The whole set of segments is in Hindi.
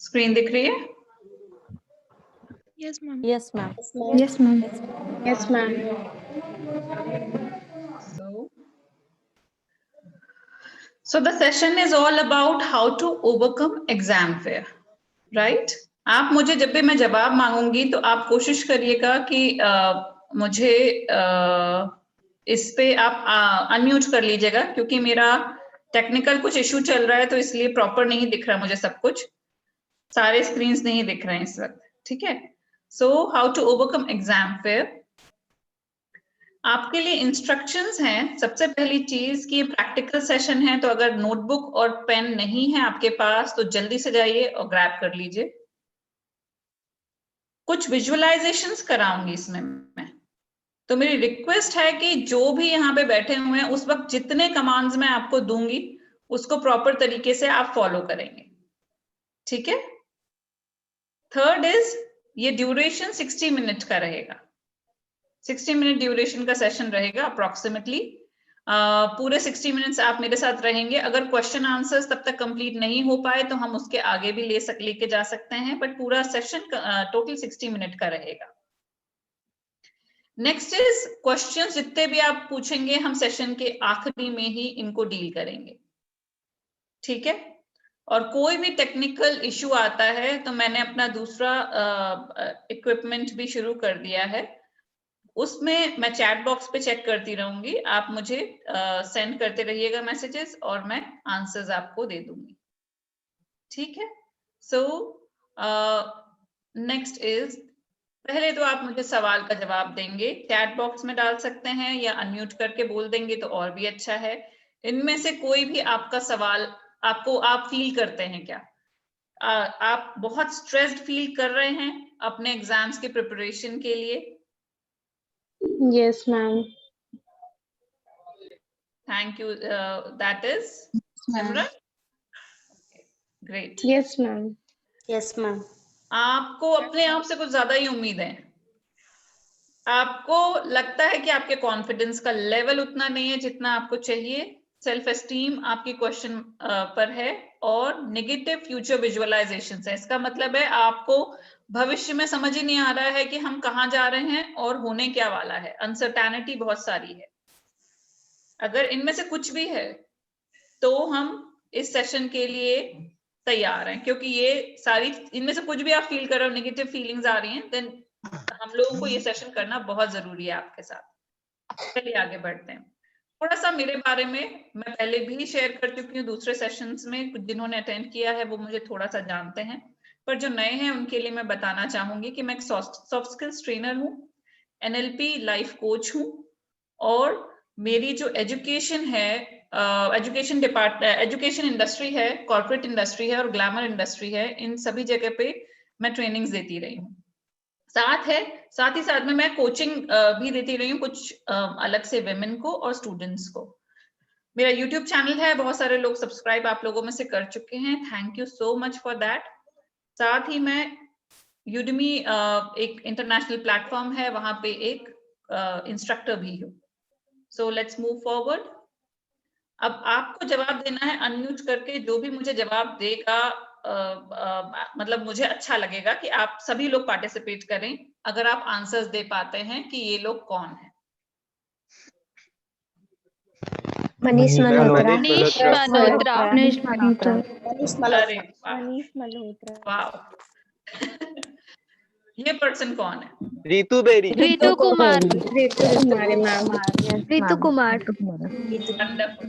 स्क्रीन दिख रही है? Yes, ma'am. Yes, ma'am. Yes, ma'am. Yes, ma'am. So the session is all about how to overcome exam fear, right? आप मुझे जब भी मैं जवाब मांगूंगी तो आप कोशिश करिएगा कि मुझे इस पे आप अनम्यूट कर लीजिएगा, क्योंकि मेरा टेक्निकल कुछ इशू चल रहा है तो इसलिए प्रॉपर नहीं दिख रहा मुझे सब कुछ, सारे स्क्रीन्स नहीं दिख रहे हैं इस वक्त, ठीक है? So how to overcome exam fear, आपके लिए इंस्ट्रक्शंस हैं। सबसे पहली चीज कि प्रैक्टिकल सेशन है, तो अगर नोटबुक और पेन नहीं है आपके पास तो जल्दी से जाइए और ग्रैब कर लीजिए। कुछ विजुअलाइजेशंस कराऊंगी इसमें मैं, तो मेरी रिक्वेस्ट है कि जो भी यहाँ पे बैठे हुए हैं उस वक्त जितने कमांड्स मैं आपको दूंगी उसको प्रॉपर तरीके से आप फॉलो करेंगे, ठीक है? थर्ड इज, ये ड्यूरेशन 60 मिनट का रहेगा, 60 मिनट ड्यूरेशन का सेशन रहेगा अप्रोक्सीमेटली। पूरे 60 मिनट्स आप मेरे साथ रहेंगे। अगर क्वेश्चन आंसर्स तब तक कंप्लीट नहीं हो पाए तो हम उसके आगे भी लेके जा सकते हैं, बट पूरा सेशन टोटल 60 मिनट का रहेगा। नेक्स्ट इज क्वेश्चंस जितने भी आप पूछेंगे हम सेशन के आखिरी में ही इनको डील करेंगे, ठीक है? और कोई भी टेक्निकल इशू आता है तो मैंने अपना दूसरा इक्विपमेंट भी शुरू कर दिया है, उसमें मैं चैट बॉक्स पे चेक करती रहूंगी, आप मुझे सेंड करते रहिएगा मैसेजेस और मैं आंसर्स आपको दे दूंगी, ठीक है? सो नेक्स्ट इज, पहले तो आप मुझे सवाल का जवाब देंगे, चैट बॉक्स में डाल सकते हैं या अनम्यूट करके बोल देंगे तो और भी अच्छा है। इनमें से कोई भी आपका सवाल आप फील करते हैं क्या? आप बहुत स्ट्रेस्ड फील कर रहे हैं अपने एग्जाम्स के प्रिपरेशन के लिए? Yes, ma'am. Thank you. That is Simran. Great. Yes, ma'am. Yes, ma'am. आपको अपने आप से कुछ ज्यादा ही उम्मीद है, आपको लगता है कि आपके कॉन्फिडेंस का लेवल उतना नहीं है जितना आपको चाहिए, सेल्फ एस्टीम आपकी क्वेश्चन पर है और नेगेटिव फ्यूचर विजुअलाइजेशन है। इसका मतलब है आपको भविष्य में समझ ही नहीं आ रहा है कि हम कहाँ जा रहे हैं और होने क्या वाला है, अनसर्टेनिटी बहुत सारी है। अगर इनमें से कुछ भी है तो हम इस सेशन के लिए तैयार हैं, क्योंकि ये सारी इनमें से कुछ भी आप फील कर रहे हो, नेगेटिव फीलिंग्स आ रही हैं, देन हम लोगों को ये सेशन करना बहुत जरूरी है आपके साथ। चलिए आगे बढ़ते हैं। थोड़ा सा मेरे बारे में मैं पहले भी शेयर कर चुकी हूँ दूसरे सेशंस में, कुछ जिन्होंने अटेंड किया है वो मुझे थोड़ा सा जानते हैं, पर जो नए हैं उनके लिए मैं बताना चाहूंगी कि मैं एक सॉफ्ट स्किल्स ट्रेनर हूँ, NLP लाइफ कोच हूँ, और मेरी जो एजुकेशन है, एजुकेशन इंडस्ट्री है, कॉर्पोरेट इंडस्ट्री है और ग्लैमर इंडस्ट्री है, इन सभी जगह पे मैं ट्रेनिंग्स देती रही हूँ। साथ ही साथ में मैं कोचिंग भी देती रही हूँ कुछ अलग से विमेन को और स्टूडेंट्स को। मेरा यूट्यूब चैनल है, बहुत सारे लोग सब्सक्राइब आप लोगों में से कर चुके हैं, thank you so much for that. साथ ही मैं यूडमी एक इंटरनेशनल प्लेटफॉर्म है, वहां पे एक इंस्ट्रक्टर भी हूँ। So let's move forward. अब आपको जवाब देना है अनम्यूट करके, जो भी मुझे जवाब देगा मतलब मुझे अच्छा लगेगा कि आप सभी लोग पार्टिसिपेट करें अगर आप आंसर्स दे पाते हैं कि ये लोग कौन है। Manish Malhotra. Manish Malhotra. Manish Malhotra. अरे Manish Malhotra. वाह ये पर्सन कौन है? Ritu Beri. Ritu Kumar. Ritu Kumari, ma'am. Ritu Kumar. Wonderful.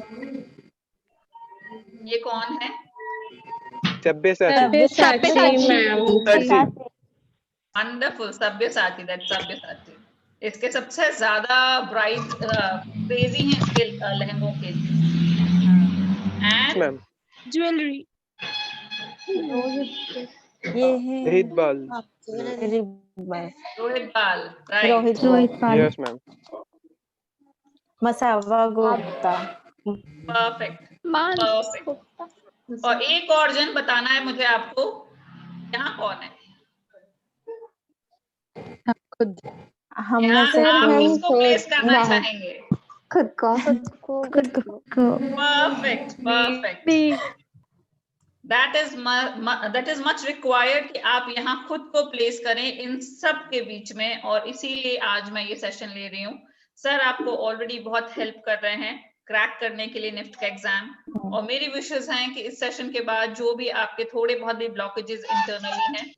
ये कौन है? Sabyasachi. Sabyasachi, ma'am. Wonderful, Sabyasachi, that Sabyasachi. इसके सबसे ज्यादा ब्राइट क्रेजी हैं इसके लहंगों के लिए। And Jewelry. ये है रोहित बाल। रोहित बाल, right? Rohit Pal. Yes ma'am. मसावा Gupta. Perfect, Mans. Perfect. और एक और जन बताना है मुझे आपको, यहाँ कौन है? हम में यहाँ से आप कोई किसको प्लेस करना चाहेंगे? खुद को Perfect. That is much required कि आप यहाँ खुद को प्लेस करें इन सब के बीच में, और इसीलिए आज मैं ये सेशन ले रही हूँ। सर आपको ऑलरेडी बहुत हेल्प कर रहे हैं क्रैक करने के लिए निफ्ट का एग्जाम, और मेरी विशेस हैं कि इस सेशन के बाद जो भी आपके थोड़े बहुत भी ब्लॉकेजेस इंटरनली हैं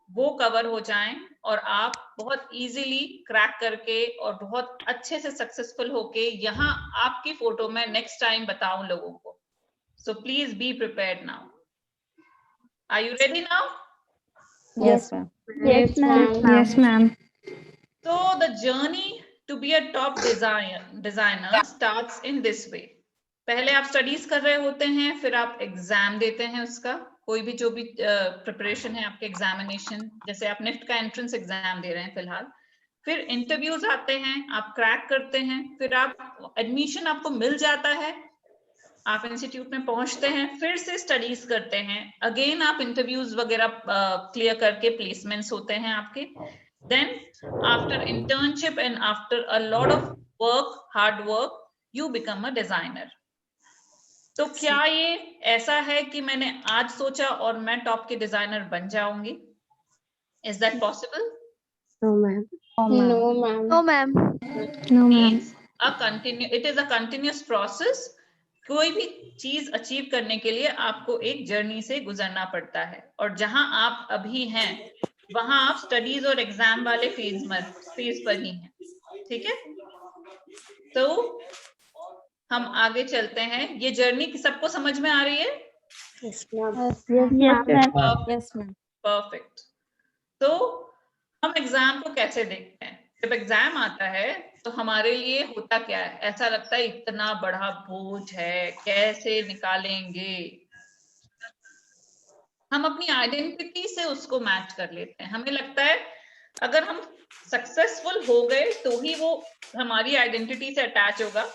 वो कवर हो जाएं, और आप बहुत इजीली क्रैक करके और बहुत अच्छे से सक्सेसफुल होके यहाँ आपकी फोटो में नेक्स्ट टाइम बताऊं लोगों को। So please be prepared now. Are you ready now? Yes, ma'am. Yes, ma'am. Yes, ma'am. So the journey to be a top designer starts in this way. पहले आप स्टडीज कर रहे होते हैं, फिर आप एग्जाम देते हैं उसका, कोई भी जो भी प्रिपरेशन है आपके एग्जामिनेशन, जैसे आप निफ्ट का एंट्रेंस एग्जाम दे रहे हैं फिलहाल, फिर इंटरव्यूज आते हैं, आप क्रैक करते हैं, फिर आप एडमिशन आपको मिल जाता है, आप इंस्टीट्यूट में पहुंचते हैं, फिर से स्टडीज करते हैं, अगेन आप इंटरव्यूज वगैरह क्लियर करके प्लेसमेंट्स होते हैं आपके, then after internship and after a lot of work, hard work, you become a designer. तो क्या ये ऐसा है कि मैंने आज सोचा और मैं टॉप के डिजाइनर बन जाऊंगी? Is that possible? No, ma'am. No, ma'am. No, ma'am. It is a continuous process. कोई भी चीज अचीव करने के लिए आपको एक जर्नी से गुजरना पड़ता है, और जहां आप अभी हैं वहां आप स्टडीज और एग्जाम वाले फेज पर ही हैं। ठीक है, तो हम आगे चलते हैं। ये जर्नी सबको समझ में आ रही है? Yes, ma'am. Yes, ma'am. Perfect. तो हम एग्जाम को कैसे देखते हैं? जब एग्जाम आता है तो हमारे लिए होता क्या है? ऐसा लगता है इतना बड़ा बोझ है, कैसे निकालेंगे। हम अपनी आइडेंटिटी से उसको मैच कर लेते हैं। हमें लगता है अगर हम सक्सेसफुल हो गए तो ही वो हमारी आइडेंटिटी से अटैच होगा,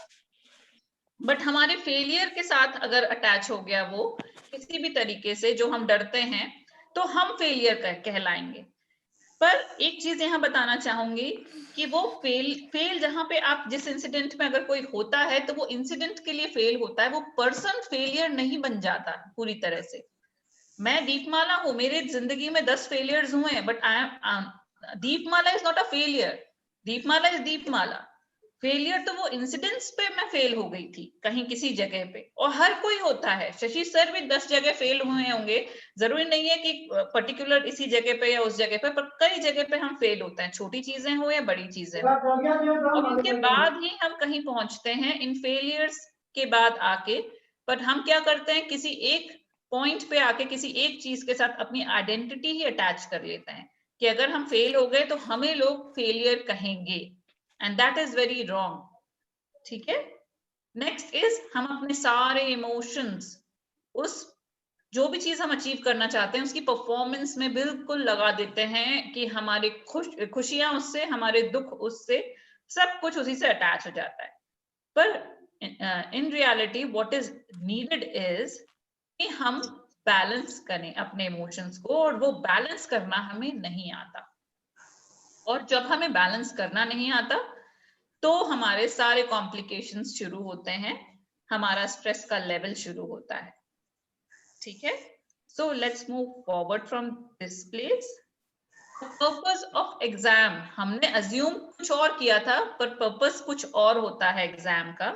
बट हमारे फेलियर के साथ अगर अटैच हो गया वो किसी भी तरीके से, जो हम डरते हैं, तो हम फेलियर कहलाएंगे। पर एक चीज यहाँ बताना चाहूंगी कि वो फेल जहां पे आप जिस इंसिडेंट में अगर कोई होता है तो वो इंसिडेंट के लिए फेल होता है, वो पर्सन फेलियर नहीं बन जाता पूरी तरह से। मैं दीपमाला हूँ, मेरे जिंदगी में 10 फेलियर्स हुए हैं, but Deepmala is not a failure, Deepmala is Deepmala. Failure तो वो इंसिडेंट्स पे मैं फेल हो गई थी कहीं किसी जगह पे, और हर कोई होता है। शशि सर भी 10 जगह फेल हुए होंगे, जरूरी नहीं है कि पर्टिकुलर इसी जगह पे या उस जगह पे, पर कई जगह पे हम फेल होते हैं, छोटी चीजें हो या बड़ी चीजें हो, और उनके बाद ही हम कहीं पहुंचते हैं इन फेलियर्स के बाद आके। पर हम क्या करते हैं, किसी एक पॉइंट पे आके किसी एक चीज के साथ अपनी आइडेंटिटी ही अटैच कर लेते हैं कि अगर हम फेल हो गए तो हमें लोग फेलियर कहेंगे, and that is very wrong. ठीक है, नेक्स्ट इज हम अपने सारे इमोशंस, उस जो भी चीज हम अचीव करना चाहते हैं उसकी परफॉर्मेंस में बिल्कुल लगा देते हैं कि हमारी खुशियां उससे, हमारे दुख उससे, सब कुछ उसी से अटैच हो जाता है। पर in reality what is needed is कि हम बैलेंस करें अपने इमोशंस को, और वो बैलेंस करना हमें नहीं आता। और जब हमें बैलेंस करना नहीं आता तो हमारे सारे कॉम्प्लिकेशंस शुरू होते हैं, हमारा स्ट्रेस का लेवल शुरू होता है। ठीक है, so let's move forward from this place. Purpose of exam, हमने अज्यूम कुछ और किया था, पर पर्पस कुछ और होता है एग्जाम का।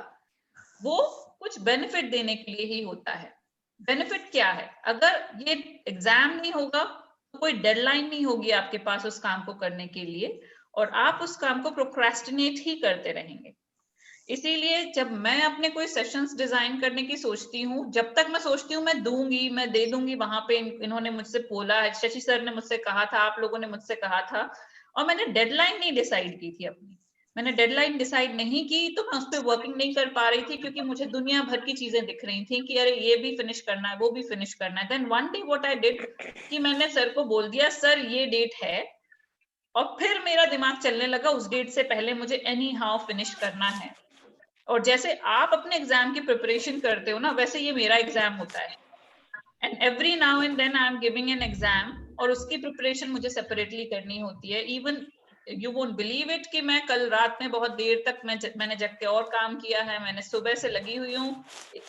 वो कुछ बेनिफिट देने के लिए ही होता है। बेनिफिट क्या है? अगर ये एग्जाम नहीं होगा तो कोई डेडलाइन नहीं होगी आपके पास उस काम को करने के लिए, और आप उस काम को प्रोक्रेस्टिनेट ही करते रहेंगे। इसीलिए जब मैं अपने कोई सेशंस डिजाइन करने की सोचती हूँ, जब तक मैं सोचती हूँ मैं दूंगी, मैं दे दूंगी, वहां पे इन्होंने मुझसे बोला है, शशि सर ने मुझसे कहा था, आप लोगों ने मुझसे कहा था, और मैंने डेडलाइन नहीं डिसाइड की थी अपनी। मैंने डेडलाइन डिसाइड नहीं की तो मैं उस पर वर्किंग नहीं कर पा रही थी, क्योंकि मुझे दुनिया भर की चीजें दिख रही थी कि अरे ये भी फिनिश करना है, वो भी फिनिश करना है। Then one day what I did कि मैंने सर को बोल दिया, सर ये डेट है, और फिर मेरा दिमाग चलने लगा उस डेट से पहले मुझे एनी हाउ फिनिश करना है। और जैसे आप अपने एग्जाम की प्रिपरेशन करते हो ना, वैसे ये मेरा एग्जाम होता है, and every now and then I am giving an exam, और उसकी प्रिपरेशन मुझे सेपरेटली करनी होती है। Even you won't believe it कि मैं कल रात में बहुत देर तक मैंने जग के और काम किया है, मैंने सुबह से लगी हुई हूँ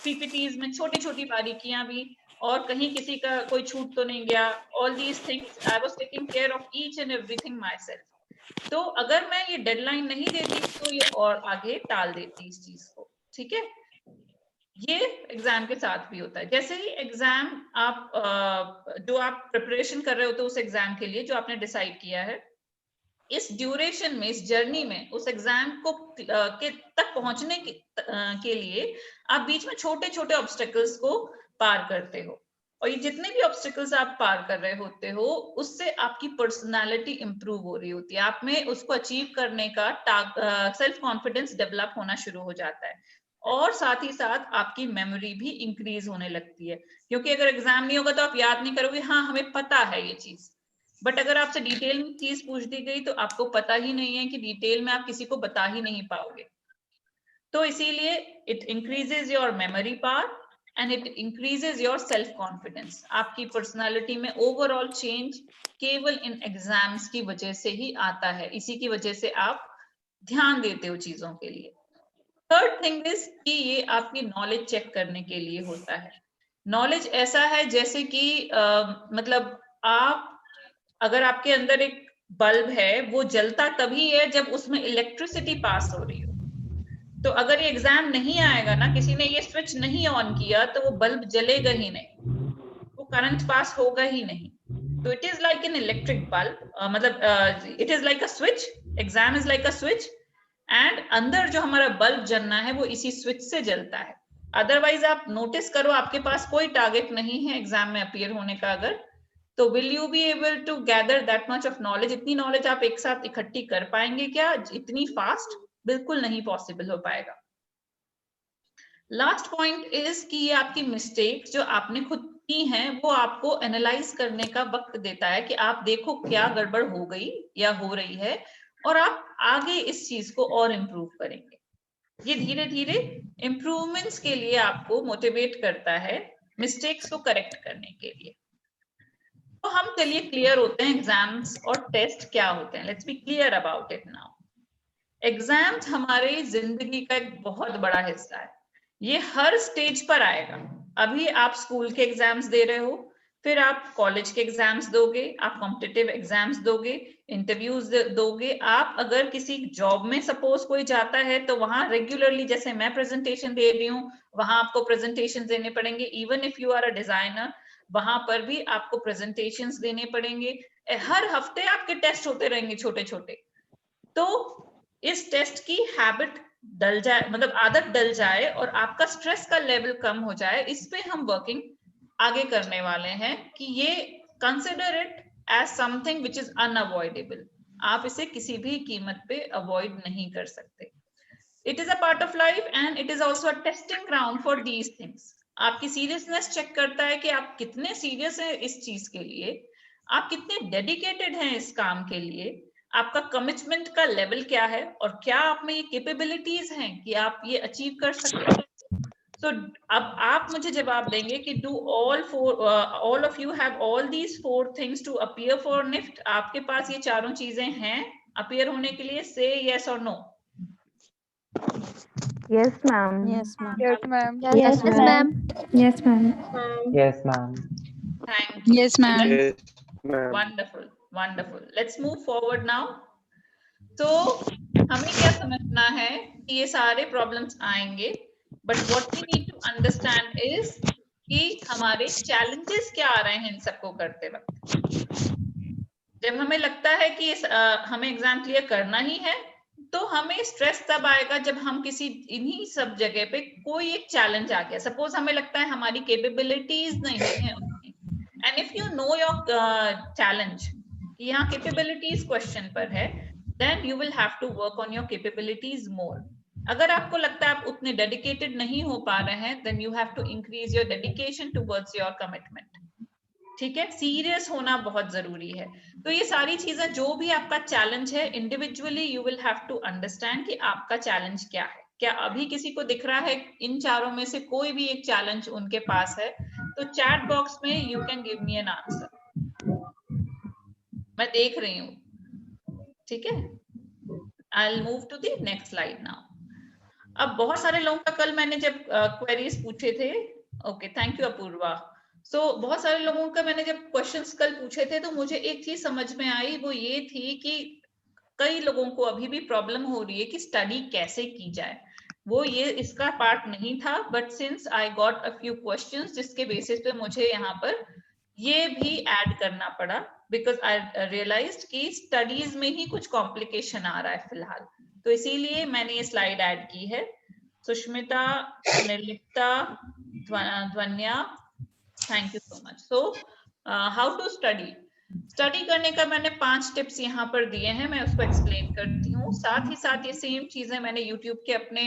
पीपीटीज में, छोटी छोटी बारीकियां भी, और कहीं किसी का कोई छूट तो नहीं गया। All these things I was taking care of each and everything my self. तो अगर मैं ये डेडलाइन नहीं देती तो ये और आगे टाल देती इस चीज को। ठीक है, ये एग्जाम के साथ भी होता है। जैसे ही एग्जाम आप जो आप प्रिपरेशन कर रहे होते हो उस एग्जाम के लिए जो आपने डिसाइड किया है, इस ड्यूरेशन में, इस जर्नी में, उस एग्जाम को के तक पहुंचने के लिए आप बीच में छोटे छोटे ऑब्स्टेकल्स को पार करते हो, और ये जितने भी ऑब्स्टेकल्स आप पार कर रहे होते हो उससे आपकी पर्सनालिटी इंप्रूव हो रही होती है, आप में उसको अचीव करने का सेल्फ कॉन्फिडेंस डेवलप होना शुरू हो जाता है, और साथ ही साथ आपकी मेमोरी भी इंक्रीज होने लगती है। क्योंकि अगर एग्जाम नहीं होगा तो आप याद नहीं करोगे, हाँ हमें पता है ये चीज, बट अगर आपसे डिटेल में चीज पूछ दी गई तो आपको पता ही नहीं है कि डिटेल में आप किसी को बता ही नहीं पाओगे। तो इसीलिए it increases your memory power and it increases your self confidence. आपकी पर्सनालिटी में ओवरऑल चेंज केवल इन एग्जाम्स की वजह से ही आता है, इसी की वजह से आप ध्यान देते हो चीजों के लिए। थर्ड थिंग इज कि ये आपकी नॉलेज चेक करने के लिए होता है। नॉलेज ऐसा है जैसे कि मतलब आप, अगर आपके अंदर एक बल्ब है वो जलता तभी है जब उसमें इलेक्ट्रिसिटी पास हो रही हो। तो अगर ये एग्जाम नहीं आएगा ना, किसी ने ये स्विच नहीं ऑन किया, तो वो बल्ब जलेगा ही नहीं, वो करंट पास होगा ही नहीं। तो it is like an electric bulb, मतलब it is like a switch, exam is like a switch, and अंदर जो हमारा बल्ब जलना है वो इसी स्विच से जलता है। अदरवाइज आप नोटिस करो, आपके पास कोई टारगेट नहीं है एग्जाम में अपीयर होने का, अगर तो will you be able to gather that much of knowledge? इतनी नॉलेज आप एक साथ इकट्ठी कर पाएंगे क्या इतनी फास्ट? बिल्कुल नहीं पॉसिबल हो पाएगा। लास्ट पॉइंट इज कि ये आपकी मिस्टेक्स जो आपने खुद की हैं वो आपको एनालाइज करने का वक्त देता है कि आप देखो क्या गड़बड़ हो गई या हो रही है, और आप आगे इस चीज को और इम्प्रूव करेंगे। ये धीरे धीरे इम्प्रूवमेंट्स के लिए आपको मोटिवेट करता है, मिस्टेक्स को करेक्ट करने के लिए। तो हम चलिए क्लियर होते हैं एग्जाम्स और टेस्ट क्या होते हैं। Let's be clear about it now. Exams हमारे जिंदगी का एक बहुत बड़ा हिस्सा है, ये हर स्टेज पर आएगा। अभी आप स्कूल के एग्जाम्स दे रहे हो, फिर आप कॉलेज के एग्जाम्स दोगे, आप कॉम्पिटिटिव एग्जाम्स दोगे, इंटरव्यूज दोगे, आप अगर किसी जॉब में सपोज कोई जाता है तो वहां रेगुलरली, जैसे मैं प्रेजेंटेशन दे रही हूँ, वहां आपको प्रेजेंटेशन देने पड़ेंगे। Even if you are a designer, वहां पर भी आपको प्रेजेंटेशंस देने पड़ेंगे। हर हफ्ते आपके टेस्ट होते रहेंगे छोटे छोटे। तो इस टेस्ट की हैबिट डल जाए, मतलब आदत डल जाए, और आपका स्ट्रेस का लेवल कम हो जाए, इस पे हम वर्किंग आगे करने वाले हैं कि ये consider it as something which is unavoidable. आप इसे किसी भी कीमत पे अवॉइड नहीं कर सकते। It is a part of life and it is also a testing ground for these things. आपकी सीरियसनेस चेक करता है कि आप कितने सीरियस हैं इस चीज के लिए, आप कितने डेडिकेटेड हैं इस काम के लिए, आपका कमिटमेंट का लेवल क्या है, और क्या आप में ये कैपेबिलिटीज हैं कि आप ये अचीव कर सकते हैं। So, अब आप मुझे जवाब देंगे कि do all of you have all these 4 things to appear for NIFT? आपके पास ये चारों चीजें हैं अपीयर होने के लिए? Say yes or no. Yes, ma'am. Yes, ma'am. Yes, ma'am. Yes, ma'am. Yes, ma'am. Yes, ma'am. Thank you. Yes, ma'am. Yes, ma'am. Wonderful, wonderful. Let's move forward now. तो हमें क्या समझना है कि ये सारे प्रॉब्लम्स आएंगे, but what we need to understand is कि हमारे चैलेंजेस क्या आ रहे हैं इन सबको करते वक्त। जब हमें लगता है कि हमें एग्जाम क्लियर करना ही है, तो हमें स्ट्रेस तब आएगा जब हम किसी इन्हीं सब जगह पे कोई एक चैलेंज आ गया। सपोज हमें लगता है हमारी कैपेबिलिटीज नहीं है उतनी, and if you know your challenge कि यहाँ कैपेबिलिटीज क्वेश्चन पर है, then you will have to work on your capabilities more. अगर आपको लगता है आप उतने डेडिकेटेड नहीं हो पा रहे हैं, then you have to increase your dedication towards your commitment. ठीक है, सीरियस होना बहुत जरूरी है। तो ये सारी चीजें, जो भी आपका चैलेंज है, individually you will have to understand कि आपका चैलेंज क्या है। क्या अभी किसी को दिख रहा है इन चारों में से कोई भी एक चैलेंज उनके पास है? तो चैट बॉक्स में you can give me an answer. मैं देख रही हूँ। ठीक है, I'll move to the next slide now. अब बहुत सारे लोगों का कल मैंने जब क्वेरीज पूछे थे, ओके थैंक यू अपूर्वा। बहुत सारे लोगों का मैंने जब क्वेश्चंस कल पूछे थे तो मुझे एक चीज समझ में आई, वो ये थी कि कई लोगों को अभी भी प्रॉब्लम हो रही है कि स्टडी कैसे की जाए। वो ये इसका पार्ट नहीं था, but since I got a few questions जिसके बेसिस पे मुझे यहाँ पर ये भी ऐड करना पड़ा, बिकॉज आई रियलाइज्ड कि स्टडीज में ही कुछ कॉम्प्लिकेशन आ रहा है फिलहाल, तो इसीलिए मैंने ये स्लाइड ऐड की है। Sushmita, Nirlipta, Dhwanya, thank you so much. So how to study करने का मैंने 5 टिप्स यहाँ पर दिए हैं, मैं उसको एक्सप्लेन करती हूँ। साथ ही साथ ये सेम चीजें मैंने यूट्यूब के अपने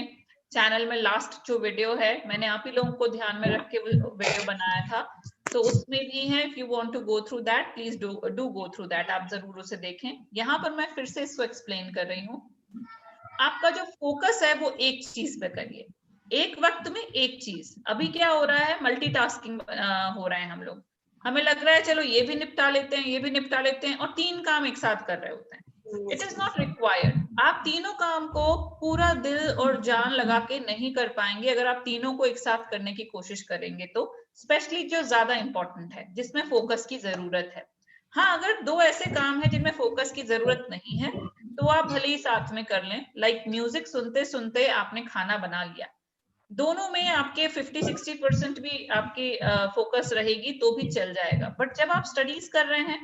चैनल में लास्ट जो वीडियो है मैंने आप ही लोगों को ध्यान में रख के वीडियो बनाया था, तो उसमें भी है। If you want to go through that please do go through that, आप जरूर उसे देखें। यहाँ पर मैं फिर से इसको एक्सप्लेन कर रही हूँ। आपका जो फोकस है वो एक चीज पे करिए, एक वक्त में एक चीज। अभी क्या हो रहा है, मल्टीटास्किंग हो रहा है हम लोग, हमें लग रहा है चलो ये भी निपटा लेते हैं, ये भी निपटा लेते हैं, और 3 काम एक साथ कर रहे होते हैं। It is not required. आप तीनों काम को पूरा दिल और जान लगा के नहीं कर पाएंगे अगर आप तीनों को एक साथ करने की कोशिश करेंगे तो, स्पेशली जो ज्यादा इंपॉर्टेंट है, जिसमें फोकस की जरूरत है। हाँ, अगर 2 ऐसे काम है जिनमें फोकस की जरूरत नहीं है तो आप भले ही साथ में कर लें, लाइक म्यूजिक सुनते सुनते आपने खाना बना लिया, दोनों में आपके 50-60% भी आपकी फोकस रहेगी तो भी चल जाएगा। बट जब आप स्टडीज कर रहे हैं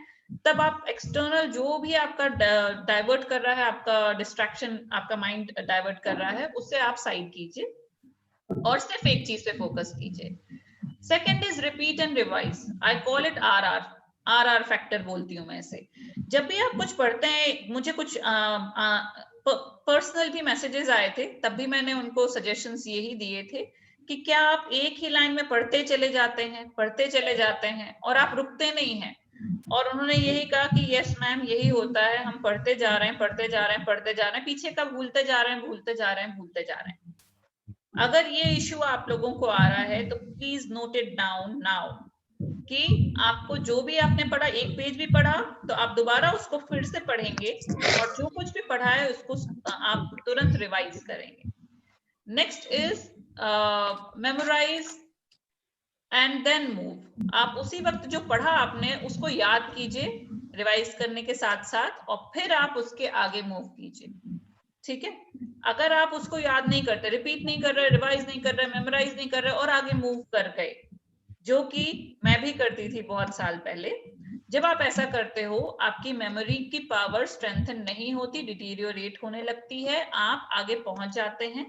तब आप एक्सटर्नल जो भी आपका डाइवर्ट कर रहा है, आपका डिस्ट्रैक्शन, आपका माइंड डाइवर्ट कर रहा है, उससे आप साइड कीजिए और सिर्फ एक चीज पे फोकस कीजिए। Second is repeat and revise. I call it R factor बोलती हूँ मैं इसे। जब भी आप कुछ पढ़ते हैं, मुझे कुछ पर्सनल भी मैसेजेस आए थे, तब भी मैंने उनको सजेशंस यही दिए थे कि क्या आप एक ही लाइन में पढ़ते चले जाते हैं और आप रुकते नहीं हैं। और उन्होंने यही कहा कि यस मैम, यही होता है, हम पढ़ते जा रहे हैं, पीछे का भूलते जा रहे हैं। अगर ये इश्यू आप लोगों को आ रहा है तो please note it down now कि आपको जो भी आपने पढ़ा, एक पेज भी पढ़ा तो आप दोबारा उसको फिर से पढ़ेंगे, और जो कुछ भी पढ़ा है उसको आप तुरंत रिवाइज करेंगे। Next is memorise and then move. आप उसी वक्त जो पढ़ा आपने उसको याद कीजिए रिवाइज करने के साथ साथ, और फिर आप उसके आगे मूव कीजिए। ठीक है, अगर आप उसको याद नहीं करते, रिपीट नहीं कर रहे, रिवाइज नहीं कर रहे, मेमोराइज नहीं कर रहे और आगे मूव कर गए, जो कि मैं भी करती थी बहुत साल पहले, जब आप ऐसा करते हो आपकी मेमोरी की पावर स्ट्रेंथन नहीं होती, डिटीरियोरेट होने लगती है, आप आगे पहुंच जाते हैं।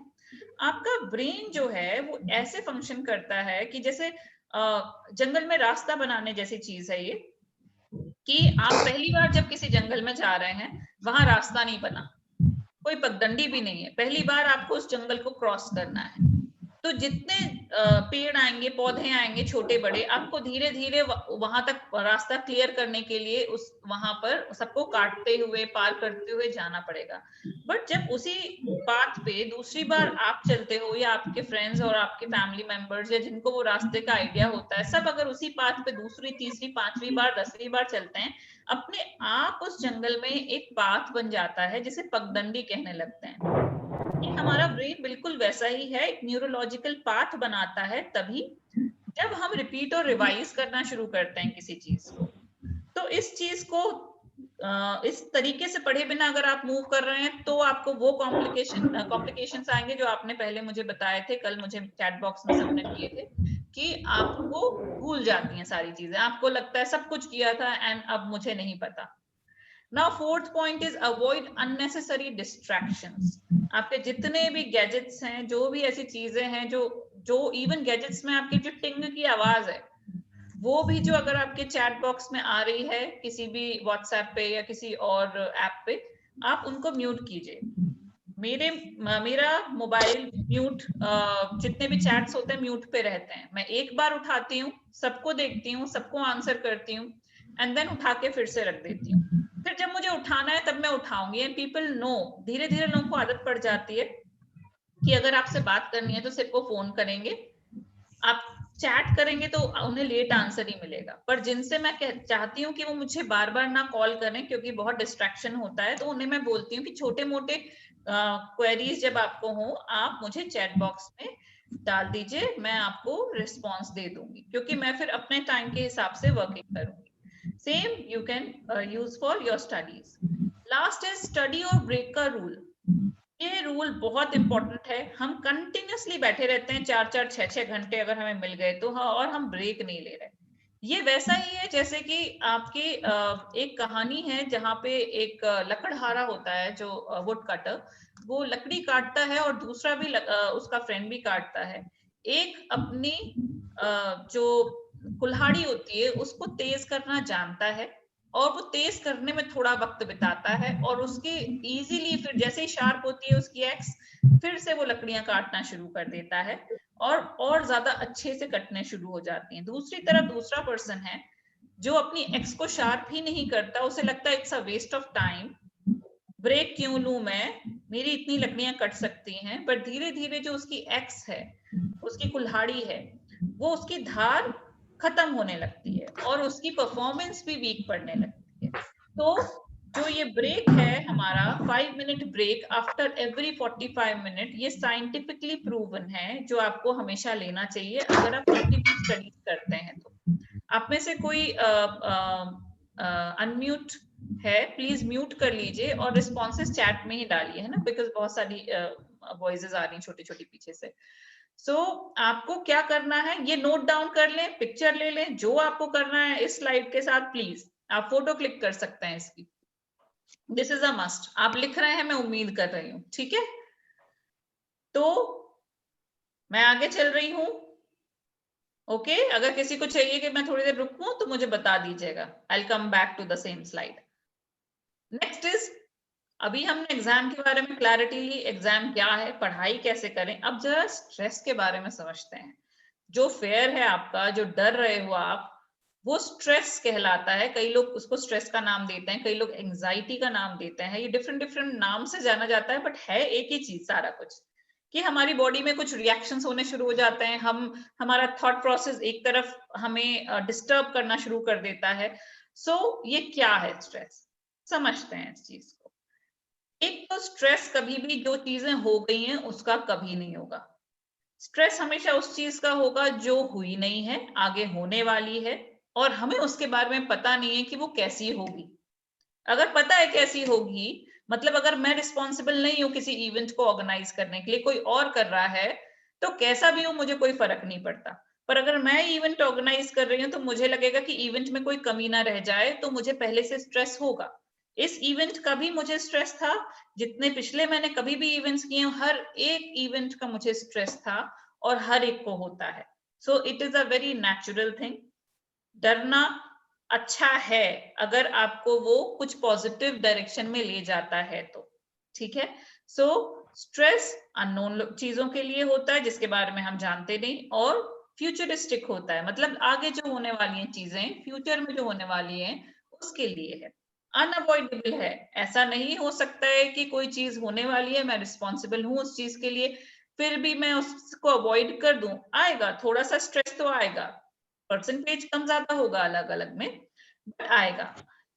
आपका ब्रेन जो है वो ऐसे फंक्शन करता है कि जैसे जंगल में रास्ता बनाने जैसी चीज है ये, कि आप पहली बार जब किसी जंगल में जा रहे हैं, वहां रास्ता नहीं बना, कोई पगडंडी भी नहीं है, पहली बार आपको उस जंगल को क्रॉस करना है। तो जितने पेड़ आएंगे, पौधे आएंगे, छोटे बड़े, आपको धीरे धीरे वहां तक रास्ता क्लियर करने के लिए उस वहां पर सबको काटते हुए, पार करते हुए जाना पड़ेगा। बट जब उसी पाथ पे दूसरी बार आप चलते हो, या आपके फ्रेंड्स और आपके फैमिली मेंबर्स या जिनको वो रास्ते का आइडिया होता है, सब अगर उसी पाथ पे दूसरी, तीसरी, 5वीं बार, 10वीं बार चलते हैं, अपने आप उस जंगल में एक पाथ बन जाता है जिसे पगडंडी कहने लगते हैं। हमारा ब्रेन बिल्कुल वैसा ही है, एक न्यूरोलॉजिकल पाथ बनाता है तभी जब हम रिपीट और रिवाइज करना शुरू करते हैं किसी चीज को। तो इस चीज को इस तरीके से पढ़े बिना अगर आप मूव कर रहे हैं तो आपको वो कॉम्प्लिकेशंस आएंगे जो आपने पहले मुझे बताए थे, कल मुझे चैट बॉक्स में सबने दिए थे, कि आपको भूल जाती हैं सारी चीजें, आपको लगता है सब कुछ किया था एंड अब मुझे नहीं पता। Now fourth point is avoid unnecessary distractions. आपके जितने भी गैजेट्स हैं, जो भी ऐसी चीजें हैं जो इवन गैजेट्स में आपकी जो टिंग की आवाज है, वो भी जो अगर आपके चैट बॉक्स में आ रही है किसी भी व्हाट्सएप पे या किसी और ऐप पे, आप उनको म्यूट कीजिए। मेरा मोबाइल म्यूट, जितने भी चैट्स होते हैं म्यूट पे रहते हैं। मैं एक बार उठाती हूँ, सबको देखती हूँ, सबको आंसर करती हूँ, एंड देन उठा के फिर से रख देती हूँ। फिर जब मुझे उठाना है तब मैं उठाऊंगी। एंड पीपल नो, धीरे धीरे लोगों को आदत पड़ जाती है कि अगर आपसे बात करनी है तो सिर्फ वो फोन करेंगे, आप चैट करेंगे तो उन्हें लेट आंसर ही मिलेगा, पर जिनसे मैं चाहती हूँ कि वो मुझे बार बार ना कॉल करें क्योंकि बहुत डिस्ट्रैक्शन होता है, तो उन्हें मैं बोलती हूँ कि छोटे मोटे क्वेरीज जब आपको हो आप मुझे चैट बॉक्स में डाल दीजिए, मैं आपको रिस्पॉन्स दे दूंगी, क्योंकि मैं फिर अपने टाइम के हिसाब से वर्किंग करूंगी। Same you can use for your studies. Last is study और ब्रेक का रूल। ये रूल बहुत इंपॉर्टेंट है। हम कंटिन्यूअसली बैठे रहते हैं 4-4 6-6 घंटे अगर हमें मिल गए तो, हाँ, और हम ब्रेक नहीं ले रहे। ये वैसा ही है जैसे कि आपके एक कहानी है जहाँ पे एक लकड़हारा होता है जो वुड कटर, वो लकड़ी काटता है और दूसरा भी उसका फ्रेंड भी काटता है। एक अपनी जो कुल्हाड़ी होती है उसको तेज करना जानता है और वो तेज करने में थोड़ा वक्त बिताता है, और उसके इजीली फिर जैसे ही शार्प होती है उसकी एक्स, फिर से वो लकड़ियां काटना शुरू कर देता है और ज्यादा अच्छे से कटने शुरू हो जाती हैं। दूसरी तरफ दूसरा पर्सन है जो अपनी एक्स को शार्प ही नहीं करता, उसे लगता है it's a waste of time, break क्यों लूं मैं, मेरी इतनी लकड़ियां कट सकती हैं, पर धीरे धीरे जो उसकी एक्स है, उसकी कुल्हाड़ी है, वो उसकी धार खत्म होने लगती है और उसकी परफॉर्मेंस भी वीक पड़ने लगती है। तो जो ये ब्रेक है हमारा 5 minute break after every 45 minute, ये साइंटिफिकली प्रूवन है, जो आपको हमेशा लेना चाहिए अगर आप कंटिन्यू स्टडीज करते हैं तो। आप में से कोई अनम्यूट है, प्लीज म्यूट कर लीजिए और रिस्पॉन्सेस चैट में ही डालिए, है ना, बिकॉज बहुत सारी वॉइसेस आ रही छोटी छोटी पीछे से। सो आपको क्या करना है, ये नोट डाउन कर लें, पिक्चर ले लें, जो आपको करना है इस स्लाइड के साथ। प्लीज आप फोटो क्लिक कर सकते हैं इसकी, दिस इज अ मस्ट। आप लिख रहे हैं, मैं उम्मीद कर रही हूँ, ठीक है। तो मैं आगे चल रही हूँ। ओके अगर किसी को चाहिए कि मैं थोड़ी देर रुकूं तो मुझे बता दीजिएगा, I will come back to the same slide. Next is, अभी हमने एग्जाम के बारे में क्लैरिटी ली, एग्जाम क्या है, पढ़ाई कैसे करें। अब जरा स्ट्रेस के बारे में समझते हैं। जो फेयर है आपका, जो डर रहे हो आप, वो स्ट्रेस कहलाता है। कई लोग उसको स्ट्रेस का नाम देते हैं, कई लोग एंजाइटी का नाम देते हैं, ये डिफरेंट डिफरेंट नाम से जाना जाता है, बट है एक ही चीज सारा कुछ, कि हमारी बॉडी में कुछ रिएक्शंस होने शुरू हो जाते हैं, हमारा थॉट प्रोसेस एक तरफ हमें डिस्टर्ब करना शुरू कर देता है। सो ये क्या है स्ट्रेस, समझते हैं इस चीज को। एक तो स्ट्रेस कभी भी जो चीजें हो गई हैं उसका कभी नहीं होगा। स्ट्रेस हमेशा उस चीज का होगा जो हुई नहीं है, आगे होने वाली है, और हमें उसके बारे में पता नहीं है कि वो कैसी होगी। अगर पता है कैसी होगी, मतलब अगर मैं रिस्पॉन्सिबल नहीं हूं किसी इवेंट को ऑर्गेनाइज करने के लिए, कोई और कर रहा है, तो कैसा भी हो मुझे कोई फर्क नहीं पड़ता। पर अगर मैं इवेंट ऑर्गेनाइज कर रही हूँ तो मुझे लगेगा कि इवेंट में कोई कमी ना रह जाए, तो मुझे पहले से स्ट्रेस होगा। इस इवेंट का भी मुझे स्ट्रेस था, जितने पिछले मैंने कभी भी इवेंट्स किए, हर एक इवेंट का मुझे स्ट्रेस था, और हर एक को होता है। So it is a very natural thing. डरना अच्छा है अगर आपको वो कुछ पॉजिटिव डायरेक्शन में ले जाता है तो, ठीक है। सो स्ट्रेस अननोन चीजों के लिए होता है जिसके बारे में हम जानते नहीं, और फ्यूचरिस्टिक होता है, मतलब आगे जो होने वाली हैं चीजें, फ्यूचर में जो होने वाली हैं उसके लिए है। अनअवॉइडेबल है, ऐसा नहीं हो सकता है कि कोई चीज होने वाली है, मैं रिस्पॉन्सिबल हूँ उस चीज के लिए, फिर भी मैं उसको अवॉइड कर दूं। आएगा थोड़ा सा स्ट्रेस तो आएगा, परसेंटेज कम ज्यादा होगा अलग अलग में, बट आएगा।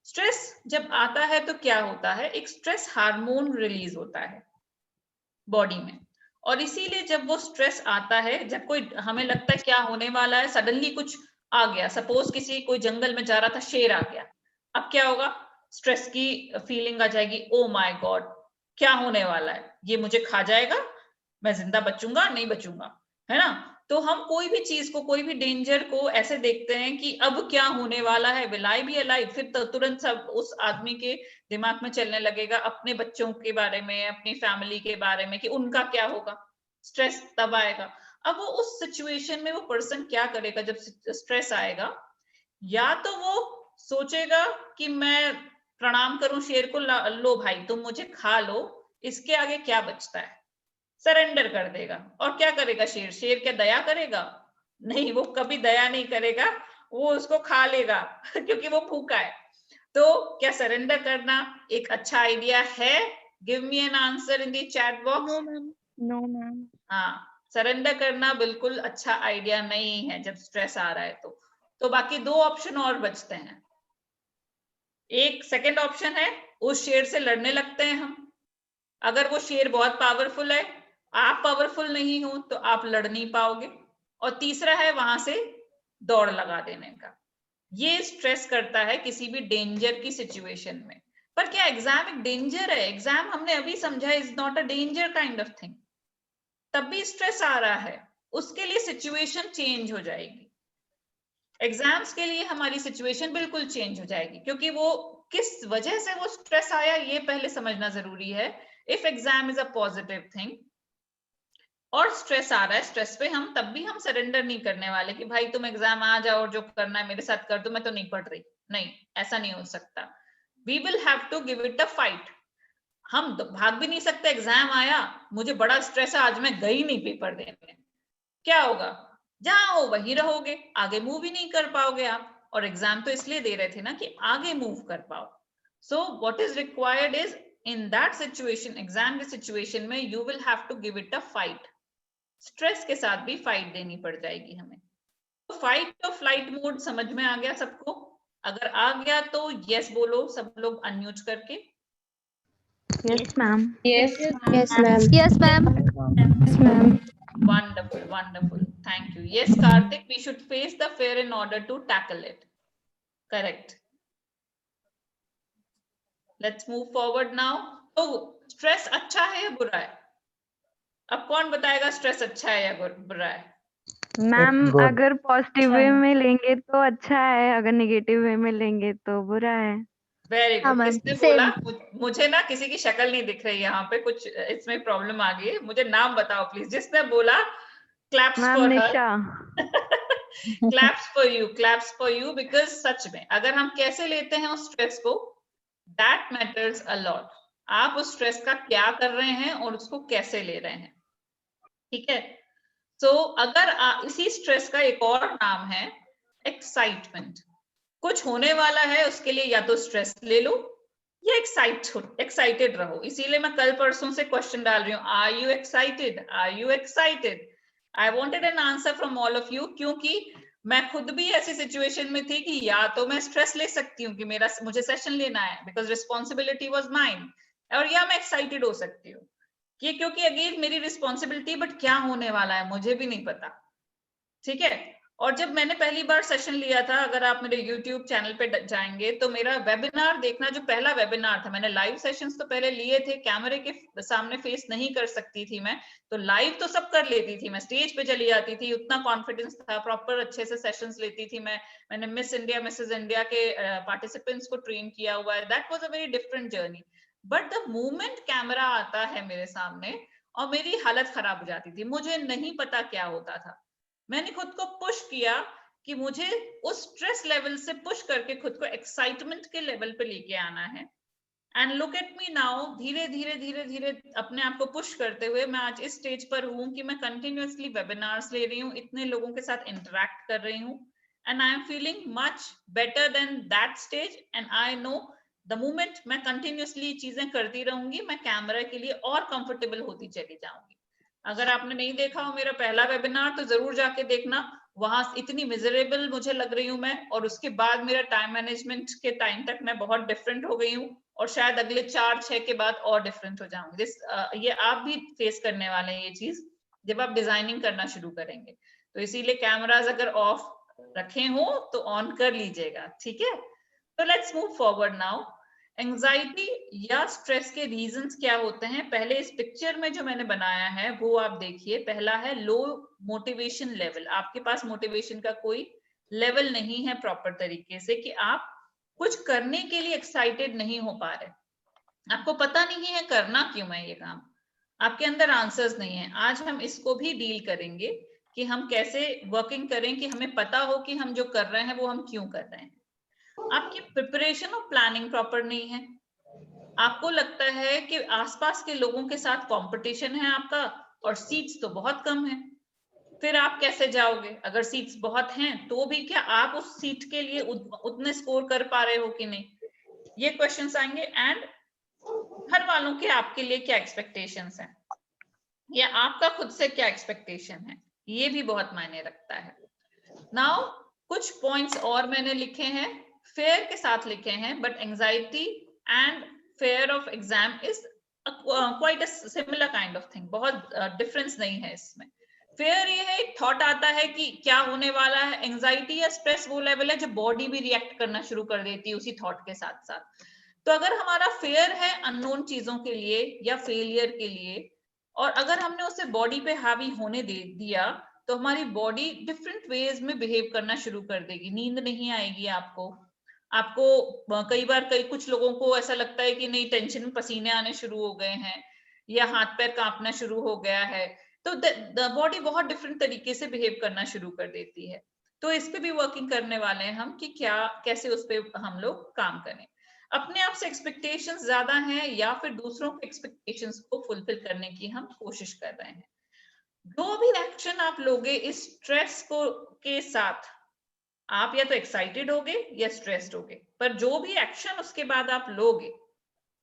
स्ट्रेस जब आता है तो क्या होता है, एक स्ट्रेस हार्मोन रिलीज होता है बॉडी में, और इसीलिए जब वो स्ट्रेस आता है, जब कोई हमें लगता है क्या होने वाला है, सडनली कुछ आ गया, सपोज किसी कोई जंगल में जा रहा था, शेर आ गया, अब क्या होगा, स्ट्रेस की फीलिंग आ जाएगी, ओ माय गॉड क्या होने वाला है, ये मुझे खा जाएगा, मैं जिंदा बचूंगा नहीं बचूंगा, है ना। तो हम कोई भी चीज को, कोई भी डेंजर को ऐसे देखते हैं कि अब क्या होने वाला है, विल आई बी अलाइव, फिर तो तुरंत सब उस आदमी के दिमाग में चलने लगेगा अपने बच्चों के बारे में, अपनी फैमिली के बारे में, कि उनका क्या होगा, स्ट्रेस तब आएगा। अब वो उस सिचुएशन में वो पर्सन क्या करेगा जब स्ट्रेस आएगा, या तो वो सोचेगा कि मैं प्रणाम करूं शेर को, लो भाई तुम मुझे खा लो, इसके आगे क्या बचता है, सरेंडर कर देगा। और क्या करेगा शेर, शेर क्या दया करेगा, नहीं, वो कभी दया नहीं करेगा, वो उसको खा लेगा क्योंकि वो भूखा है। तो क्या सरेंडर करना एक अच्छा आइडिया है? Give me an answer in the chat box. No, ma'am. No, ma'am. हाँ, सरेंडर करना बिल्कुल अच्छा आइडिया नहीं है जब स्ट्रेस आ रहा है तो बाकी 2 ऑप्शन और बचते हैं। एक सेकंड ऑप्शन है, उस शेर से लड़ने लगते हैं हम। अगर वो शेर बहुत पावरफुल है, आप पावरफुल नहीं हो, तो आप लड़ नहीं पाओगे। और तीसरा है वहां से दौड़ लगा देने का। ये स्ट्रेस करता है किसी भी डेंजर की सिचुएशन में। पर क्या एग्जाम एक डेंजर है? एग्जाम हमने अभी समझा is not a danger kind of thing. तब भी स्ट्रेस आ रहा है, उसके लिए सिचुएशन चेंज हो जाएगी। एग्जाम्स के लिए हमारी सिचुएशन बिल्कुल चेंज हो जाएगी, क्योंकि वो किस वजह से वो स्ट्रेस आया ये पहले समझना जरूरी है। If exam is a positive thing और स्ट्रेस आ रहा है, स्ट्रेस पे हम तब भी हम सरेंडर नहीं करने वाले कि भाई तुम एग्जाम आ जाओ और जो करना है मेरे साथ कर दो, मैं तो नहीं पढ़ रही। नहीं, ऐसा नहीं हो सकता। We will have to give it a fight. हम भाग भी नहीं सकते। एग्जाम आया, मुझे बड़ा स्ट्रेस है, आज मैं गई नहीं पेपर देने, क्या होगा? जहां हो वहीं रहोगे, आगे मूव ही नहीं कर पाओगे आप। और एग्जाम तो इसलिए दे रहे थे ना कि आगे मूव कर पाओ। So what is required is in that situation, exam की सिचुएशन में you will have to give it a fight. Stress के साथ भी फाइट देनी पड़ जाएगी हमें। तो फाइट और फ्लाइट मोड समझ में आ गया सबको? अगर आ गया तो यस बोलो सब लोग अनम्यूट करके। Yes, ma'am. Yes, Yes, ma'am. ma'am. Yes, ma'am. Yes, ma'am. Wonderful, wonderful. Thank you. Yes, Karthik, we should face the fear in order to tackle it. Correct. Let's move forward now. तो स्ट्रेस अच्छा है या बुरा है? अब कौन बताएगा स्ट्रेस अच्छा है या बुरा है? Ma'am good. अगर पॉजिटिव वे में लेंगे तो अच्छा है, अगर नेगेटिव वे में लेंगे तो बुरा है। वेरी हाँ गुड। मैम, किसने सेम। बोला? मुझे ना किसी की शक्ल नहीं दिख रही यहाँ पे, कुछ इसमें प्रॉब्लम आ गई है। मुझे नाम बताओ प्लीज, जिसने बोला। Claps ma'am for her. Nisha. Claps for you because सच में अगर हम कैसे लेते हैं उस स्ट्रेस को, दैट मैटर्स अ लॉट। आप उस स्ट्रेस का क्या कर रहे हैं और उसको कैसे ले रहे हैं, ठीक है? सो अगर इसी स्ट्रेस का एक और नाम है एक्साइटमेंट। कुछ होने वाला है, उसके लिए या तो स्ट्रेस ले लो या एक्साइटेड रहो। इसीलिए मैं कल परसों से क्वेश्चन डाल रही हूँ, are you excited, are you excited? I wanted an answer from all of you, क्योंकि मैं खुद भी ऐसी सिचुएशन में थी कि या तो मैं स्ट्रेस ले सकती हूँ कि मुझे सेशन लेना है बिकॉज रिस्पॉन्सिबिलिटी वाज माइन, और या मैं एक्साइटेड हो सकती हूँ कि क्योंकि अगेन मेरी रिस्पॉन्सिबिलिटी, बट क्या होने वाला है मुझे भी नहीं पता, ठीक है? और जब मैंने पहली बार सेशन लिया था, अगर आप मेरे YouTube चैनल पे जाएंगे तो मेरा वेबिनार देखना, जो पहला वेबिनार था, मैंने लाइव सेशंस तो पहले लिए थे, कैमरे के सामने फेस नहीं कर सकती थी मैं, तो लाइव तो सब कर लेती थी, मैं स्टेज पे चली जाती थी, उतना कॉन्फिडेंस था, प्रॉपर अच्छे से सेशंस लेती थी मैंने मिस इंडिया मिसेस इंडिया के पार्टिसिपेंट्स को ट्रेन किया हुआ है। That was a very different journey. But the moment camera आता है मेरे सामने और मेरी हालत खराब हो जाती थी, मुझे नहीं पता क्या होता था। मैंने खुद को पुश किया कि मुझे उस स्ट्रेस लेवल से पुश करके खुद को एक्साइटमेंट के लेवल पे लेके आना है। And look at me now, धीरे धीरे धीरे धीरे अपने आप को पुश करते हुए मैं आज इस स्टेज पर हूँ कि मैं कंटिन्यूअसली वेबिनार्स ले रही हूँ, इतने लोगों के साथ इंटरेक्ट कर रही हूँ, and I am feeling much better than that stage. And I know the moment मैं कंटिन्यूअसली चीजें करती रहूंगी, मैं कैमरा के लिए और कंफर्टेबल होती चली जाऊंगी। अगर आपने नहीं देखा हो मेरा पहला वेबिनार तो जरूर जाके देखना, वहां इतनी मिजरेबल मुझे लग रही हूँ मैं, और उसके बाद मेरा टाइम मैनेजमेंट के टाइम तक मैं बहुत डिफरेंट हो गई हूँ, और शायद अगले 4-6 के बाद और डिफरेंट हो जाऊंगी। ये आप भी फेस करने वाले हैं ये चीज जब आप डिजाइनिंग करना शुरू करेंगे। तो इसीलिए कैमराज अगर ऑफ रखे हो तो ऑन कर लीजिएगा, ठीक है? तो let's move forward now. Anxiety या स्ट्रेस के रीजंस क्या होते हैं? पहले इस पिक्चर में जो मैंने बनाया है वो आप देखिए। पहला है लो मोटिवेशन लेवल। आपके पास मोटिवेशन का कोई लेवल नहीं है प्रॉपर तरीके से, कि आप कुछ करने के लिए एक्साइटेड नहीं हो पा रहे, आपको पता नहीं है करना क्यों है ये काम, आपके अंदर आंसर्स नहीं है। आज हम इसको भी डील करेंगे कि हम कैसे वर्किंग करें कि हमें पता हो कि हम जो कर रहे हैं वो हम क्यों कर रहे हैं। आपकी प्रिपरेशन और प्लानिंग प्रॉपर नहीं है, आपको लगता है कि आसपास के लोगों के साथ कंपटीशन है आपका और सीट्स तो बहुत कम है, फिर आप कैसे जाओगे? अगर सीट्स बहुत हैं तो भी क्या आप उस सीट के लिए उतने स्कोर कर पा रहे हो कि नहीं, ये क्वेश्चंस आएंगे। एंड घर वालों के आपके लिए क्या एक्सपेक्टेशंस हैं, या आपका खुद से क्या एक्सपेक्टेशन है, ये भी बहुत मायने रखता है। नाउ कुछ पॉइंट्स और मैंने लिखे हैं, फेयर के साथ लिखे हैं, but anxiety and fair of exam is quite a similar kind of thing, बहुत डिफरेंस नहीं है इसमें। फेयर ये है, एक थॉट आता है कि क्या होने वाला है। एंजाइटी या स्ट्रेस वो लेवल है जो बॉडी भी रिएक्ट करना शुरू कर देती है उसी थॉट के साथ साथ। तो अगर हमारा फेयर है अननोन चीजों के लिए या फेलियर के लिए, और अगर हमने उसे बॉडी पे हावी होने दे दिया, तो हमारी बॉडी डिफरेंट वेज में बिहेव करना शुरू कर देगी। नींद नहीं आएगी आपको कई बार कुछ लोगों को ऐसा लगता है कि नहीं, टेंशन में पसीने आने शुरू हो गए हैं या हाथ पैर कांपना शुरू हो गया है, तो बॉडी बहुत डिफरेंट तरीके से बिहेव करना शुरू कर देती है। तो इस पे भी वर्किंग करने वाले हैं हम कि कैसे उस पे हम लोग काम करें। अपने आप से एक्सपेक्टेशंस ज्यादा हैं या फिर दूसरों के एक्सपेक्टेशंस को फुलफिल करने की हम कोशिश कर रहे हैं। जो भी एक्शन आप लोगे इस स्ट्रेस को के साथ, आप या तो एक्साइटेड होगे या स्ट्रेस्ड होगे, पर जो भी एक्शन उसके बाद आप लोगे,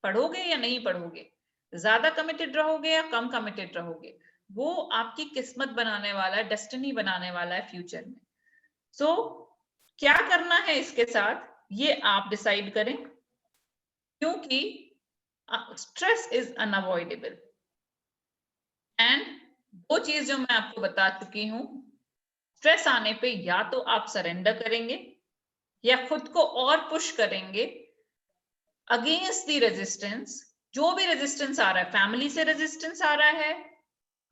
पढ़ोगे या नहीं पढ़ोगे, ज्यादा कमिटेड रहोगे या कम कमिटेड रहोगे, वो आपकी किस्मत बनाने वाला है, डेस्टिनी बनाने वाला है फ्यूचर में। सो क्या करना है इसके साथ ये आप डिसाइड करें, क्योंकि स्ट्रेस इज अनअवॉइडेबल। एंड वो चीज जो मैं आपको बता चुकी हूं, स्ट्रेस आने पे या तो आप सरेंडर करेंगे या खुद को और पुश करेंगे अगेंस्ट द रेजिस्टेंस। जो भी रेजिस्टेंस आ रहा है, फैमिली से रेजिस्टेंस आ रहा है,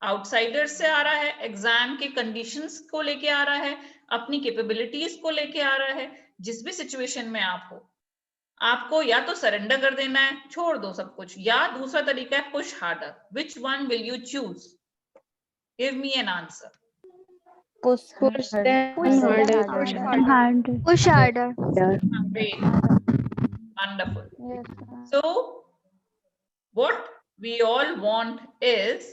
आउटसाइडर से आ रहा है, एग्जाम के कंडीशंस को लेके आ रहा है, अपनी कैपेबिलिटीज को लेके आ रहा है, जिस भी सिचुएशन में आप हो, आपको या तो सरेंडर कर देना है, छोड़ दो सब कुछ, या दूसरा तरीका है push harder. Which one will you choose? Give me an answer. Push them harder. Push harder. Great. Wonderful. Yes, So what we all want is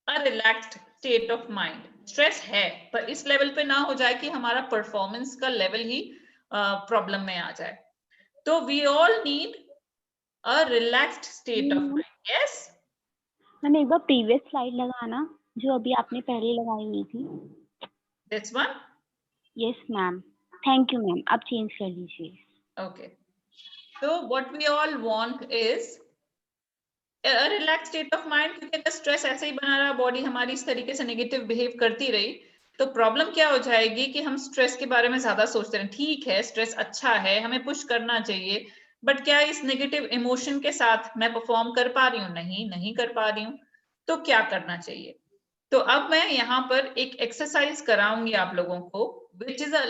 a relaxed state of mind. Stress है पर इस लेवल पे ना हो जाए कि हमारा परफॉर्मेंस का लेवल ही प्रॉब्लम में आ जाए। तो we all need a relaxed state of mind. Yes? Ma'am एक बार प्रीवियस स्लाइड लगाना जो अभी आपने पहले लगाई हुई थी। This one? Yes ma'am, thank you ma'am, आप चेंज कर लीजिए। Okay. So what we all want is a relaxed state of mind, क्योंकि अगर स्ट्रेस ऐसे ही बना रहा, बॉडी हमारी इस तरीके से नेगेटिव बिहेव करती रही, तो प्रॉब्लम क्या हो जाएगी कि हम स्ट्रेस के बारे में ज्यादा सोचते रहे। ठीक है, स्ट्रेस अच्छा है, हमें पुश करना चाहिए, बट क्या इस नेगेटिव इमोशन के साथ मैं परफॉर्म कर पा रही हूँ? नहीं कर पा रही हूँ। तो क्या करना चाहिए? तो अब मैं यहाँ पर एक एक्सरसाइज कराऊंगी आप लोगों को, which is a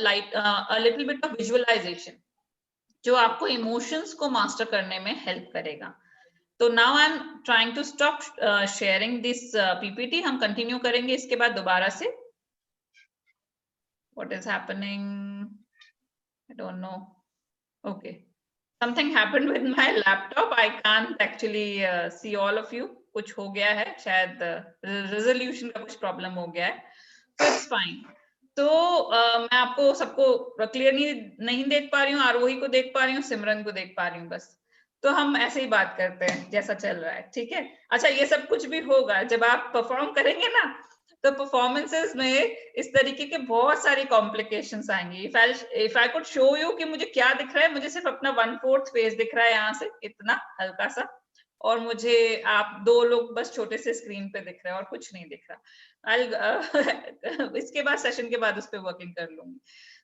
little bit of visualisation, जो आपको इमोशंस को मास्टर करने में हेल्प करेगा। तो now I am trying to stop sharing this PPT. हम कंटिन्यू करेंगे इसके बाद दोबारा से। What is happening? I don't know. Okay, something happened with my laptop, I can't actually see all of you. कुछ हो गया है, शायद रेजोल्यूशन का कुछ प्रॉब्लम हो गया है, तो इट्स फाइन। तो मैं आपको सबको क्लियरली नहीं देख पा रही हूँ, आरोही को देख पा रही हूँ, सिमरन को देख पा रही हूँ बस। तो हम ऐसे ही बात करते हैं जैसा चल रहा है, ठीक है? अच्छा, ये सब कुछ भी होगा जब आप परफॉर्म करेंगे ना, तो परफॉर्मेंसेस में इस तरीके के बहुत सारी कॉम्प्लिकेशंस आएंगी। If I could show you कि मुझे क्या दिख रहा है, मुझे सिर्फ अपना 1/4 फेस दिख रहा है यहाँ से, इतना हल्का सा, और मुझे आप 2 लोग बस छोटे से स्क्रीन पे दिख रहे हैं और कुछ नहीं दिख रहा। इसके बाद सेशन के बाद उस पर वर्किंग कर लूंगी।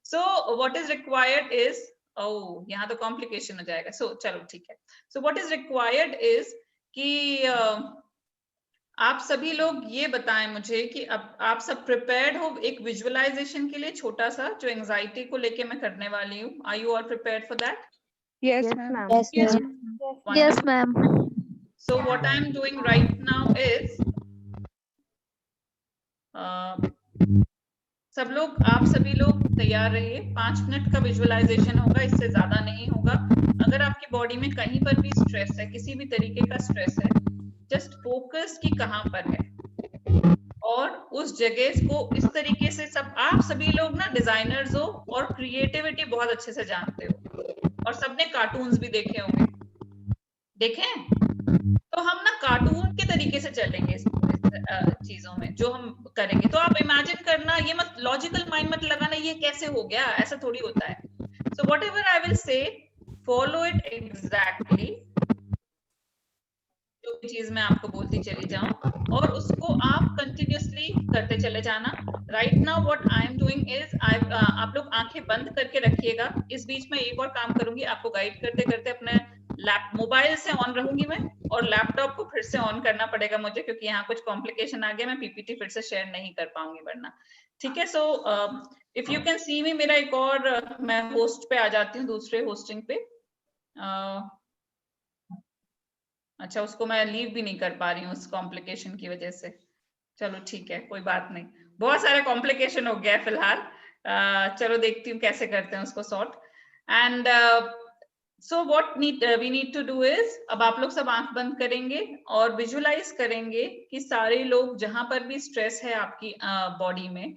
सो व्हाट इज रिक्वायर्ड इज, यहाँ तो कॉम्प्लिकेशन हो जाएगा। सो चलो ठीक है। सो व्हाट इज रिक्वायर्ड इज कि आप सभी लोग ये बताएं मुझे कि अब आप सब प्रिपेयर्ड हो एक विजुअलाइजेशन के लिए, छोटा सा, जो एंजाइटी को लेके मैं करने वाली हूँ। Are you all prepared for that? Yes, ma'am. Yes, Yes. ma'am. Yes, ma'am. So what I am doing right now is आप सभी लोग तैयार रहिए। 5 मिनट का विजुअलाइजेशन होगा, इससे ज्यादा नहीं होगा। अगर आपकी बॉडी में कहीं पर भी स्ट्रेस है, किसी भी तरीके का स्ट्रेस है, जस्ट फोकस कि कहाँ पर है, और उस जगह को इस तरीके से आप सभी लोग ना डिजाइनर्स हो और क्रिएटिविटी बहुत अच्छे से जानते हो, और सबने कार्टून्स भी देखे होंगे, देखें? तो हम ना कार्टून के तरीके से चलेंगे इस चीजों में जो हम करेंगे। तो आप इमेजिन करना, ये मत लॉजिकल माइंड मत लगाना ये कैसे हो गया, ऐसा थोड़ी होता है। So what ever I will say, follow it exactly, जो भी चीज मैं आपको बोलती चली जाऊं, और उसको आप कंटिन्यूअसली करते चले जाना। Right now what I am doing is, आप लोग आंखें बंद करके रखिएगा। इस बीच में एक और काम करूंगी, आपको गाइड करते करते अपने मोबाइल से ऑन रहूंगी मैं, और लैपटॉप को फिर से ऑन करना पड़ेगा मुझे, क्योंकि यहाँ कुछ कॉम्प्लिकेशन आ गया, मैं पीपीटी फिर से शेयर नहीं कर पाऊंगी वरना। ठीक है, so if you can see me, मेरा एक और मैं होस्ट पे आ जाती हूँ, दूसरे होस्टिंग पे। अच्छा, उसको मैं लीव भी नहीं कर पा रही हूँ उस कॉम्प्लिकेशन की वजह से। चलो ठीक है, कोई बात नहीं, बहुत सारे कॉम्प्लिकेशन हो गया फिलहाल। चलो देखती हूँ कैसे करते हैं उसको sort. And so what we need to do is, अब आप लोग सब आंख बंद करेंगे और विजुलाइज करेंगे कि सारे लोग जहां पर भी स्ट्रेस है आपकी बॉडी में,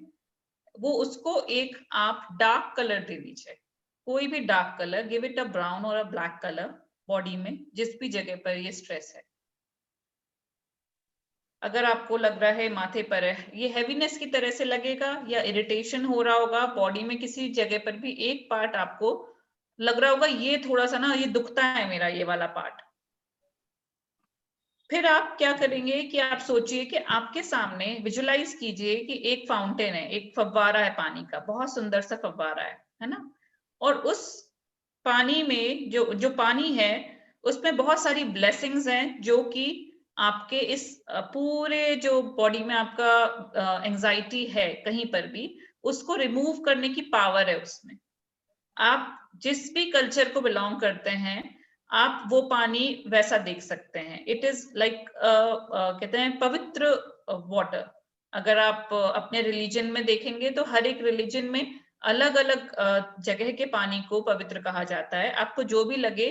वो उसको एक आप डार्क कलर दे दीजिए, कोई भी dark colour, give it a brown और अ ब्लैक कलर बॉडी में, जिस भी जगह पर ये स्ट्रेस है। अगर आपको लग रहा है माथे पर है, ये हैवीनेस की तरह से लगेगा या इरिटेशन हो रहा होगा बॉडी में, किसी जगह पर भी एक पार्ट आपको लग रहा होगा ये थोड़ा सा ना, ये दुखता है मेरा ये वाला पार्ट, फिर आप क्या करेंगे कि आप सोचिए कि आपके सामने विजुलाइज कीजिए कि एक फाउंटेन है, एक फव्वारा है पानी का, बहुत सुंदर सा फव्वारा है ना, और उस पानी में जो पानी है उसमें बहुत सारी ब्लेसिंग्स हैं, जो कि आपके इस पूरे जो बॉडी में आपका एंजाइटी है कहीं पर भी, उसको रिमूव करने की पावर है उसमें। आप जिस भी कल्चर को बिलोंग करते हैं, आप वो पानी वैसा देख सकते हैं। इट इज लाइक कहते हैं पवित्र वाटर। अगर आप अपने रिलीजन में देखेंगे तो हर एक रिलीजन में अलग अलग जगह के पानी को पवित्र कहा जाता है। आपको जो भी लगे,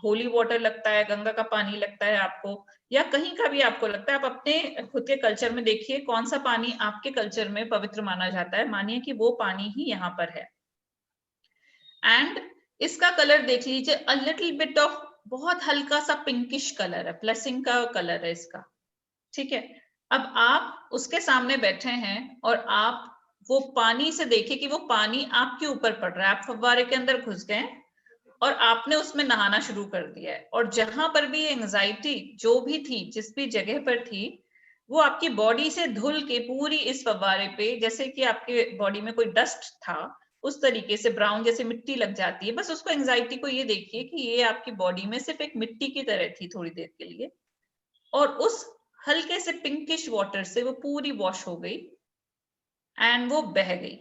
होली वाटर लगता है, गंगा का पानी लगता है आपको, या कहीं का भी आपको लगता है, आप अपने खुद के कल्चर में देखिए कौन सा पानी आपके कल्चर में पवित्र माना जाता है, मानिए कि वो पानी ही यहाँ पर है। एंड इसका कलर देख लीजिए, अ लिटिल बिट ऑफ, बहुत हल्का सा पिंकिश कलर है, ब्लेसिंग का कलर है इसका। ठीक है, अब आप उसके सामने बैठे हैं और आप वो पानी से देखिए कि वो पानी आपके ऊपर पड़ रहा है, आप फव्वारे के अंदर घुस गए और आपने उसमें नहाना शुरू कर दिया है, और जहां पर भी एंजाइटी जो भी थी, जिस भी जगह पर थी, वो आपकी बॉडी से धुल के पूरी इस फव्वारे पे, जैसे कि आपके बॉडी में कोई डस्ट था उस तरीके से ब्राउन जैसे मिट्टी लग जाती है। बस उसको, एंजाइटी को ये देखिए कि ये आपकी बॉडी में सिर्फ एक मिट्टी की तरह थी थोड़ी देर के लिए, और उस हल्के से पिंकिश वाटर से वो पूरी वॉश हो गई एंड वो बह गई।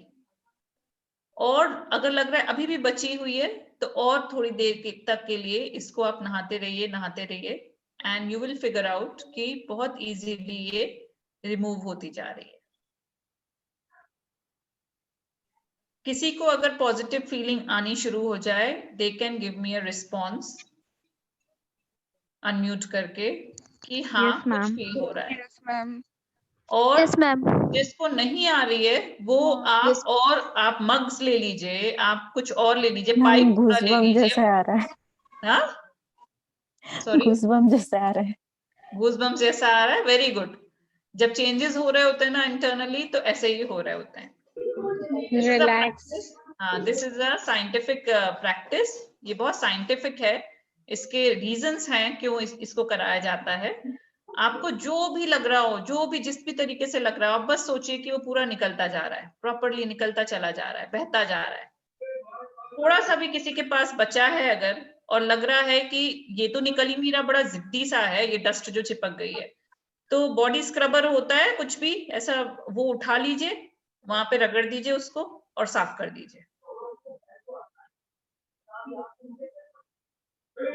और अगर लग रहा है अभी भी बची हुई है, तो और थोड़ी देर तक के लिए इसको आप नहाते रहिए and you will figure out कि बहुत इजीली ये रिमूव होती जा रही है। किसी को अगर पॉजिटिव फीलिंग आनी शुरू हो जाए, they can give me a response unmute करके कि हाँ Yes, कुछ ma'am. फील हो रहा है। Yes, ma'am. और यस मैम। जिसको नहीं आ रही है वो आप, और आप मग्स ले लीजिए, आप कुछ और ले लीजिए, पाइप मैम पूरा ले घूसबम लीजिए। जैसे आ रहा है, हाँ, सॉरी, घूसबम जैसे आ रहा है। गूज़बम्प्स जैसा आ रहा है, वेरी गुड। जब चेंजेस हो रहे होते हैं ना इंटरनली, तो ऐसे ही हो रहे होते हैं। This is a Relax. Practice, हाँ, this is a scientific practice, ये बहुत साइंटिफिक है, इसके रीजंस हैं क्यों इसको कराया जाता है। आपको जो भी लग रहा हो, जो भी जिस भी तरीके से लग रहा हो, आप बस सोचिए कि वो पूरा निकलता जा रहा है, प्रॉपरली निकलता चला जा रहा है, बहता जा रहा है। थोड़ा सा भी किसी के पास बचा है अगर, और लग रहा है कि ये तो निकल ही नहीं रहा, बड़ा जिद्दी सा है ये डस्ट जो चिपक गई है, तो बॉडी स्क्रबर होता है कुछ भी ऐसा, वो उठा लीजिए, वहां पे रगड़ दीजिए उसको और साफ कर दीजिए।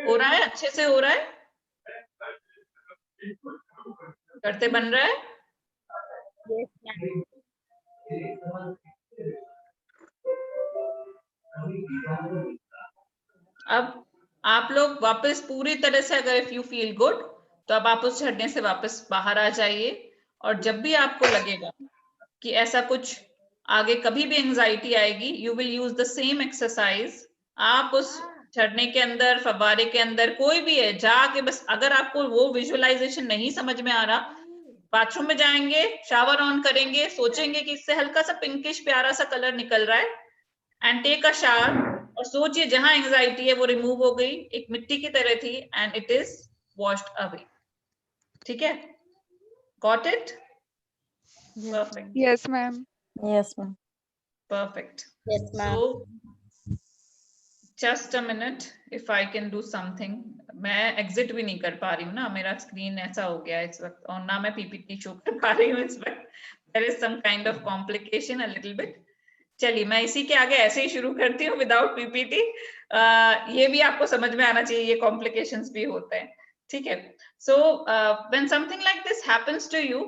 हो रहा है, अच्छे से हो रहा है, करते बन रहा है। Yes, ma'am. अब आप लोग वापस पूरी तरह से, अगर इफ यू फील गुड, तो अब आप उस झरने से वापस बाहर आ जाइए, और जब भी आपको लगेगा कि ऐसा कुछ आगे कभी भी एंजाइटी आएगी, you will use the same exercise. आप उस झरने के अंदर, फव्वारे के अंदर, कोई भी है, जाके बस, अगर आपको वो विजुअलाइजेशन नहीं समझ में आ रहा, बाथरूम में जाएंगे, शावर ऑन करेंगे, सोचेंगे कि इससे हल्का सा पिंकिश प्यारा सा कलर निकल रहा है, एंड टेक अ शावर, और सोचिए जहां एंजाइटी है वो रिमूव हो गई, एक मिट्टी की तरह थी, and it is washed away. ठीक है, got it? Perfect, Yes, ma'am. Yes, ma'am. perfect. Yes, ma'am. So just a minute, if I can do something. मैं एग्जिट भी नहीं कर पा रही हूँ ना, मेरा स्क्रीन ऐसा हो गया इस वक्त, और ना मैं पीपीटी शो कर पा रही हूँ इस वक्त। There is some kind of complication a little bit. चलिए मैं इसी के आगे ऐसे ही शुरू करती हूँ विदाउट पीपीटी। ये भी आपको समझ में आना चाहिए, ये कॉम्प्लिकेशंस भी होते हैं। ठीक है, so when something like this happens to you,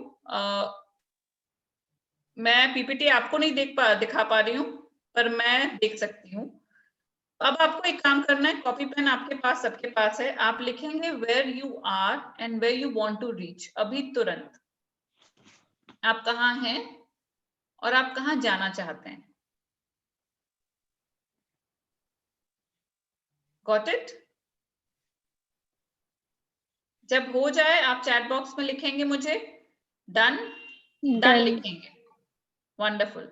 मैं पीपीटी आपको नहीं दिखा पा रही हूँ, पर मैं देख सकती हूँ। अब आपको एक काम करना है, कॉपी पेन आपके पास सबके पास है, आप लिखेंगे where you are and where you want to reach. अभी तुरंत आप कहाँ हैं और आप कहाँ जाना चाहते हैं। Got it? जब हो जाए आप चैट बॉक्स में लिखेंगे मुझे डन, डन लिखेंगे। Wonderful.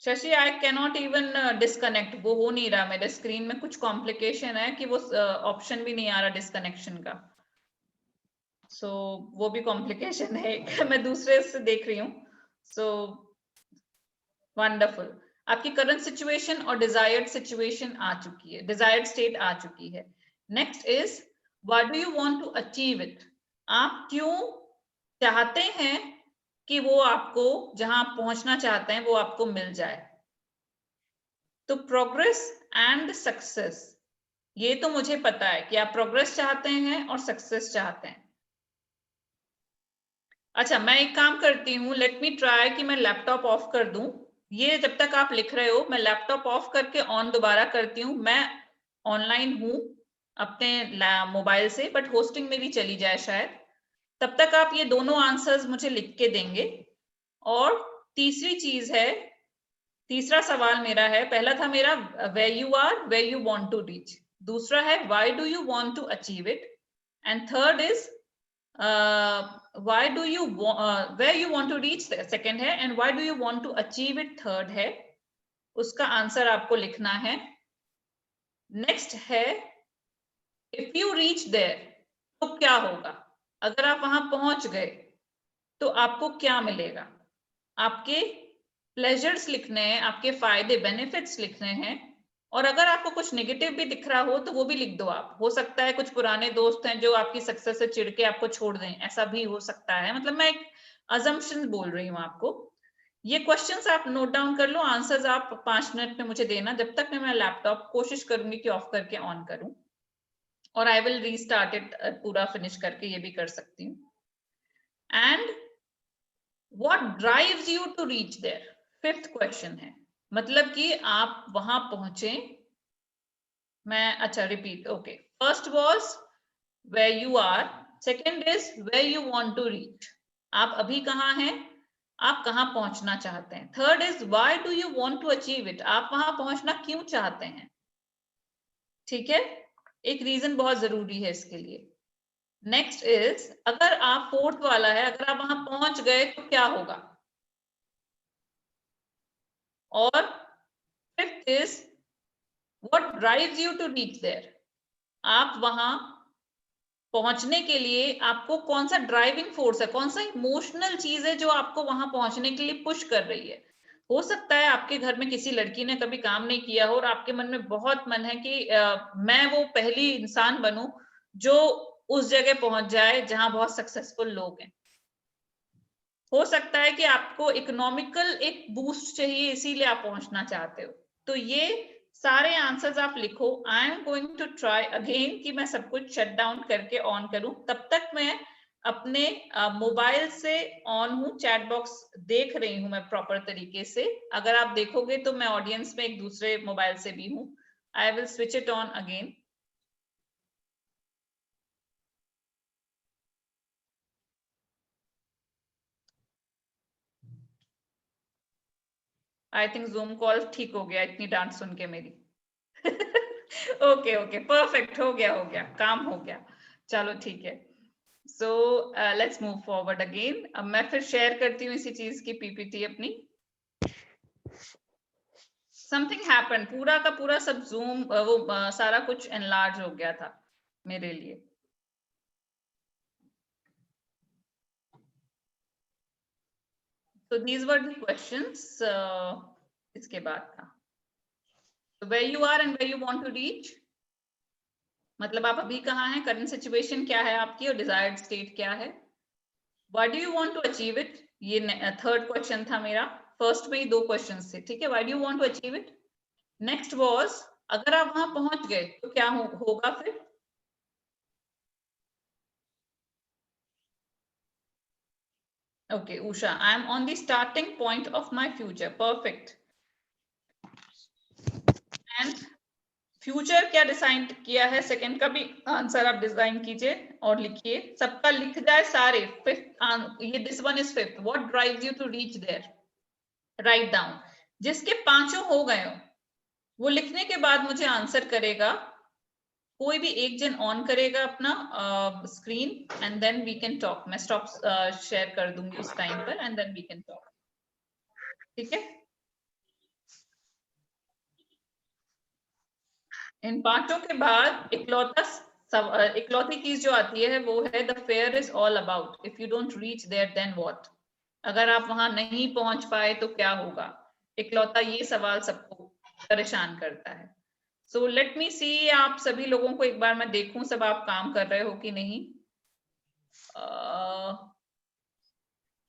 Shashi, I cannot even disconnect, वो हो नहीं रहा, मेरे स्क्रीन में कुछ कॉम्प्लिकेशन है कि वो ऑप्शन भी नहीं आ रहा डिस्कनेक्शन का। सो वो भी कॉम्प्लिकेशन है। मैं दूसरे से देख रही हूँ। सो वंडरफुल, आपकी करंट सिचुएशन और डिजायर्ड सिचुएशन आ चुकी है, डिजायर्ड स्टेट आ चुकी है। Next is what do you want to achieve it. आप क्यों चाहते हैं कि वो आपको जहां आप पहुंचना चाहते हैं वो आपको मिल जाए। तो प्रोग्रेस एंड सक्सेस, ये तो मुझे पता है कि आप प्रोग्रेस चाहते हैं और सक्सेस चाहते हैं। अच्छा, मैं एक काम करती हूँ, लेट मी ट्राई कि मैं लैपटॉप ऑफ कर दूं। ये जब तक आप लिख रहे हो मैं लैपटॉप ऑफ करके ऑन दोबारा करती हूँ। मैं ऑनलाइन हूँ अपने मोबाइल से, बट होस्टिंग मेरी चली जाए शायद, तब तक आप ये दोनों आंसर्स मुझे लिख के देंगे। और तीसरी चीज है, तीसरा सवाल मेरा है, पहला था मेरा where you are where you want to reach, दूसरा है why do you want to achieve it, and third is why do you where you want to reach second है, and why do you want to achieve it third है। उसका आंसर आपको लिखना है। नेक्स्ट है इफ यू रीच देयर, तो क्या होगा। अगर आप वहां पहुंच गए तो आपको क्या मिलेगा। आपके प्लेजर्स लिखने हैं, आपके फायदे बेनिफिट्स लिखने हैं, और अगर आपको कुछ नेगेटिव भी दिख रहा हो तो वो भी लिख दो आप। हो सकता है कुछ पुराने दोस्त हैं जो आपकी सक्सेस से चिढ़ के आपको छोड़ दें, ऐसा भी हो सकता है। मतलब मैं एक अजम्पशन बोल रही हूँ आपको। ये क्वेश्चंस आप नोट डाउन कर लो, आंसर्स आप 5 मिनट में मुझे देना, जब तक मैं लैपटॉप कोशिश करूंगी कि ऑफ करके ऑन करूं, और आई विल रीस्टार्ट इट पूरा फिनिश करके, ये भी कर सकती हूँ। And what drives you to reach there, fifth question है, मतलब कि आप वहां पहुंचे। मैं अच्छा repeat, okay, first was where you are, second is where you want to reach, आप अभी कहाँ हैं, आप कहाँ पहुंचना चाहते हैं। Third is why do you want to achieve it, आप वहां पहुंचना क्यों चाहते हैं। ठीक है, एक रीजन बहुत जरूरी है इसके लिए। नेक्स्ट इज अगर आप फोर्थ वाला है, अगर आप वहां पहुंच गए तो क्या होगा। और fifth is what drives you to reach there, आप वहां पहुंचने के लिए आपको कौन सा ड्राइविंग फोर्स है, कौन सा इमोशनल चीज है जो आपको वहां पहुंचने के लिए पुश कर रही है। हो सकता है आपके घर में किसी लड़की ने कभी काम नहीं किया हो और आपके मन में बहुत मन है कि मैं वो पहली इंसान बनूं जो उस जगह पहुंच जाए जहां बहुत सक्सेसफुल लोग हैं। हो सकता है कि आपको इकोनॉमिकल एक बूस्ट चाहिए, इसीलिए आप पहुंचना चाहते हो। तो ये सारे आंसर्स आप लिखो। I am going to try again कि मैं सब कुछ शट डाउन करके ऑन करूं, तब तक मैं अपने मोबाइल से ऑन हूं, चैट बॉक्स देख रही हूं मैं प्रॉपर तरीके से। अगर आप देखोगे तो मैं ऑडियंस में एक दूसरे मोबाइल से भी हूं। I will switch it on again. I think zoom call ठीक हो गया इतनी डांट सुन के मेरी। ओके ओके, परफेक्ट, हो गया काम हो गया। चलो ठीक है। So let's move forward again. अब मैं फिर शेयर करती हूँ इसी चीज की पीपीटी अपनी। समथिंग हैपन, पूरा का पूरा सब जूम सारा कुछ एनलार्ज हो गया था मेरे लिए। So these were the questions. इसके बाद था where you are and where you want to reach, मतलब आप अभी कहाँ हैं, करंट सिचुएशन क्या है आपकी और डिजायर्ड स्टेट क्या है, why do you want to achieve it, ये थर्ड क्वेश्चन था मेरा। फर्स्ट में ही 2 क्वेश्चंस थे, ठीक है। why do you want to achieve it, next was अगर आप वहां पहुंच गए तो क्या होगा फिर। Okay, Usha, I am on the starting point of my future. Perfect. And future क्या डिजाइन किया है, सेकंड का भी आंसर आप डिजाइन कीजिए और लिखिए, सबका लिख जाए सारे। फिफ्थ ये this one is fifth, what drives you to reach there, write down. जिसके 5 हो गए हो वो लिखने के बाद मुझे आंसर करेगा। कोई भी एक जन ऑन करेगा अपना screen and then we can talk. मैं स्टॉप शेयर कर दूंगी उस टाइम पर and then we can talk, ठीक है। इन पांचों के बाद इकलौती चीज जो आती है वो है the fear is all about, if you don't reach there then what, अगर आप वहां नहीं पहुंच पाए तो क्या होगा। इकलौता ये सवाल सबको परेशान करता है। सो लेट मी सी, आप सभी लोगों को एक बार मैं देखूं सब आप काम कर रहे हो कि नहीं।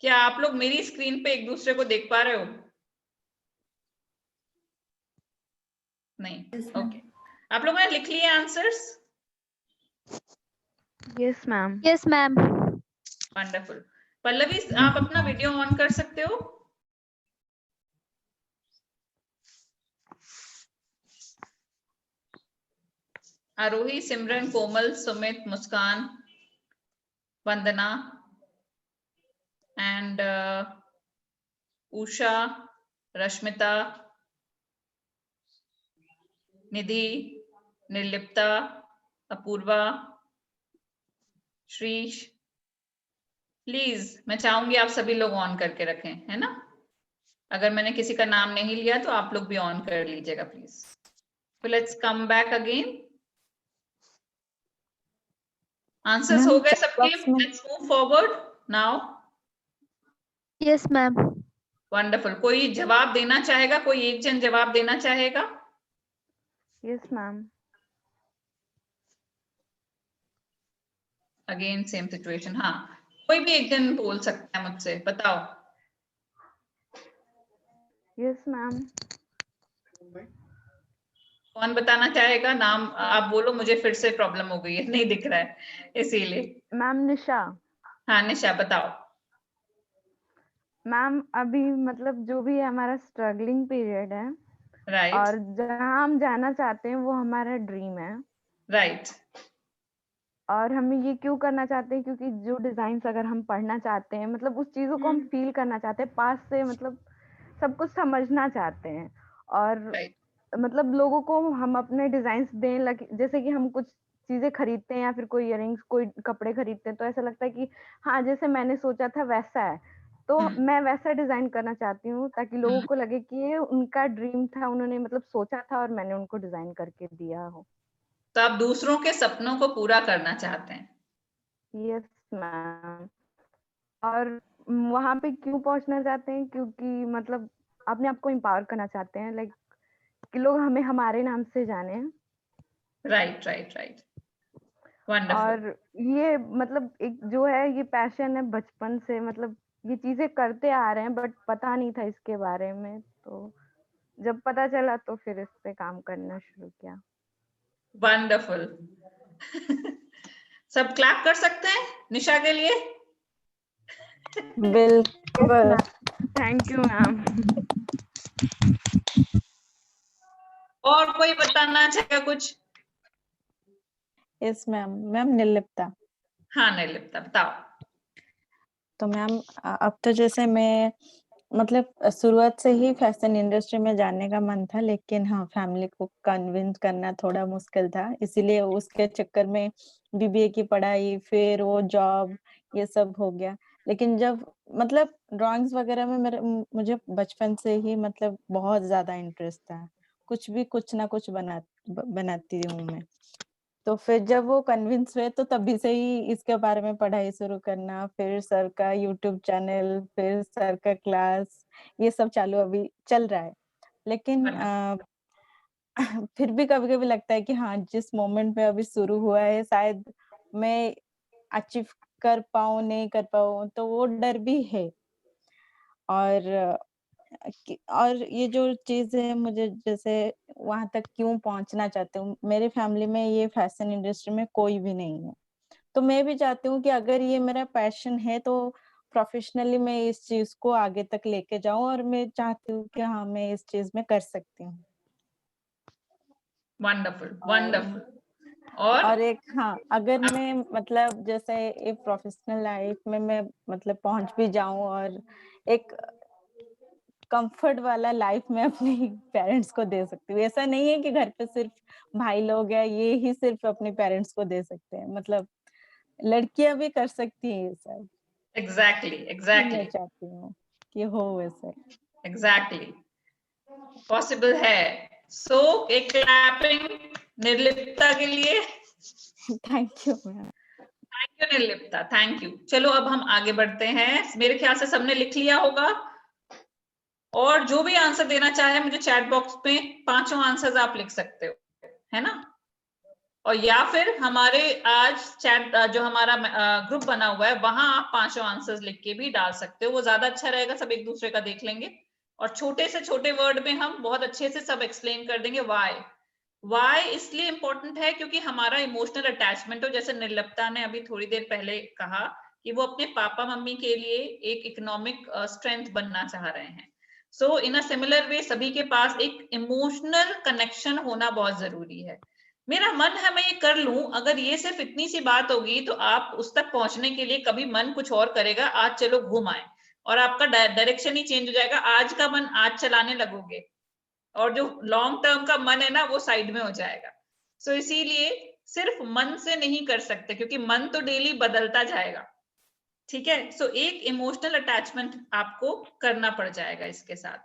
क्या आप लोग मेरी स्क्रीन पे एक दूसरे को देख पा रहे हो? नहीं, ओके। आप लोगों ने लिख लिए answers? Yes ma'am. Yes ma'am. Wonderful. Pallavi, आप अपना वीडियो ऑन कर सकते हो? आरोही, सिमरन, कोमल, सुमित, मुस्कान, वंदना एंड उषा, रश्मिता, निधि, निर्लिप्ता, अपूर्वा, श्रीश। प्लीज मैं चाहूंगी आप सभी लोग ऑन करके रखें, है ना। अगर मैंने किसी का नाम नहीं लिया तो आप लोग भी ऑन कर लीजिएगा please. So let's come back again. Answers हो गए सबके? Let's move forward now. Yes ma'am. Wonderful. कोई जवाब देना चाहेगा? कोई एक जन जवाब देना चाहेगा? Yes ma'am. Again same situation. हाँ, कोई भी एक जन बोल सकता है मुझसे, बताओ। Yes ma'am. कौन बताना चाहेगा? नाम आप बोलो, मुझे फिर से प्रॉब्लम हो गई है, नहीं दिख रहा है इसीलिए। मैम निशा। हाँ निशा, बताओ। मैम अभी मतलब जो भी हमारा स्ट्रगलिंग पीरियड है, राइट, और जहाँ हम जाना चाहते हैं वो हमारा ड्रीम है। राइट, और हमें ये क्यों करना चाहते हैं, क्योंकि जो डिजाइन्स अगर हम पढ़ना चाहते हैं, मतलब उस चीजों को हम फील करना चाहते हैं, पास से मतलब सब कुछ समझना चाहते हैं। और राइट, मतलब लोगों को हम अपने डिजाइन्स दें, जैसे कि हम कुछ चीजें खरीदते हैं या फिर कोई इयररिंग्स, कोई कपड़े खरीदते हैं, तो ऐसा लगता है कि हाँ जैसे मैंने सोचा था वैसा है, तो मैं वैसा डिजाइन करना चाहती हूँ ताकि लोगों को लगे कि ये उनका ड्रीम था, उन्होंने मतलब सोचा था और मैंने उनको डिजाइन करके दिया हो। तो आप दूसरों के सपनों को पूरा करना चाहते हैं? Yes ma'am. और वहां पे क्यों पहुंचना चाहते हैं, क्योंकि मतलब अपने आप को एम्पावर करना चाहते हैं, लाइक कि लोग हमें हमारे नाम से जाने। Right, right, right, wonderful. और ये मतलब एक जो है ये पैशन है बचपन से, मतलब ये चीजें करते आ रहे हैं, बट पता नहीं था इसके बारे में, तो जब पता चला तो फिर इस पे काम करना शुरू किया। वंडरफुल। सब क्लैप कर सकते हैं निशा के लिए? बिल्कुल। Thank you ma'am. और कोई बताना चाहेगा कुछ? Yes ma'am. मैम निर्लिप्ता। हाँ निर्लिप्ता, बताओ। तो मैम अब तो जैसे मैं मतलब शुरुआत से ही फैशन इंडस्ट्री में जाने का मन था, लेकिन हाँ फैमिली को कन्विंस करना थोड़ा मुश्किल था, इसीलिए उसके चक्कर में बीबीए की पढ़ाई, फिर वो जॉब, ये सब हो गया। लेकिन जब मतलब ड्राइंग्स वगैरह में मुझे बचपन से ही मतलब बहुत ज़्यादा इंटरेस्ट था। कुछ भी कुछ ना कुछ बनाती हूँ मैं। तो फिर जब वो कन्विंस हुए तो तभी से ही इसके बारे में पढ़ाई शुरू करना, फिर सर का यूट्यूब चैनल, फिर सर का क्लास, ये सब चालू अभी चल रहा है। लेकिन फिर भी कभी-कभी लगता है कि हाँ, जिस मोमेंट में अभी शुरू हुआ है शायद मैं अचीव कर पाऊँ, नहीं कर पाऊँ, तो वो डर भी है। और और ये जो चीज़ है मुझे जैसे वहाँ तक क्यों पहुँचना चाहती हूँ, मेरी फैमिली में ये फैशन इंडस्ट्री में कोई भी नहीं है। तो मैं भी चाहती हूँ कि अगर ये मेरा पैशन है तो प्रोफेशनली मैं इस चीज़ को आगे तक लेके जाऊँ और मैं चाहती हूँ कि हाँ, मैं इस चीज़ में कर सकती हूँ। Wonderful, wonderful. और और एक हाँ, अगर मैं मतलब जैसे एक प्रोफेशनल लाइफ में मैं मतलब पहुँच भी जाऊँ और एक कंफर्ट वाला लाइफ में अपने पेरेंट्स को दे सकती हूँ। ऐसा नहीं है कि घर पे सिर्फ भाई लोग हैं, ये ही सिर्फ अपने पेरेंट्स को दे सकते हैं। मतलब लड़कियां भी कर सकती हैं ये सब। एग्जैक्टली, मैं एग्जैक्टली, चाहती हूँ कि हो वैसे। एग्जैक्टली पॉसिबल है। सो एक क्लैपिंग निर्लिप्ता के लिए। Thank you ma'am. Thank you Nirlipta, thank you. चलो अब हम आगे बढ़ते हैं। मेरे ख्याल से सबने लिख लिया होगा, और जो भी आंसर देना चाहे मुझे चैट बॉक्स में 5 आंसर्स आप लिख सकते हो, है ना? और या फिर हमारे आज चैट जो हमारा ग्रुप बना हुआ है वहां आप 5 आंसर्स लिख के भी डाल सकते हो, वो ज्यादा अच्छा रहेगा, सब एक दूसरे का देख लेंगे। और छोटे से छोटे वर्ड में हम बहुत अच्छे से सब एक्सप्लेन कर देंगे। वाई इसलिए इंपॉर्टेंट है क्योंकि हमारा इमोशनल अटैचमेंट हो, जैसे निर्लिप्ता ने अभी थोड़ी देर पहले कहा कि वो अपने पापा मम्मी के लिए एक इकोनॉमिक स्ट्रेंथ बनना चाह रहे हैं। सो इन अ सिमिलर वे सभी के पास एक इमोशनल कनेक्शन होना बहुत जरूरी है। मेरा मन है मैं ये कर लूं, अगर ये सिर्फ इतनी सी बात होगी तो आप उस तक पहुंचने के लिए कभी मन कुछ और करेगा, आज चलो घूम आए, और आपका डायरेक्शन ही चेंज हो जाएगा। आज का मन आज चलाने लगोगे, और जो लॉन्ग टर्म का मन है ना वो साइड में हो जाएगा। सो इसीलिए सिर्फ मन से नहीं कर सकते, क्योंकि मन तो डेली बदलता जाएगा, ठीक है? सो एक इमोशनल अटैचमेंट आपको करना पड़ जाएगा इसके साथ।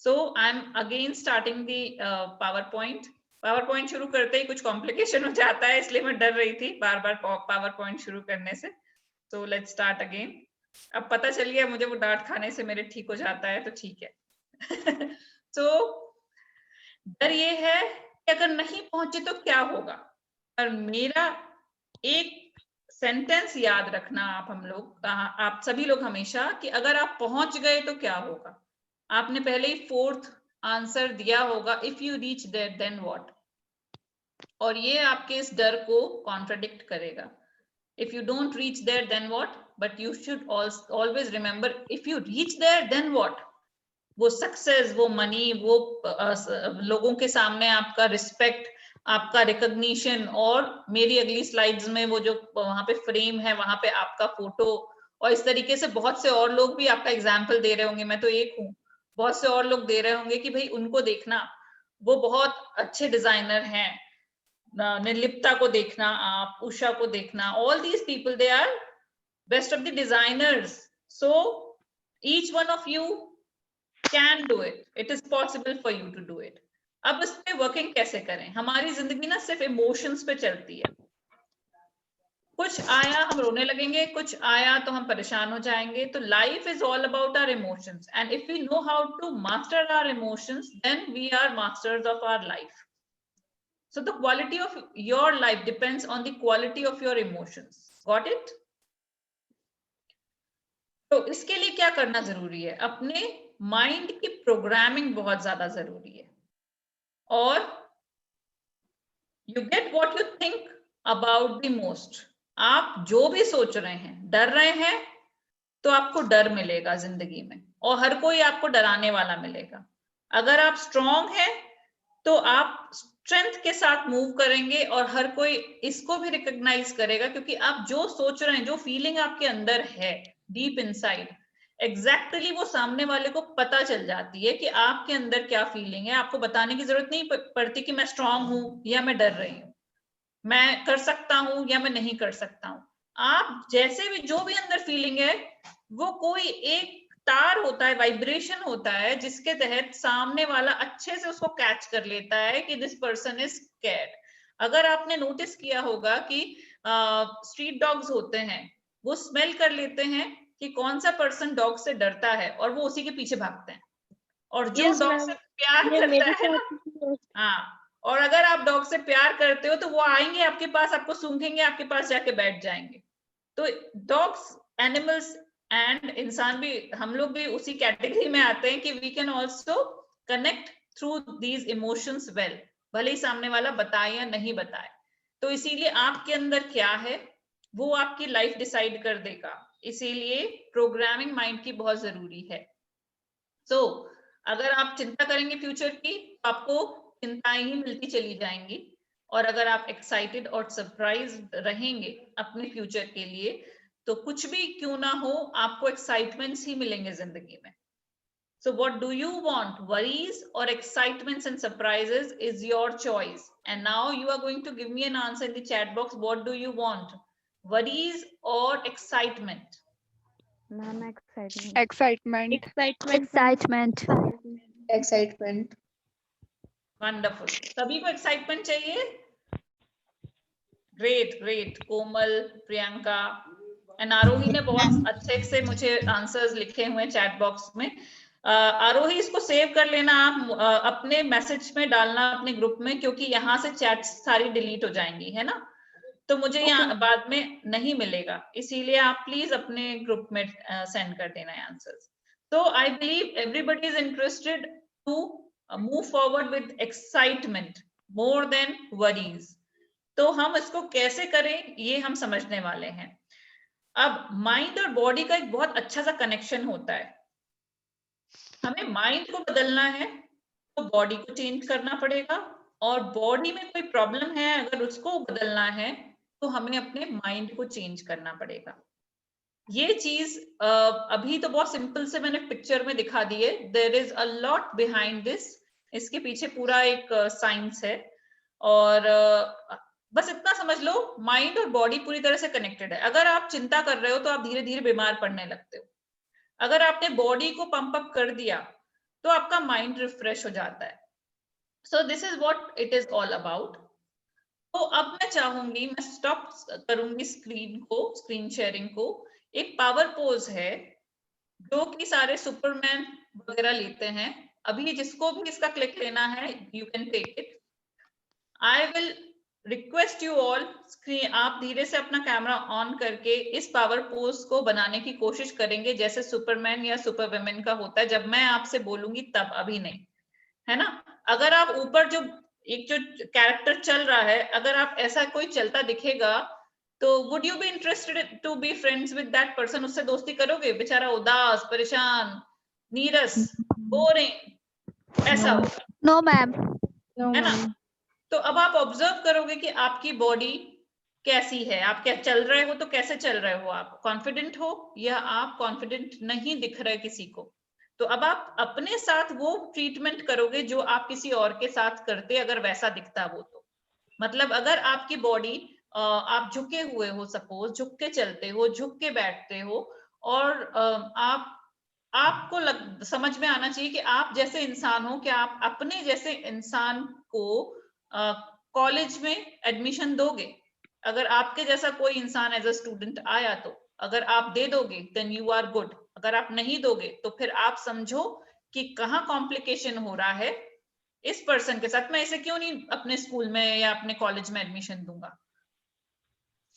So I am again starting the PowerPoint शुरू करते ही कुछ कॉम्प्लिकेशन हो जाता है, इसलिए मैं डर रही थी बार बार पावर पॉइंट शुरू करने से। तो लेट्स स्टार्ट अगेन। अब पता चल गया मुझे वो डांट खाने से मेरे ठीक हो जाता है, तो ठीक है। तो डर ये है कि अगर नहीं पहुंचे तो क्या होगा। और मेरा एक सेंटेंस याद रखना आप सभी लोग हमेशा, कि अगर आप पहुंच गए तो क्या होगा। आपने पहले ही 4th आंसर दिया होगा, if you reach there then what. और ये आपके इस डर को कॉन्ट्राडिक्ट करेगा। If you don't reach there then what, but you should always remember if you reach there then what. वो सक्सेस, वो मनी, वो लोगों के सामने आपका रिस्पेक्ट, आपका रिकॉग्निशन, और मेरी अगली स्लाइड्स में वो जो वहां पे फ्रेम है वहां पे आपका फोटो, और इस तरीके से बहुत से और लोग भी आपका एग्जाम्पल दे रहे होंगे, मैं तो एक हूँ, बहुत से और लोग दे रहे होंगे कि भाई उनको देखना, वो बहुत अच्छे डिजाइनर हैं। निर्लिप्ता को देखना, आप उषा को देखना, all these people they are best of the designers. So each one of you can do it, it is possible for you to do it। अब इस पे वर्किंग कैसे करें? हमारी जिंदगी ना सिर्फ इमोशंस पे चलती है, कुछ आया हम रोने लगेंगे, कुछ आया तो हम परेशान हो जाएंगे। तो life is all about our emotions, and if we know how to master our emotions then we are masters of our life. So the quality of your life depends on the quality of your emotions. Got it? तो इसके लिए क्या करना जरूरी है? अपने माइंड की प्रोग्रामिंग बहुत ज्यादा जरूरी है। और you get what you think about the most. आप जो भी सोच रहे हैं, डर रहे हैं, तो आपको डर मिलेगा जिंदगी में, और हर कोई आपको डराने वाला मिलेगा। अगर आप स्ट्रांग हैं तो आप स्ट्रेंथ के साथ मूव करेंगे, और हर कोई इसको भी रिकॉग्नाइज करेगा, क्योंकि आप जो सोच रहे हैं, जो फीलिंग आपके अंदर है डीप इनसाइड, एग्जैक्टली वो सामने वाले को पता चल जाती है कि आपके अंदर क्या फीलिंग है। आपको बताने की जरूरत नहीं पड़ती कि मैं स्ट्रांग हूं या मैं डर रही हूँ। मैं कर सकता हूं या मैं नहीं कर सकता हूं। आप जैसे भी जो भी अंदर फीलिंग है वो कोई एक तार होता है, वाइब्रेशन होता है, जिसके तहत सामने वाला अच्छे से उसको कैच कर लेता है कि दिस पर्सन इज स्कैर्ड। अगर आपने नोटिस किया होगा कि स्ट्रीट डॉग्स होते हैं, वो स्मेल कर लेते हैं कि कौन सा पर्सन डॉग से डरता है और वो उसी के पीछे भागते हैं। और जो Yes, डॉग ma'am. से प्यार ये करता मेरे है ना, साथ भी हाँ, और अगर आप डॉग से प्यार करते हो तो वो आएंगे आपके पास, आपको सूंघेंगे, आपके पास जाके बैठ जाएंगे। तो डॉग्स, एनिमल्स एंड इंसान भी, हम लोग भी उसी कैटेगरी में आते हैं कि we can also connect through these emotions well, भले ही सामने वाला बताए या नहीं बताए। तो इसीलिए आपके अंदर क्या है वो आपकी लाइफ डिसाइड कर देगा। इसीलिए प्रोग्रामिंग माइंड की बहुत जरूरी है। तो अगर आप चिंता करेंगे फ्यूचर की तो आपको चिंताएं ही मिलती चली जाएंगी, और अगर आप एक्साइटेड और सरप्राइज रहेंगे अपने फ्यूचर के लिए तो कुछ भी क्यों ना हो आपको एक्साइटमेंट्स ही मिलेंगे जिंदगी में। So what do you want? Worries or excitements and surprises is your choice. And now you are going to give me an answer in the chat box. What do you want? Worries or excitement? Ma'am excitement. Excitement. excitement, ma'am. Excitement. Excitement. Wonderful. सभी को एक्साइटमेंट चाहिए? Great great. Komal, Priyanka and Aarohi ने बहुत अच्छे से मुझे आंसर्स लिखे हुए हैं चैट बॉक्स में। आरोही इसको सेव कर लेना आप, अपने मैसेज में डालना अपने ग्रुप में, क्योंकि यहाँ से चैट सारी डिलीट हो जाएंगी, है ना, तो मुझे यहाँ बाद में नहीं मिलेगा, इसीलिए आप प्लीज अपने ग्रुप में सेंड कर देना है आंसर्स। तो I believe everybody is interested to move forward with excitement more than worries. तो हम इसको कैसे करें ये हम समझने वाले हैं। अब माइंड और बॉडी का एक बहुत अच्छा सा कनेक्शन होता है। हमें माइंड को बदलना है तो बॉडी को चेंज करना पड़ेगा, और बॉडी में कोई प्रॉब्लम है अगर उसको बदलना है तो हमें अपने माइंड को चेंज करना पड़ेगा। ये चीज अभी तो बहुत सिंपल से मैंने पिक्चर में दिखा दी है, there is a lot behind this, इसके पीछे पूरा एक साइंस है। और बस इतना समझ लो, माइंड और बॉडी पूरी तरह से कनेक्टेड है। अगर आप चिंता कर रहे हो तो आप धीरे धीरे बीमार पड़ने लगते हो। अगर आपने बॉडी को पंप अप कर दिया तो आपका माइंड रिफ्रेश हो जाता है। So this is what it is all about. तो अब मैं चाहूंगी, मैं स्टॉप करूंगी स्क्रीन शेयरिंग को। एक पावर पोज है जो कि सारे सुपरमैन वगैरह लेते हैं। अभी जिसको भी इसका क्लिक लेना है you can take it. I will request you all, screen आप धीरे से अपना कैमरा ऑन करके इस पावर पोज को बनाने की कोशिश करेंगे जैसे सुपरमैन या सुपर वुमेन का होता है, जब मैं आपसे बोलूंगी तब, अभी नहीं, है ना। अगर आप ऊपर जो एक जो कैरेक्टर चल रहा है, अगर आप ऐसा कोई चलता दिखेगा तो would you be interested to be friends with that person? उससे दोस्ती करोगे? बेचारा उदास, परेशान, नीरस, बोरिंग ऐसा होगा, No, ma'am. No, है ना। ma'am. तो अब आप ऑब्जर्व करोगे कि आपकी बॉडी कैसी है, आप क्या चल रहे हो, तो कैसे चल रहे हो, आप कॉन्फिडेंट हो या आप कॉन्फिडेंट नहीं दिख रहे किसी को। तो अब आप अपने साथ वो ट्रीटमेंट करोगे जो आप किसी और के साथ करते अगर वैसा दिखता वो। तो मतलब अगर आपकी बॉडी, आप झुके हुए हो, सपोज झुक के चलते हो, झुक के बैठते हो, और आपको समझ में आना चाहिए कि आप जैसे इंसान हो, कि आप अपने जैसे इंसान को कॉलेज में एडमिशन दोगे। अगर आपके जैसा कोई इंसान एज अ स्टूडेंट आया तो अगर आप दे दोगे देन यू आर गुड। अगर आप नहीं दोगे तो फिर आप समझो कि कहाँ कॉम्प्लिकेशन हो रहा है इस पर्सन के साथ, मैं इसे क्यों नहीं अपने स्कूल में या अपने कॉलेज में एडमिशन दूंगा।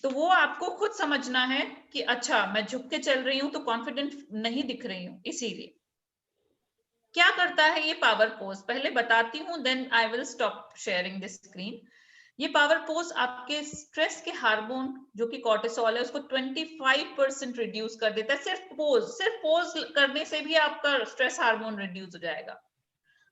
तो वो आपको खुद समझना है कि अच्छा मैं झुक के चल रही हूँ तो कॉन्फिडेंट नहीं दिख रही हूँ। इसीलिए क्या करता है ये पावर पोज, पहले बताती हूँ, then I will stop sharing this screen. ये पावर पोज आपके स्ट्रेस के हार्मोन जो कि कॉर्टिसोल है उसको 25% रिड्यूस कर देता है। सिर्फ पोज करने से भी आपका स्ट्रेस हार्मोन रिड्यूस हो जाएगा।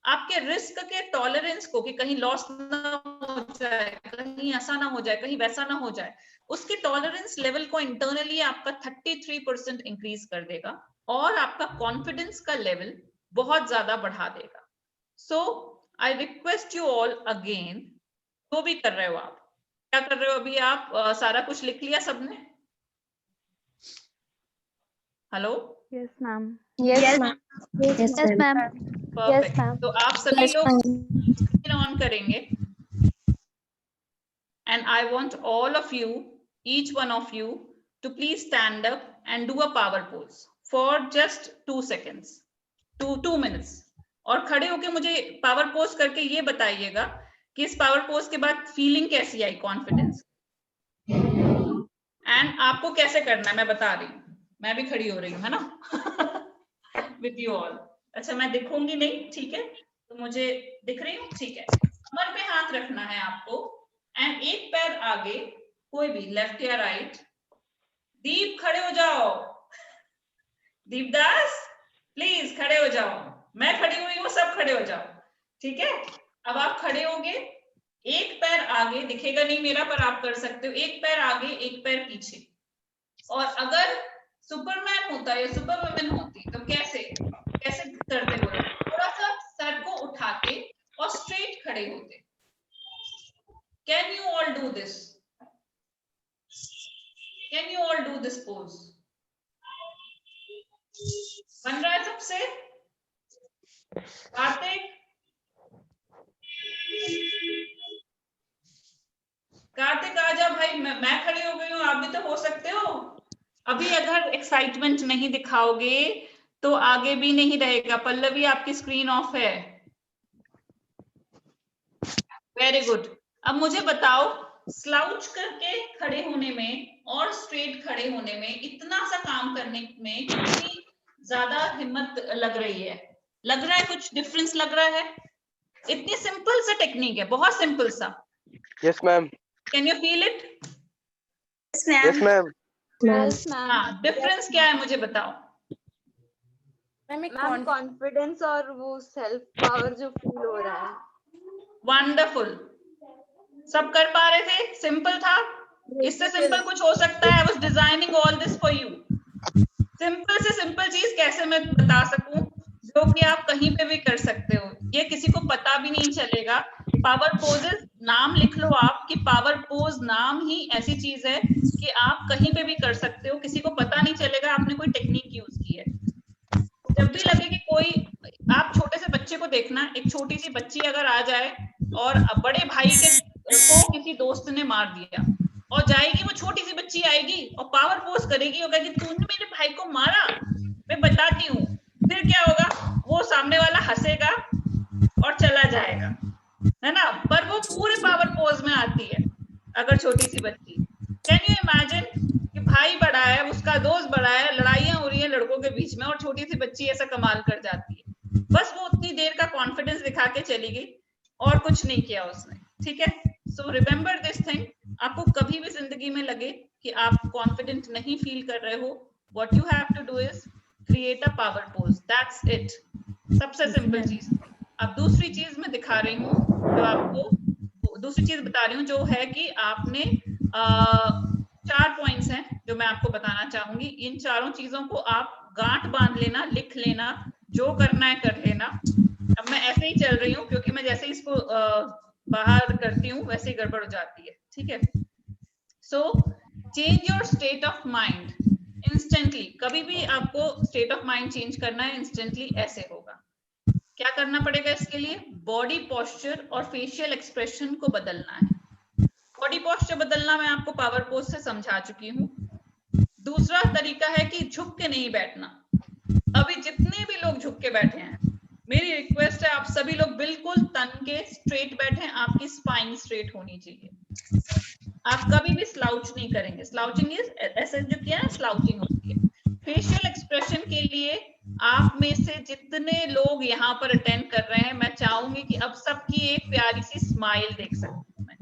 आपके रिस्क के टॉलरेंस को, कि कहीं लॉस ना हो जाए, कहीं ऐसा ना हो जाए, कहीं वैसा ना हो जाए, उसके टॉलरेंस लेवल को इंटरनली आपका 33% इंक्रीज कर देगा, और आपका कॉन्फिडेंस का लेवल बहुत ज्यादा बढ़ा देगा। So I request you all again, जो भी कर रहे हो आप, क्या कर रहे हो अभी आप? सारा कुछ लिख लिया सबने? Hello, yes ma'am. Yes, ma'am. Yes, ma'am. Perfect. ma'am. तो आप सभी लोग स्क्रीन ऑन करेंगे and I want all of you, each one of you, to please stand up and do a power pose for just 2 seconds, 2 minutes. और खड़े होके मुझे पावर पोज करके ये बताइएगा कि इस पावर पोज के बाद फीलिंग कैसी आई, कॉन्फिडेंस, एंड आपको कैसे करना है मैं बता रही हूँ। मैं भी खड़ी हो रही हूँ, है ना, विद यू ऑल। अच्छा, मैं दिखूंगी नहीं, ठीक है, तो मुझे दिख रही हूँ, ठीक है। कमर पे हाथ रखना है आपको एंड एक पैर आगे, कोई भी, लेफ्ट या राइट। दीप खड़े हो जाओ, दीपदास प्लीज खड़े हो जाओ। मैं खड़ी हुई हूँ, सब खड़े हो जाओ, ठीक है। अब आप खड़े होगे, एक पैर आगे, दिखेगा नहीं मेरा पर आप कर सकते हो, एक पैर आगे एक पैर पीछे। और अगर सुपरमैन होता या सुपरवुमन होती तो कैसे कैसे करते हुए, थोड़ा सा सर को उठा के और स्ट्रेट खड़े होते। Can you all do this? Can you all do this pose? बन रहा है सबसे? कार्तिक, कार्तिक आ जाओ भाई, मैं खड़ी हो गई हूँ, आप भी तो हो सकते हो। अभी अगर एक्साइटमेंट नहीं दिखाओगे तो आगे भी नहीं रहेगा। पल्लवी आपकी स्क्रीन ऑफ है। Very good. अब मुझे बताओ, स्लाउच करके खड़े होने में और स्ट्रेट खड़े होने में, इतना सा काम करने में कितनी ज्यादा हिम्मत लग रही है? लग रहा है कुछ डिफरेंस लग रहा है? इतनी सिंपल सा टेक्निक है, बहुत सिंपल सा। Yes, ma'am. Can you feel it? Yes, ma'am. हाँ, डिफरेंस क्या है मुझे बताओ। मैम कॉन्फिडेंस और वो सेल्फ पावर जो फील हो रहा है। वंडरफुल। सब कर पा रहे थे? सिंपल था? इससे सिंपल कुछ हो सकता है? I was designing all this for you. Simple से सिंपल चीज कैसे मैं बता सकूं जो कि आप कहीं पे भी कर सकते हो, ये किसी को पता भी नहीं चलेगा। पावर पोजेस नाम लिख लो आप, कि पावर पोज नाम ही ऐसी चीज है कि आप कहीं पे भी कर सकते हो, किसी को पता नहीं चलेगा आपने कोई टेक्निक यूज की है। जब भी लगे कि कोई, आप छोटे से बच्चे को देखना, एक छोटी सी बच्ची अगर आ जाए और बड़े भाई को किसी दोस्त ने मार दिया और जाएगी, वो छोटी सी बच्ची आएगी और पावर पोज करेगी और कहेगी तूने मेरे भाई को मारा, मैं बताती हूँ। फिर क्या होगा? वो सामने वाला हंसेगा और चला जाएगा, है ना, पर वो पूरे पावर पोज में आती है अगर छोटी सी बच्ची। कैन यू इमेजिन कि भाई बड़ा है, उसका दोस्त बड़ा है, लड़ाइयां हो रही है लड़कों के बीच में और छोटी सी बच्ची ऐसा कमाल कर जाती है। बस वो उतनी देर का कॉन्फिडेंस दिखा के चली गई और कुछ नहीं किया उसने, ठीक है। So remember this thing. आपको कभी भी जिंदगी में लगे कि आप कॉन्फिडेंट नहीं फील कर रहे हो, what you have to do is create a power pose, that's it. सबसे सिंपल चीज। अब दूसरी चीज मैं दिखा रही हूँ, जो आपको दूसरी चीज बता रही हूँ, जो है कि आपने 4 पॉइंट्स हैं जो मैं आपको बताना चाहूंगी। इन चारों चीजों को आप गांठ बांध लेना, लिख लेना, जो करना है कर लेना। अब मैं ऐसे ही चल रही हूँ क्योंकि मैं जैसे ही इसको बाहर करती हूँ वैसे ही गड़बड़ हो जाती है, ठीक है। So change your state of mind instantly. कभी भी आपको स्टेट ऑफ माइंड चेंज करना है, इंस्टेंटली ऐसे होगा। क्या करना पड़ेगा इसके लिए? बॉडी पोस्चर और फेशियल एक्सप्रेशन को बदलना है। बॉडी पोस्चर बदलना मैं आपको पावर पोज से समझा चुकी हूँ। दूसरा तरीका है कि झुक के नहीं बैठना। अभी जितने भी लोग झुक के बैठे हैं, मेरी रिक्वेस्ट है आप सभी लोग बिल्कुल तन के स्ट्रेट बैठे, आपकी स्पाइन स्ट्रेट होनी चाहिए। आप कभी भी स्लाउच नहीं करेंगे। स्लाउचिंग इज ऐसे जो किया है, स्लाउचिंग होती है। फेशियल एक्सप्रेशन के लिए आप में से जितने लोग यहाँ पर अटेंड कर रहे हैं, मैं चाहूंगी कि अब सबकी एक प्यारी सी स्माइल देख सकती हूँ मैं।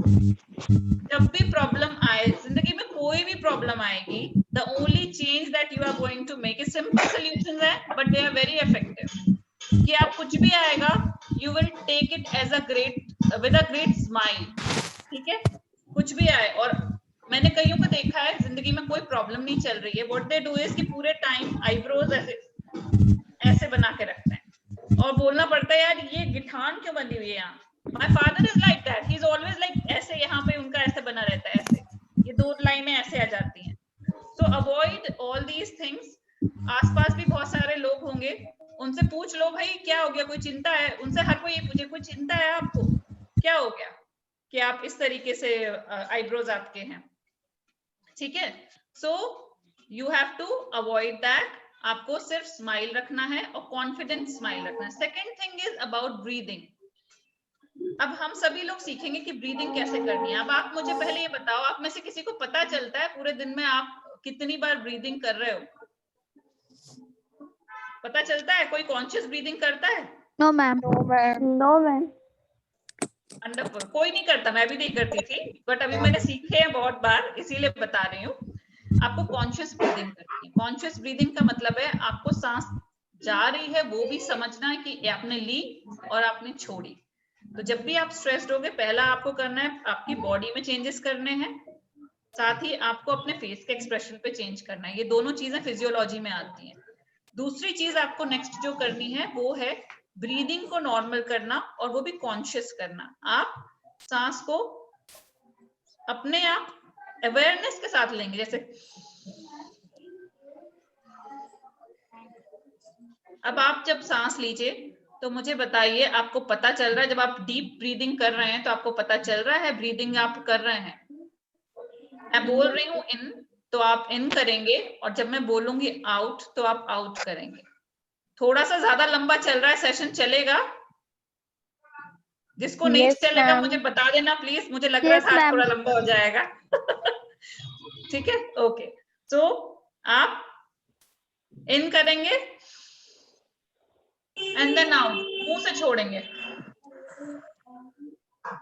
जब भी प्रॉब्लम आए जिंदगी में, कोई भी प्रॉब्लम आएगी, the only change that you are going to make is simple solutions है, but they are very effective. कि आप कुछ भी आएगा, you will take it as a great with a great smile, ठीक है। कुछ भी आए, और मैंने कईयों को देखा है जिंदगी में कोई प्रॉब्लम नहीं चल रही है, व्हाट दे डू इज कि पूरे टाइम आईब्रोज ऐसे बना के रखते हैं और बोलना पड़ता है यार ये गिठान क्यों बनी हुई है यहाँ, My father is like that. He's always like ऐसे, यहाँ पे उनका ऐसे बना रहता है, ऐसे ये दो लाइनें ऐसे आ जाती हैं. So avoid all these things. आसपास भी बहुत सारे लोग होंगे, उनसे पूछ लो भाई क्या हो गया, कोई चिंता है, उनसे हर कोई ये पूछे कोई चिंता है आपको, क्या हो गया कि आप इस तरीके से आईब्रोज आपके हैं. ठीक है. So you have to avoid that. आपको सिर्फ स्माइल रखना है और कॉन्फिडेंट स्माइल रखना है. Second thing is about breathing. अब हम सभी लोग सीखेंगे कि ब्रीदिंग कैसे करनी है. अब आप मुझे पहले ये बताओ, आप में से किसी को पता चलता है पूरे दिन में आप कितनी बार ब्रीदिंग कर रहे हो? पता चलता है? कोई कॉन्शियस ब्रीदिंग करता है? No ma'am. No ma'am. Wonderful. कोई नहीं करता, मैं भी नहीं करती थी, बट अभी मैंने सीखे हैं बहुत बार, इसीलिए बता रही हूँ. आपको कॉन्शियस ब्रीदिंग करनी है. कॉन्शियस ब्रीदिंग का मतलब है आपको सांस जा रही है वो भी समझना है कि आपने ली और आपने छोड़ी. तो जब भी आप स्ट्रेस्ड होगे, पहला आपको करना है आपकी बॉडी में चेंजेस करने हैं, साथ ही आपको अपने फेस के एक्सप्रेशन पे चेंज करना है. ये दोनों चीजें फिजियोलॉजी में आती हैं. दूसरी चीज आपको नेक्स्ट जो करनी है वो है ब्रीदिंग को नॉर्मल करना, और वो भी कॉन्शियस करना. आप सांस को अपने आप अवेयरनेस के साथ लेंगे. जैसे अब आप जब सांस लीजिए तो मुझे बताइए, आपको पता चल रहा है जब आप डीप ब्रीदिंग कर रहे हैं तो आपको पता चल रहा है ब्रीदिंग आप कर रहे हैं? मैं बोल रही हूँ इन, तो आप इन करेंगे, और जब मैं बोलूंगी आउट तो आप आउट करेंगे. थोड़ा सा ज्यादा लंबा चल रहा है सेशन, चलेगा? जिसको नहीं चलेगा मुझे बता देना प्लीज, मुझे लग रहा था आज थोड़ा लंबा हो जाएगा. ठीक है, ओके. सो आप इन करेंगे एंड देन आउट, मुंह से छोड़ेंगे.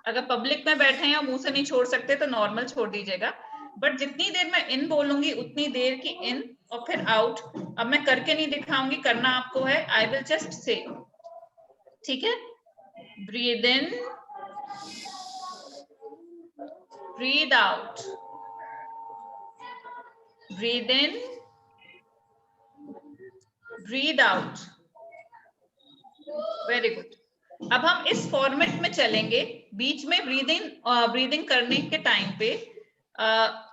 अगर पब्लिक में बैठे हैं और मुंह से नहीं छोड़ सकते तो नॉर्मल छोड़ दीजिएगा, बट जितनी देर मैं इन बोलूंगी उतनी देर की इन और फिर आउट. अब मैं करके नहीं दिखाऊंगी, करना आपको है. आई विल जस्ट से, ठीक है? Breathe in, breathe out, breathe in, breathe out. Very good. अब हम इस फॉर्मेट में चलेंगे. बीच में ब्रीदिंग करने के टाइम पे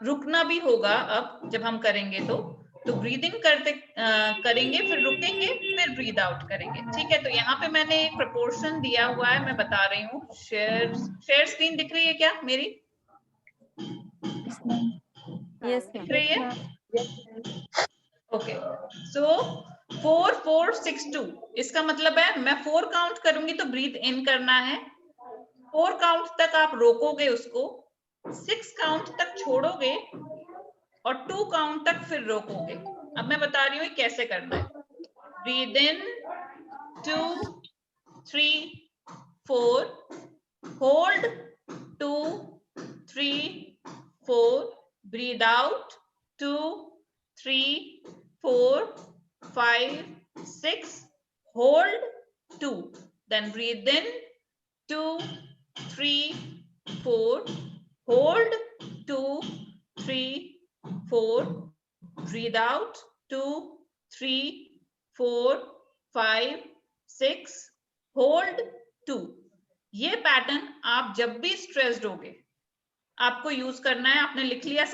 रुकना भी होगा. अब जब हम करेंगे तो ब्रीदिंग करते करेंगे, फिर रुकेंगे, फिर ब्रीद आउट करेंगे. ठीक है? तो यहाँ पे मैंने एक प्रोपोर्शन दिया हुआ है, मैं बता रही हूँ. शेयर स्क्रीन दिख रही है क्या मेरी? यस दिख रही है? ओके. सो 4 4 6 2, इसका मतलब है मैं 4 काउंट करूंगी तो ब्रीथ इन करना है. 4 काउंट तक आप रोकोगे उसको, 6 काउंट तक छोड़ोगे और 2 काउंट तक फिर रोकोगे. अब मैं बता रही हूँ कैसे करना है. Breathe in 2 3 4, hold 2 3 4, breathe out 2 3 4 5 6, hold 2, then breathe in 2 3 4, hold 2 3 4, breathe out 2 3 4 5 6, hold 2. ये पैटर्न आप जब भी स्ट्रेस्ड होगे आपको यूज करना है. आपने लिख लिया?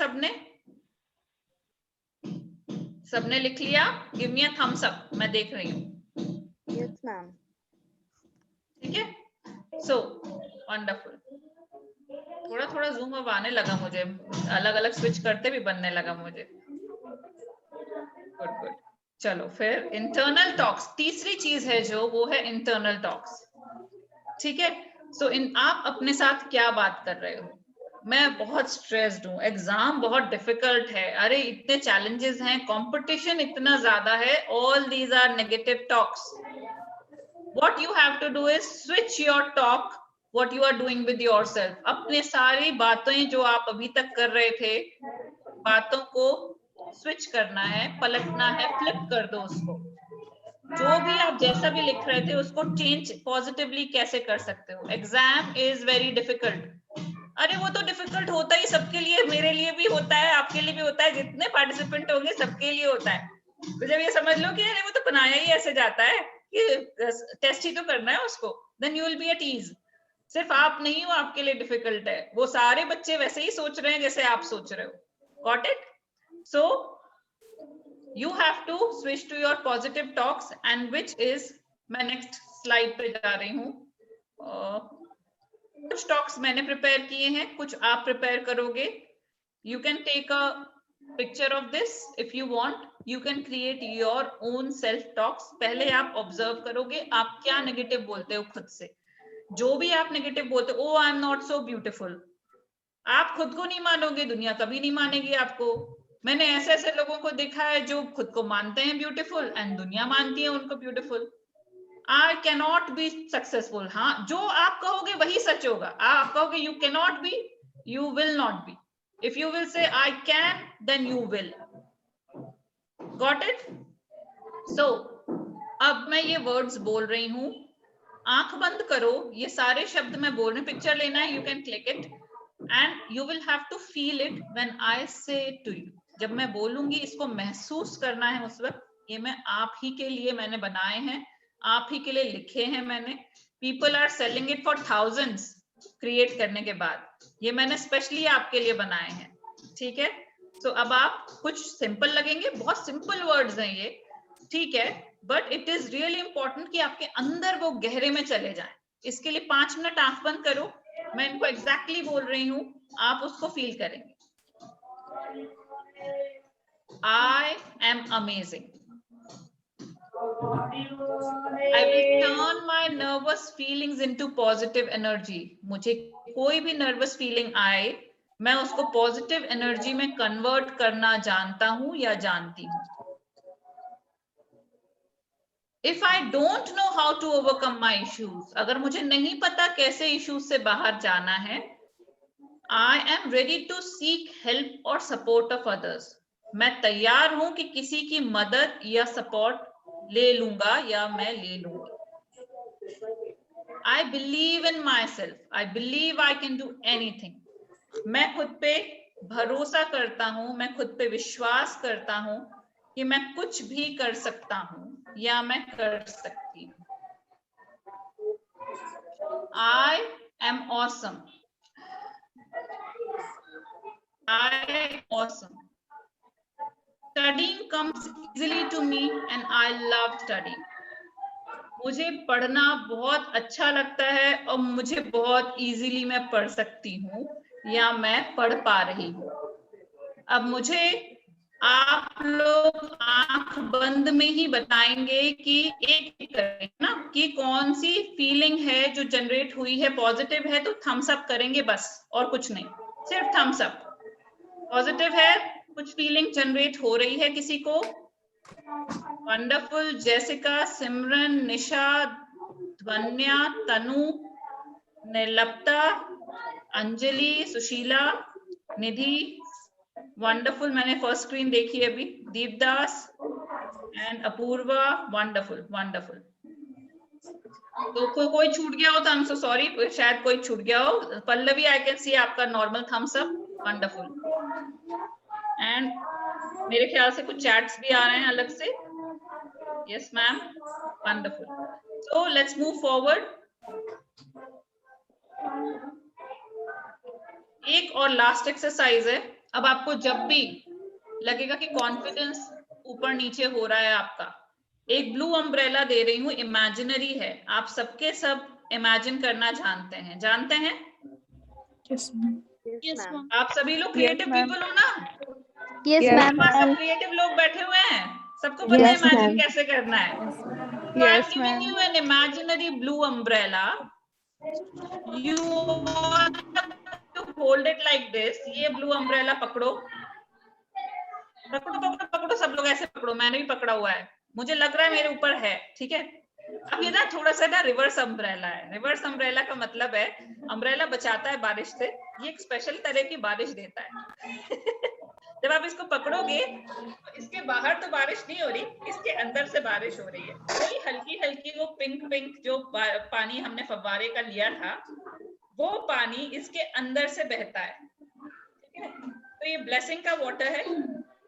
सबने लिख लिया? Give me a thumbs up, मैं देख रही हूँ. Yes ma'am. ठीक है? So wonderful. थोड़ा थोड़ा जूम अब आने लगा मुझे, अलग अलग स्विच करते भी बनने लगा मुझे. Good good. चलो फिर इंटरनल टॉक्स. तीसरी चीज है जो, वो है इंटरनल टॉक्स. ठीक है? सो आप अपने साथ क्या बात कर रहे हो? मैं बहुत स्ट्रेस्ड हूँ, एग्जाम बहुत डिफिकल्ट है, अरे इतने चैलेंजेस हैं, कंपटीशन इतना ज्यादा है. All these are negative talks. What you have to do is switch your talk, what you are doing with yourself. अपने सारी बातें जो आप अभी तक कर रहे थे, बातों को स्विच करना है, पलटना है, फ्लिप कर दो उसको. जो भी आप जैसा भी लिख रहे थे उसको चेंज पॉजिटिवली कैसे कर सकते हो. Exam is very difficult. अरे वो तो डिफिकल्ट होता ही सबके लिए, मेरे लिए भी होता है, आपके लिए भी होता है, जितने पार्टिसिपेंट होंगे सबके लिए होता है. तो जब ये समझ लो कि अरे वो तो बनाया ही ऐसे जाता है कि टेस्ट ही तो करना है उसको, then you will be at ease. सिर्फ आप नहीं हो आपके लिए डिफिकल्ट है, वो सारे बच्चे वैसे ही सोच रहे हैं जैसे आप सोच रहे हो। Got it? So you have to switch to your positive talks and which is, मैं नेक्स्ट स्लाइड पे जा रही हूँ। कुछ टॉक्स मैंने प्रिपेयर किए हैं, कुछ आप प्रिपेयर करोगे। You can take a picture of this if you want, you can create your own self talks. पहले आप ऑब्जर्व करोगे आप क्या नेगेटिव बोलते हो खुद से। जो भी आप नेगेटिव बोलते हो, oh I am not so beautiful, आप खुद को नहीं मानोगे, दुनिया कभी नहीं मानेगी आपको। मैंने ऐसे ऐसे लोगों को देखा है जो खुद को मानते हैं ब्यूटीफुल एंड दुनिया मानती है उनको beautiful. I cannot be successful. हाँ, जो आप कहोगे वही सच होगा। आप कहोगे you cannot be, you will not be. If you will say I can, then you will. Got it? So, अब मैं ये words बोल रही हूँ, आंख बंद करो, ये सारे शब्द मैं बोल रही हूँ, पिक्चर लेना है, you can click it and you will have to feel it when I say it to you. जब मैं बोलूंगी इसको महसूस करना है उस वक्त। ये मैं आप ही के लिए मैंने बनाए हैं, आप ही के लिए लिखे हैं मैंने। People are selling it for thousands create करने के बाद, ये मैंने स्पेशली आपके लिए बनाए हैं, ठीक है? तो अब आप कुछ सिंपल लगेंगे, बहुत सिंपल वर्ड्स हैं ये, ठीक है, but it is really important कि आपके अंदर वो गहरे में चले जाएं। इसके लिए 5 मिनट आंख बंद करो, मैं इनको एग्जैक्टली बोल रही हूँ, आप उसको फील करेंगे। I am amazing, I will turn my nervous feelings into positive energy. मुझे कोई भी nervous feeling आए, मैं उसको positive energy में convert करना जानता हूँ या जानती हूँ। If I don't know how to overcome my issues, अगर मुझे नहीं पता कैसे issues से बाहर जाना है, I am ready to seek help or support of others. मैं तैयार हूँ कि किसी की मदद या support ले लूंगा या मैं ले लूंगी। I believe in myself. I believe I can do anything. मैं खुद पे भरोसा करता हूँ, मैं खुद पे विश्वास करता हूँ कि मैं कुछ भी कर सकता हूँ या मैं कर सकती हूँ। I am awesome. I am awesome. Studying comes easily to me and I love studying. मुझे पढ़ना बहुत अच्छा लगता है और मुझे बहुत इजीली मैं पढ़ सकती हूँ या मैं पढ़ पा रही हूँ। अब मुझे आप लोग आंख बंद में ही बताएंगे कि एक करेंगे ना कि कौन सी फीलिंग है जो जनरेट हुई है, पॉजिटिव है तो थम्स अप करेंगे बस, और कुछ नहीं, सिर्फ थम्स अप। पॉजिटिव है, कुछ फीलिंग जनरेट हो रही है किसी को? Wonderful. Jessica, Simran, Nisha, Dhvanya, Tanu, Nirlapta, Anjali, Sushila, Nidhi, wonderful, मैंने फर्स्ट स्क्रीन देखी है अभी, Deepdas and Apurva, wonderful wonderful. तो कोई छूट गया हो तो आई एम सो सॉरी, शायद कोई छूट गया हो। पल्लवी, आई कैन सी आपका normal thumbs up, wonderful. And मेरे ख्याल से कुछ चैट्स भी आ रहे हैं अलग से। Yes ma'am, wonderful. So let's move forward. एक और लास्ट एक्सरसाइज है। अब आपको जब भी लगेगा कि कॉन्फिडेंस ऊपर नीचे हो रहा है आपका, एक ब्लू अम्ब्रेला दे रही हूँ, इमेजिनरी है, आप सबके सब इमेजिन करना जानते हैं, जानते हैं? Yes, ma'am. आप सभी लोग क्रिएटिव पीपल हो ना? Yes, ma'am. सब क्रिएटिव लोग बैठे हुए हैं, सबको पता है इमेजिन कैसे करना है। So I'm giving you an imaginary blue umbrella. You want to hold it like this. ये blue umbrella पकड़ो, पकड़ो पकड़ो पकड़ो, सब लोग ऐसे पकड़ो, मैंने भी पकड़ा हुआ है, मुझे लग रहा है मेरे ऊपर है, ठीक है? अब ये ना थोड़ा सा ना रिवर्स अम्ब्रेला है। रिवर्स अम्ब्रेला का मतलब है अम्ब्रेला बचाता है बारिश से, ये एक स्पेशल तरह की बारिश देता है। जब आप इसको पकड़ोगे तो इसके बाहर तो बारिश नहीं हो रही, इसके अंदर से बारिश हो रही है। वही हल्की हल्की वो पिंक पिंक जो पानी हमने फव्वारे का लिया था, वो पानी इसके अंदर से बहता है, ठीक है? तो ये ब्लेसिंग का वाटर है।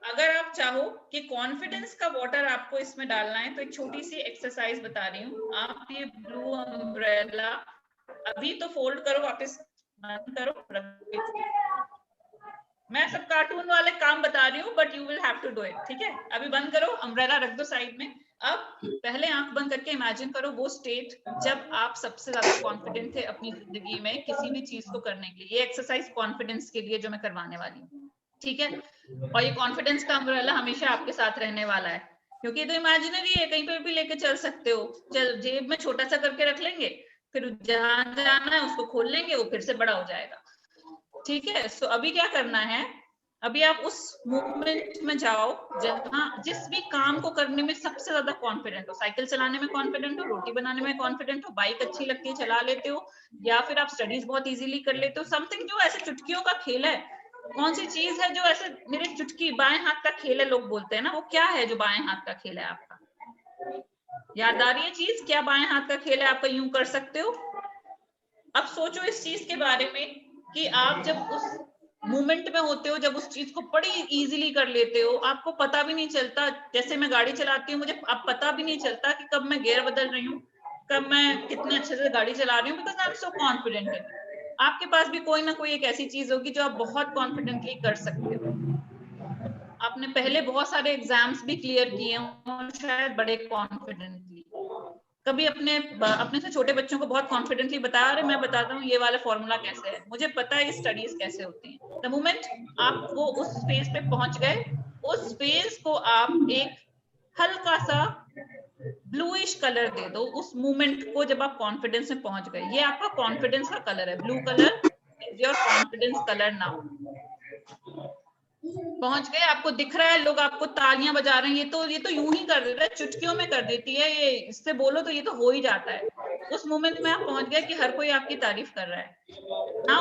अगर आप चाहो कि कॉन्फिडेंस का वाटर आपको इसमें डालना है तो एक छोटी सी एक्सरसाइज बता रही हूँ। आप ये ब्लू अम्ब्रेला अभी तो फोल्ड करो, वापस बंद करो, मैं सब कार्टून वाले काम बता रही हूँ, but you will have to do it, ठीक है। अभी बंद करो, अम्ब्रेला रख दो साइड में। अब पहले आंख बंद करके इमेजिन करो वो स्टेट जब आप सबसे ज्यादा कॉन्फिडेंट थे अपनी जिंदगी में किसी भी चीज को करने के लिए। ये एक्सरसाइज कॉन्फिडेंस के लिए जो मैं करवाने वाली हूँ, ठीक है। और ये कॉन्फिडेंस का अम्ब्रेला हमेशा आपके साथ रहने वाला है, क्योंकि ये तो इमेजिनरी है, कहीं पर भी लेके चल सकते हो। जेब में छोटा सा करके रख लेंगे, फिर जहां जाना है उसको खोल लेंगे, वो फिर से बड़ा हो जाएगा, ठीक है। सो अभी क्या करना है, अभी आप उस मूवमेंट में जाओ जहां जिस भी काम को करने में सबसे ज्यादा कॉन्फिडेंट हो। साइकिल चलाने में कॉन्फिडेंट हो, रोटी बनाने में कॉन्फिडेंट हो, बाइक अच्छी लगती है चला लेते हो, या फिर आप स्टडीज बहुत इजीली कर लेते हो। समथिंग जो ऐसे चुटकियों का खेल है, कौन सी चीज है जो ऐसे मेरे चुटकी, बाएं हाथ का खेल है लोग बोलते हैं ना, वो क्या है जो बाएं हाथ का खेल है आपका? याद आ रही है चीज? क्या बाएं हाथ का खेल है आपका? यूं कर सकते हो। अब सोचो इस चीज के बारे में कि आप जब उस मूवमेंट में होते हो, जब उस चीज को बड़ी इजीली कर लेते हो, आपको पता भी नहीं चलता। जैसे मैं गाड़ी चलाती हूँ, मुझे अब पता भी नहीं चलता कि कब मैं गियर बदल रही हूँ, कब मैं कितने अच्छे से गाड़ी चला रही हूँ, because I am so confident. आपके पास भी कोई ना कोई एक ऐसी चीज होगी जो आप बहुत कॉन्फिडेंटली कर सकते हो। आपने पहले बहुत सारे एग्जाम्स भी क्लियर किए हों शायद बड़े कॉन्फिडेंटली। कभी अपने से छोटे बच्चों को बहुत कॉन्फिडेंटली बताया, अरे मैं बताता हूँ ये वाला फॉर्मूला कैसे है, मुझे पता है ये स्टडीज कैसे होती हैं। द मोमेंट आप वो उस फेज पे पहुंच गए, उस फेज को आप एक हल्का सा ब्लूइश कलर दे दो उस मूवमेंट को। जब आप कॉन्फिडेंस में पहुंच गए, ये आपका कॉन्फिडेंस का कलर है, blue colour is your confidence colour. Now पहुंच गए, आपको दिख रहा है, लोग आपको तालियां बजा रहे हैं, ये तो यूं ही कर देता है, चुटकियों में कर देती है ये, इससे बोलो तो ये तो हो ही जाता है। उस मोमेंट में आप पहुंच गए कि हर कोई आपकी तारीफ कर रहा है ना।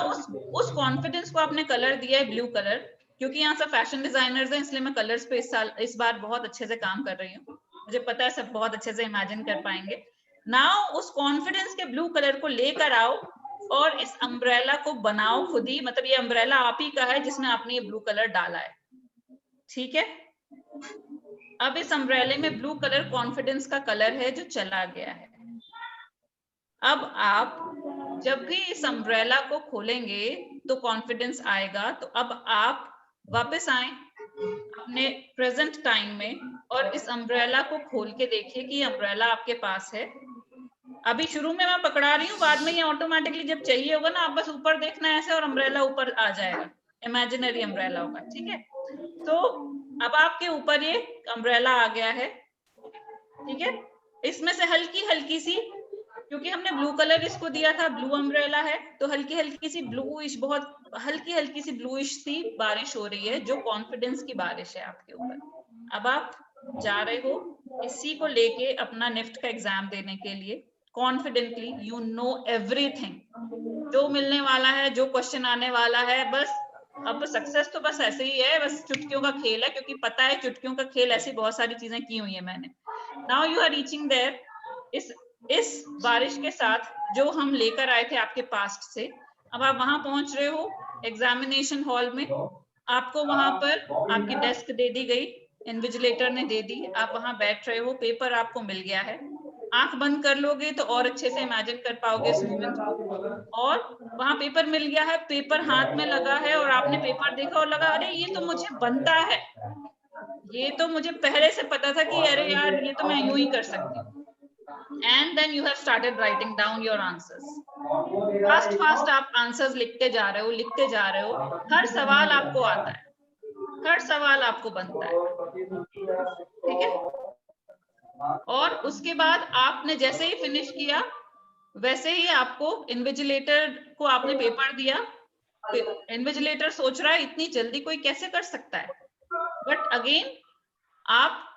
उस कॉन्फिडेंस को आपने कलर दिया है ब्लू कलर, क्योंकि यहाँ सब फैशन डिजाइनर्स हैं, इसलिए मैं कलर्स पे इस बार बहुत अच्छे से काम कर रही हूँ। मुझे पता है सब बहुत अच्छे से इमेजिन कर पाएंगे। नाउ उस कॉन्फिडेंस के ब्लू कलर को लेकर आओ और इस अम्ब्रेला को बनाओ खुद ही, मतलब ये अम्ब्रेला आप ही का है जिसमें आपने ये ब्लू कलर डाला है, ठीक है। अब इस अम्ब्रेले में ब्लू कलर कॉन्फिडेंस का कलर है जो चला गया है। अब आप जब भी इस अम्ब्रेला को खोलेंगे तो कॉन्फिडेंस आएगा। तो अब आप वापस आए अपने प्रेजेंट टाइम में और इस अम्ब्रेला को खोल के देखिए कि अम्ब्रेला आपके पास है। अभी शुरू में मैं पकड़ा रही हूँ, बाद में ये ऑटोमेटिकली जब चाहिए होगा ना, आप बस ऊपर देखना है ऐसे और अम्ब्रेला ऊपर आ जाएगा, इमेजिनरी अम्ब्रेला होगा, ठीक है। तो अब आपके ऊपर ये अम्ब्रेला आ गया है, ठीक है। इसमें से हल्की हल्की सी, क्योंकि हमने ब्लू कलर इसको दिया था, ब्लू अम्ब्रेला है, तो हल्की हल्की सी ब्लूइश, बहुत हल्की हल्की सी ब्लूइश सी बारिश हो रही है, जो कॉन्फिडेंस की बारिश है आपके ऊपर। अब आप जा रहे हो इसी को लेके अपना निफ्ट का एग्जाम देने के लिए कॉन्फिडेंटली। यू नो एवरीथिंग, जो मिलने वाला है, जो क्वेश्चन आने वाला है, बस अब सक्सेस तो बस ऐसे ही है, बस चुटकियों का खेल है, क्योंकि पता है चुटकियों का खेल, ऐसी बहुत सारी चीजें की हुई है मैंने। Now you are reaching there, इस बारिश के साथ जो हम लेकर आए थे आपके पास्ट से, अब आप वहां पहुंच रहे हो एग्जामिनेशन हॉल में। आपको वहां पर आपकी डेस्क दे दी गई, इन्विजिलेटर ने दे दी, आप वहां बैठ रहे हो, पेपर आपको मिल गया है। आंख बंद कर लोगे तो और अच्छे से इमेजिन कर पाओगे इस मोमेंट को। और वहां पेपर मिल गया है, पेपर हाथ में लगा है और आपने पेपर देखा और लगा अरे ये तो मुझे बनता है, ये तो मुझे पहले से पता था कि अरे यार ये तो मैं यूं ही कर सकती हूँ। And then you have started writing down your answers. Fast आप आंसर्स लिखते जा रहे हो, लिखते जा रहे हो। हर सवाल आपको आता है, हर सवाल आपको बनता है, ठीक है। और उसके बाद आपने जैसे ही फिनिश किया, वैसे ही आपको इन्विजिलेटर को आपने पेपर दिया। इन्विजिलेटर सोच रहा है इतनी जल्दी कोई कैसे कर सकता है, बट अगेन आप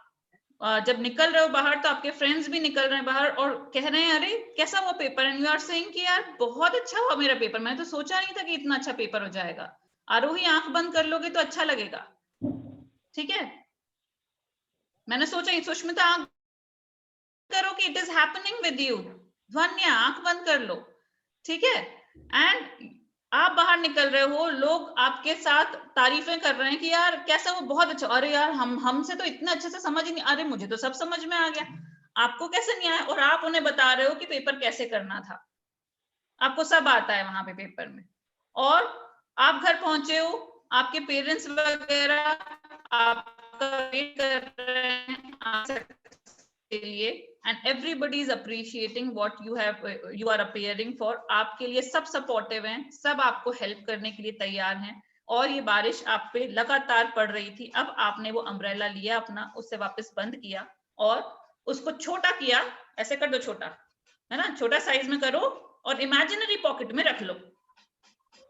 जब निकल रहे हो बाहर तो आपके फ्रेंड्स भी निकल रहे हैं बाहर और कह रहे हैं अरे कैसा हुआ paper, and you are saying कि यार बहुत अच्छा हुआ मेरा पेपर, मैंने तो सोचा नहीं था कि इतना अच्छा पेपर हो जाएगा। आरोही आंख बंद कर लोगे तो अच्छा लगेगा, ठीक है। मैंने सोचा, सुष्मिता आंख करो कि it is happening with you, Dhwanya आंख बंद कर लो, ठीक है। एंड आप बाहर निकल रहे हो, लोग आपके साथ तारीफें कर रहे हैं कि यार कैसा वो, बहुत अच्छा, अरे यार हमसे तो इतने अच्छे से समझ ही नहीं, अरे मुझे तो सब समझ में आ गया, आपको कैसे नहीं आया, और आप उन्हें बता रहे हो कि पेपर कैसे करना था। आपको सब आता है वहां पे पेपर में, और आप घर पहुंचे हो, आपके पेरेंट्स वगैरह आपका वेट कर रहे हैं आंसर के लिए, and everybody is appreciating what you are appearing for. आपके लिए सब सपोर्टिव हैं, सब आपको हेल्प करने के लिए तैयार हैं, और ये बारिश आप पे लगातार पड़ रही थी। अब आपने वो अम्ब्रेला लिया अपना, उससे वापस बंद किया और उसको छोटा किया, ऐसे कर दो छोटा, है ना, छोटा साइज में करो और इमेजिनरी पॉकेट में रख लो,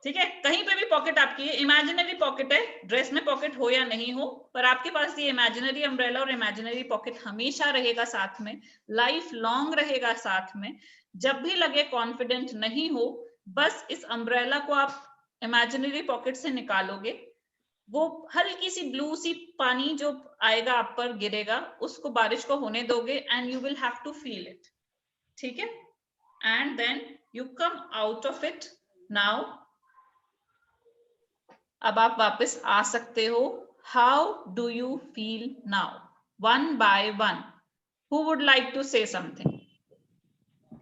ठीक है। कहीं पे भी पॉकेट आपकी इमेजिनरी पॉकेट है, ड्रेस में पॉकेट हो या नहीं हो, पर आपके पास ये इमेजिनरी अम्ब्रेला और इमेजिनरी पॉकेट हमेशा रहेगा साथ में, लाइफ लॉन्ग रहेगा साथ में। जब भी लगे कॉन्फिडेंट नहीं हो, बस इस अम्ब्रेला को आप इमेजिनरी पॉकेट से निकालोगे, वो हल्की सी ब्लू सी पानी जो आएगा आप पर गिरेगा, उसको बारिश को होने दोगे and you will have to feel it, ठीक है, and then you come out of it. Now अब आप वापस आ सकते हो। How do you feel now? One by one, who would like to say something?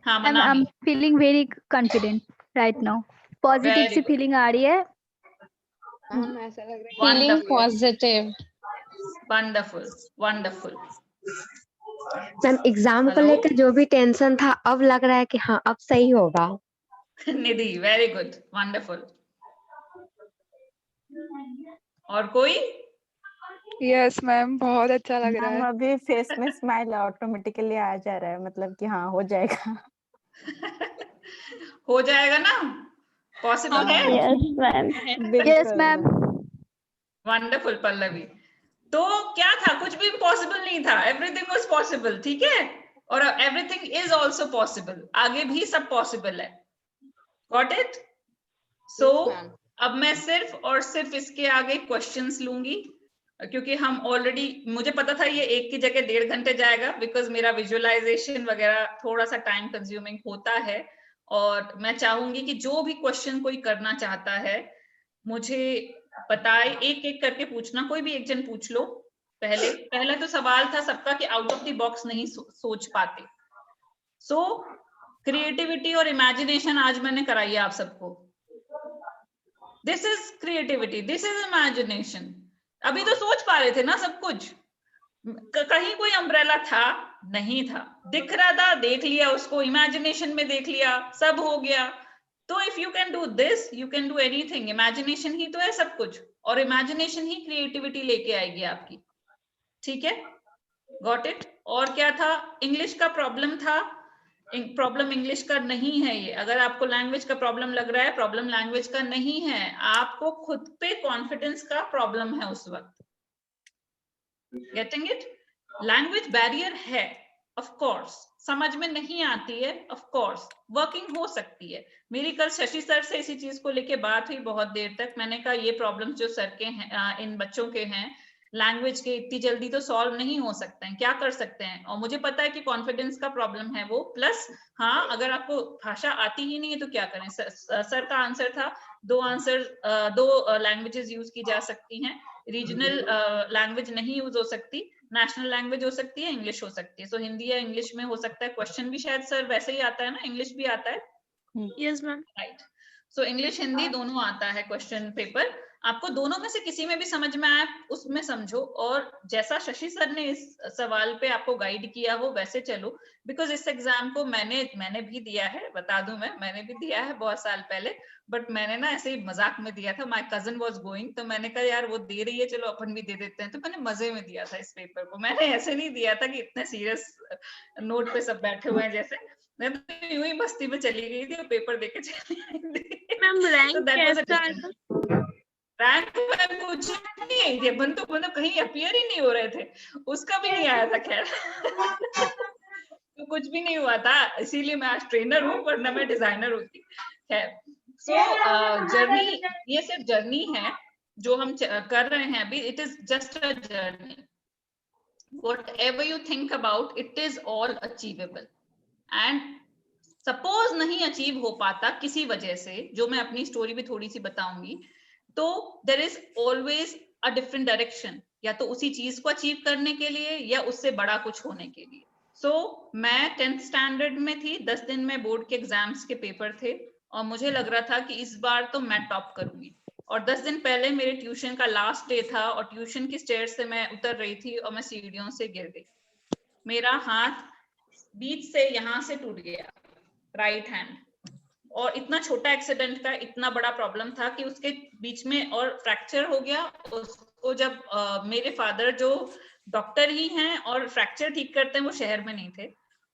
हाँ Manami. I'm feeling very confident right now. Positive C feeling आ रही है. ऐसा लग रहा है Feeling positive. Wonderful wonderful. Ma'am exam को Hello? लेकर जो भी टेंशन था, अब लग रहा है कि हाँ अब सही होगा। निधि, वेरी गुड, वंडरफुल। और कोई? यस मैम, बहुत अच्छा लग रहा मैम है। अभी फेस में स्माइल ऑटोमेटिकली आ जा रहा है, मतलब कि हाँ हो जाएगा। हो जाएगा ना? पॉसिबल है? Yes ma'am. Yes ma'am. Wonderful Pallavi. तो क्या था, कुछ भी पॉसिबल नहीं था, एवरीथिंग वाज पॉसिबल, ठीक है, और एवरीथिंग इज आल्सो पॉसिबल, आगे भी सब पॉसिबल है। Got it? सो अब मैं सिर्फ और सिर्फ इसके आगे क्वेश्चंस लूंगी, क्योंकि हम ऑलरेडी, मुझे पता था ये एक की जगह 1.5 घंटे जाएगा, बिकॉज मेरा विजुअलाइजेशन वगैरह थोड़ा सा टाइम कंज्यूमिंग होता है, और मैं चाहूंगी कि जो भी क्वेश्चन कोई करना चाहता है मुझे बताए, एक एक करके पूछना, कोई भी एक जन पूछ लो। पहला तो सवाल था सबका कि आउट ऑफ द बॉक्स नहीं सोच पाते। सो क्रिएटिविटी और इमेजिनेशन आज मैंने कराई है आप सबको। This is creativity, this is imagination. अभी तो सोच पा रहे थे ना सब कुछ, कहीं कोई अम्ब्रेला था नहीं था, दिख रहा था देख लिया, उसको इमेजिनेशन में देख लिया, सब हो गया। तो if you can do this, you can do anything. Imagination ही तो है सब कुछ, और इमेजिनेशन ही क्रिएटिविटी लेके आएगी आपकी, ठीक है। Got it? और क्या था? इंग्लिश का प्रॉब्लम था। प्रॉब्लम इंग्लिश का नहीं है ये। अगर आपको लैंग्वेज का प्रॉब्लम लग रहा है, प्रॉब्लम लैंग्वेज का नहीं है, आपको खुद पे कॉन्फिडेंस का प्रॉब्लम है उस वक्त। Getting it? लैंग्वेज बैरियर है, ऑफ कोर्स, समझ में नहीं आती है, ऑफ कोर्स, वर्किंग हो सकती है। मेरी कल शशि सर से इसी चीज को लेके बात हुई बहुत देर तक। मैंने कहा ये प्रॉब्लम्स जो सर के हैं, इन बच्चों के हैं, लैंग्वेज के इतनी जल्दी तो सॉल्व नहीं हो सकते हैं, क्या कर सकते हैं। और मुझे पता है कि कॉन्फिडेंस का प्रॉब्लम है वो, प्लस हाँ अगर आपको भाषा आती ही नहीं है तो क्या करें। सर का आंसर था दो लैंग्वेजेस यूज की जा सकती हैं, रीजनल लैंग्वेज नहीं यूज हो सकती, नेशनल लैंग्वेज हो सकती है, इंग्लिश हो सकती है। सो हिंदी या इंग्लिश में हो सकता है। क्वेश्चन भी शायद सर वैसे ही आता है ना, इंग्लिश भी आता है। Yes ma'am. Right. So English Hindi दोनों आता है क्वेश्चन पेपर। आपको दोनों में से किसी में भी समझ में आए उसमें समझो, और जैसा शशि सर ने इस सवाल पे आपको गाइड किया हो वैसे चलो। बिकॉज इस एग्जाम को मैंने भी दिया है, बता दूं मैंने भी दिया है बहुत साल पहले, बट मैंने ना ऐसे ही मजाक में दिया था। माय कजन वाज गोइंग, तो मैंने कहा यार वो दे रही है, चलो अपन भी दे देते हैं, तो मैंने मजे में दिया था इस पेपर को। मैंने ऐसे नहीं दिया था कि इतने सीरियस नोट पे सब बैठे हुए हैं जैसे, मैं तो यूं ही मस्ती में चली गई थी और पेपर देके चली गई। मैम रैंक कैसा आया? रैंक में कुछ नहीं थे, अपन तो मतलब कहीं अपीयर ही नहीं हो रहे थे, उसका भी नहीं आया था खैर। तो कुछ भी नहीं हुआ था, इसीलिए मैं आज ट्रेनर हूँ, वरना मैं डिजाइनर होती। खैर, सो जर्नी, ये सिर्फ जर्नी है जो हम कर रहे हैं अभी। It is just a journey. Whatever you think about, it is all achievable. And suppose नहीं अचीव हो पाता किसी वजह से, जो मैं अपनी स्टोरी भी थोड़ी सी बताऊंगी, तो there is always a different direction, या तो उसी चीज को अचीव करने के लिए या उससे बड़ा कुछ होने के लिए। सो मैं 10th स्टैंडर्ड में थी, 10 दिन में बोर्ड के एग्जाम्स के पेपर थे, और मुझे लग रहा था कि इस बार तो मैं टॉप करूंगी। और 10 दिन पहले मेरे ट्यूशन का लास्ट डे था और ट्यूशन की स्टेयर से मैं उतर रही थी और मैं सीढ़ियों से गिर गई। मेरा हाथ बीच से यहाँ से टूट गया, राइट हैंड। और इतना छोटा एक्सीडेंट का इतना बड़ा प्रॉब्लम था कि उसके बीच में और फ्रैक्चर हो गया। उसको जब मेरे फादर जो डॉक्टर ही हैं और फ्रैक्चर ठीक करते हैं, वो शहर में नहीं थे,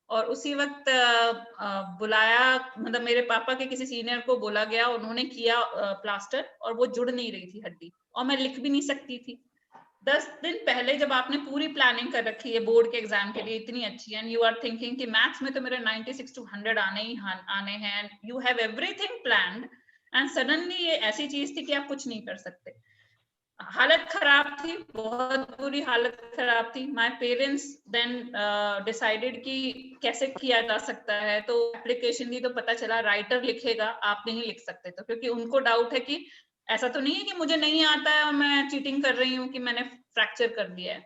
और उसी वक्त बुलाया, मतलब मेरे पापा के किसी सीनियर को बोला गया, उन्होंने किया प्लास्टर, और वो जुड़ नहीं रही थी हड्डी, और मैं लिख भी नहीं सकती थी। 10 दिन पहले जब आपने पूरी प्लानिंग कर रखी है बोर्ड के एग्जाम के लिए इतनी अच्छी, एंड यू आर थिंकिंग कि मैथ्स में तो मेरे 96 to 100 आने हैं, and you have everything planned, and suddenly ये ऐसी चीज थी कि आप कुछ नहीं कर सकते। हालत खराब थी, बहुत बुरी हालत खराब थी। माय पेरेंट्स देन डिसाइडेड कि कैसे किया जा सकता है, तो एप्लीकेशन दी तो पता चला राइटर लिखेगा, आप नहीं लिख सकते। तो क्योंकि उनको डाउट है कि ऐसा तो नहीं है कि मुझे नहीं आता है और मैं चीटिंग कर रही हूँ कि मैंने फ्रैक्चर कर दिया है।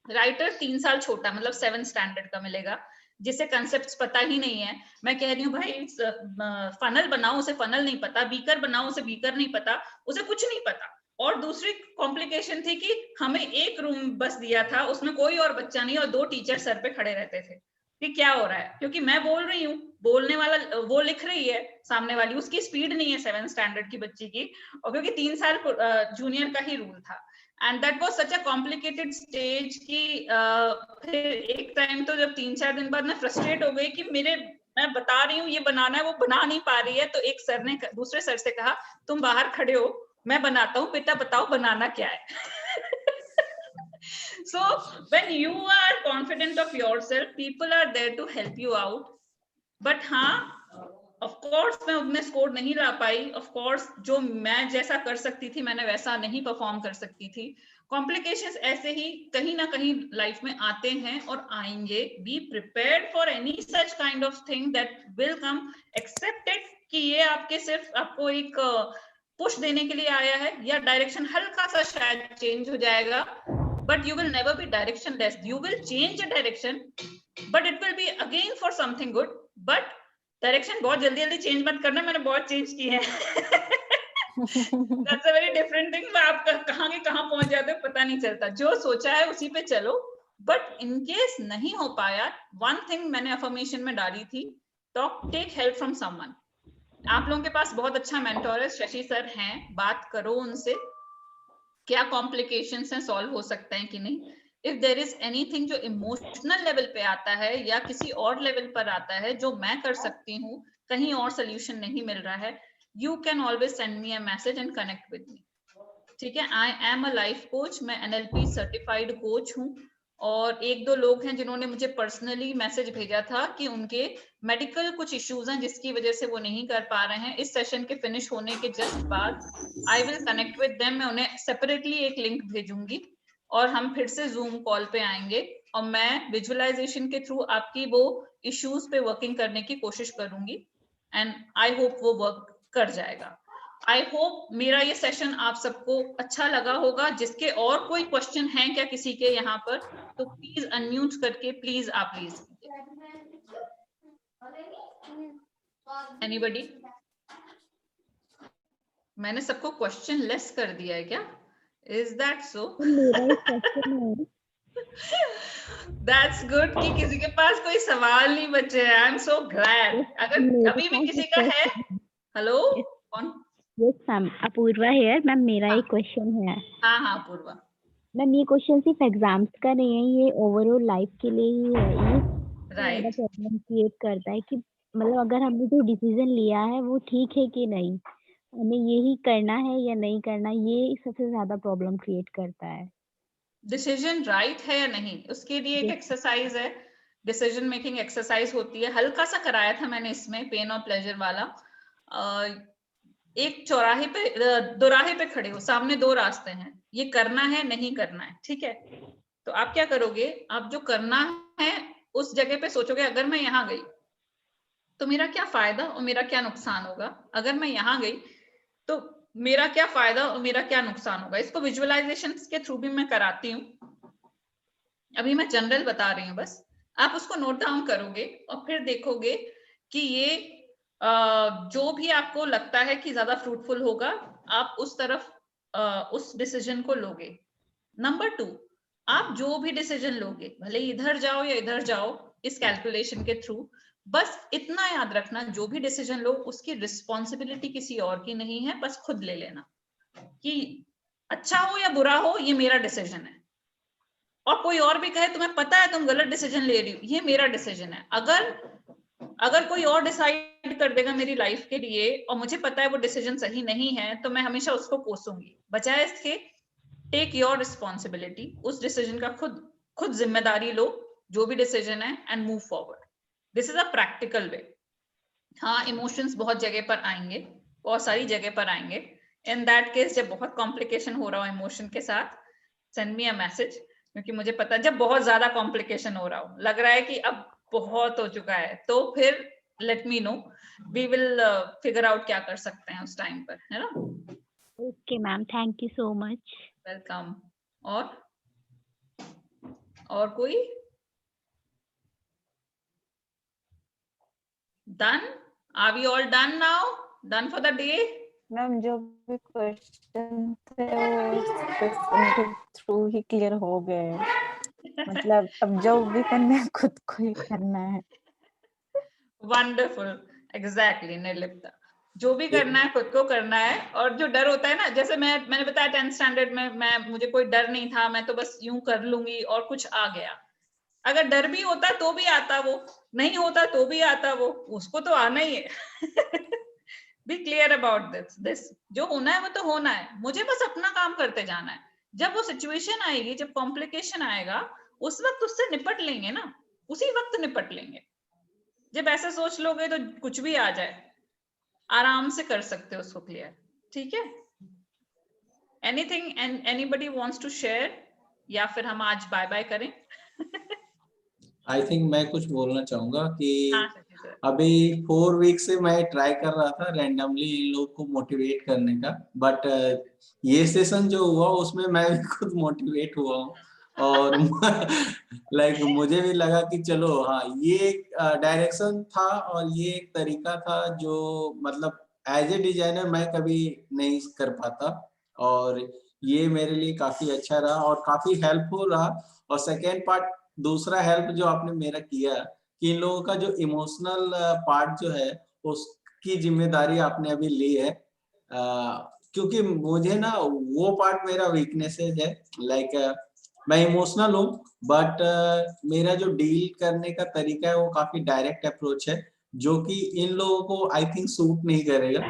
राइटर 3 साल छोटा, मतलब 7th स्टैंडर्ड का मिलेगा, जिसे कंसेप्ट्स पता ही नहीं है। मैं कह रही हूँ भाई फनल बनाओ, उसे फनल नहीं पता, बीकर बनाओ, उसे बीकर नहीं पता, उसे कुछ नहीं पता। और दूसरी कॉम्प्लिकेशन थी कि हमें एक रूम बस दिया था, उसमें कोई और बच्चा नहीं, और 2 टीचर सर पे खड़े रहते थे कि क्या हो रहा है, क्योंकि मैं बोल रही हूँ, बोलने वाला वो लिख रही है, सामने वाली उसकी स्पीड नहीं है 7th स्टैंडर्ड की बच्ची की, और क्योंकि 3 साल जूनियर का ही रूल था। And that was such a complicated stage कि फिर एक टाइम तो जब 3-4 दिन बाद मैं फ्रस्ट्रेट हो गई कि मैं बता रही हूँ ये बनाना है, वो बना नहीं पा रही है। तो एक सर ने दूसरे सर से कहा, तुम बाहर खड़े हो, मैं बनाता हूँ, बेटा बताओ बनाना क्या है। So when you are confident of yourself, people are there to help you out. But हाँ, of course मैं उतने स्कोर नहीं ला पाई। of course जो मैं जैसा कर सकती थी मैंने वैसा नहीं परफॉर्म कर सकती थी। कॉम्प्लिकेशंस ऐसे ही कहीं ना कहीं लाइफ में आते हैं और आएंगे। Be prepared for any such kind of thing that will come. Accept it कि ये आपके सिर्फ आपको एक पुश देने के लिए आया है, या डायरेक्शन हल्का सा शायद चेंज हो जाएगा, but you will never be directionless. You will change a direction, but it will be again for something good. But direction बहुत जल्दी जल्दी चेंज मत करना, मैंने बहुत चेंज की है। That's a very different thing. आप कहाँ के कहाँ पहुंच जाते हो पता नहीं चलता, जो सोचा है उसी पे चलो। बट इन केस नहीं हो पाया, one thing मैंने अफर्मेशन में डाली थी, take help from someone. आप लोगों के पास बहुत अच्छा मेंटोर है, शशि सर हैं, बात करो उनसे, क्या कॉम्प्लिकेशंस हैं, सॉल्व हो सकते हैं कि नहीं। इफ देयर इज एनीथिंग जो इमोशनल लेवल पे आता है या किसी और लेवल पर आता है जो मैं कर सकती हूँ, कहीं और सोल्यूशन नहीं मिल रहा है, you can always send me a message and connect with me. ठीक है, I am a life coach, मैं NLP सर्टिफाइड कोच हूँ, और 1-2 लोग हैं जिन्होंने मुझे पर्सनली मैसेज भेजा था कि उनके मेडिकल कुछ इश्यूज हैं जिसकी वजह से वो नहीं कर पा रहे हैं। इस सेशन के फिनिश होने के जस्ट बाद I will connect with them, मैं उन्हें सेपरेटली एक लिंक भेजूंगी और हम फिर से जूम कॉल पे आएंगे, और मैं विजुअलाइजेशन के थ्रू आपकी वो इश्यूज पे वर्किंग करने की कोशिश करूंगी, एंड आई होप वो वर्क कर जाएगा। आई होप मेरा ये सेशन आप सबको अच्छा लगा होगा। जिसके और कोई क्वेश्चन है क्या किसी के यहाँ पर, तो प्लीज अनम्यूट करके प्लीज आप रेज कीजिए। एनीबॉडी? मैंने सबको क्वेश्चन लेस कर दिया है क्या? Is that so? मेरा एक क्वेश्चन है। That's good कि किसी के पास कोई सवाल नहीं बचे हैं। I'm so glad. अगर अभी भी किसी का है, हेलो कौन? Yes ma'am, Apurva here ma'am, मेरा एक क्वेश्चन है। हाँ हाँ अपूर्वा मैम, ये क्वेश्चन सिर्फ एग्जाम्स का नहीं है, ये ओवरऑल लाइफ के लिए ही है। ये राइट प्रॉब्लम क्रिएट करता है कि मतलब अगर हमने जो डिसीजन लिया है वो ठीक है कि नहीं, हमें यही करना है या नहीं करना, ये सबसे ज्यादा प्रॉब्लम क्रिएट करता है। डिसीजन राइट है या नहीं, उसके लिए एक एक्सरसाइज है, डिसीजन मेकिंग एक्सरसाइज होती है। हल्का सा कराया था मैंने इसमें, पेन और प्लेजर वाला। एक चौराहे पे, दोराहे पे खड़े हो, सामने 2 रास्ते हैं, ये करना है नहीं करना है, ठीक है? तो आप क्या करोगे, आप जो करना है उस जगह पे सोचोगे, अगर मैं यहाँ गई तो मेरा क्या फायदा और मेरा क्या नुकसान होगा, अगर मैं यहाँ गई तो मेरा क्या फायदा और मेरा क्या नुकसान होगा। इसको विजुअलाइजेशन के थ्रू भी मैं कराती हूँ, अभी मैं जनरल बता रही हूँ बस। आप उसको नोट डाउन करोगे और फिर देखोगे कि ये जो भी आपको लगता है कि ज्यादा फ्रूटफुल होगा, आप उस तरफ उस डिसीजन को लोगे। नंबर 2, आप जो भी डिसीजन लोगे, भले इधर जाओ या इधर जाओ, इस कैलकुलेशन के थ्रू, बस इतना याद रखना, जो भी डिसीजन लो उसकी रिस्पॉन्सिबिलिटी किसी और की नहीं है, बस खुद ले लेना कि अच्छा हो या बुरा हो, ये मेरा डिसीजन है। और कोई और भी कहे तुम्हें पता है तुम गलत डिसीजन ले रही हो, ये मेरा डिसीजन है। अगर कोई और डिसाइड कर देगा मेरी लाइफ के लिए और मुझे पता है वो डिसीजन सही नहीं है, तो मैं हमेशा उसको कोसूंगी। बजाय इसके टेक योर रिस्पॉन्सिबिलिटी, उस डिसीजन का खुद जिम्मेदारी लो, जो भी डिसीजन है, and move forward. This is a practical way. हाँ, इमोशंस बहुत जगह पर आएंगे, बहुत सारी जगह पर आएंगे। इन दैट केस, जब बहुत कॉम्प्लिकेशन हो रहा हो इमोशन के साथ, सेंड मी अ मैसेज, क्योंकि मुझे पता है जब बहुत ज्यादा कॉम्प्लिकेशन हो रहा हो, लग रहा है कि अब बहुत हो चुका है, तो फिर let me know, we will figure out क्या कर सकते हैं उस टाइम पर, है ना? Okay ma'am, thank you so much. Welcome. और कोई? Done? Are we all done now? Done for the day? Ma'am जो भी क्वेश्चन थे वो सेशन के थ्रू ही क्लियर हो गए। मतलब अब जो भी करना है खुद को ही करना है। वंडरफुल, एग्जैक्टली निर्लिप्ता, जो भी करना है खुद को करना है। और जो डर होता है ना, जैसे मैंने बताया 10th स्टैंडर्ड में मुझे कोई डर नहीं था, मैं तो बस यूं कर लूंगी और कुछ आ गया। अगर डर भी होता तो भी आता, वो नहीं होता तो भी आता, वो उसको तो आना ही है। बी क्लियर अबाउट दिस, जो होना है वो तो होना है, मुझे बस अपना काम करते जाना है। जब वो सिचुएशन आएगी, जब कॉम्प्लिकेशन आएगा, उस वक्त उससे निपट लेंगे ना, उसी वक्त निपट लेंगे। जब ऐसा सोच लोगे तो कुछ भी आ जाए, आराम से कर सकते हो उसको क्लियर। ठीक है? Anything and anybody wants to share, या फिर हम आज बाय बाय करें? आई थिंक मैं कुछ बोलना चाहूंगा कि हाँ शशि सर। अभी 4 वीक से मैं ट्राई कर रहा था रैंडमली इन लोग को मोटिवेट करने का, बट ये सेशन जो हुआ उसमें मैं भी खुद मोटिवेट हुआ हूँ। और लाइक मुझे भी लगा कि चलो हाँ, ये एक डायरेक्शन था और ये एक तरीका था जो मतलब एज ए डिजाइनर मैं कभी नहीं कर पाता, और ये मेरे लिए काफी अच्छा रहा और काफी हेल्पफुल रहा। और सेकेंड पार्ट, दूसरा हेल्प जो आपने मेरा किया कि इन लोगों का जो इमोशनल पार्ट जो है उसकी जिम्मेदारी आपने अभी ली है, क्योंकि मुझे ना वो पार्ट मेरा वीकनेसेस है। लाइक मैं इमोशनल हूँ, बट मेरा जो डील करने का तरीका है वो काफी डायरेक्ट अप्रोच है, जो कि इन लोगों को आई थिंक सूट नहीं करेगा।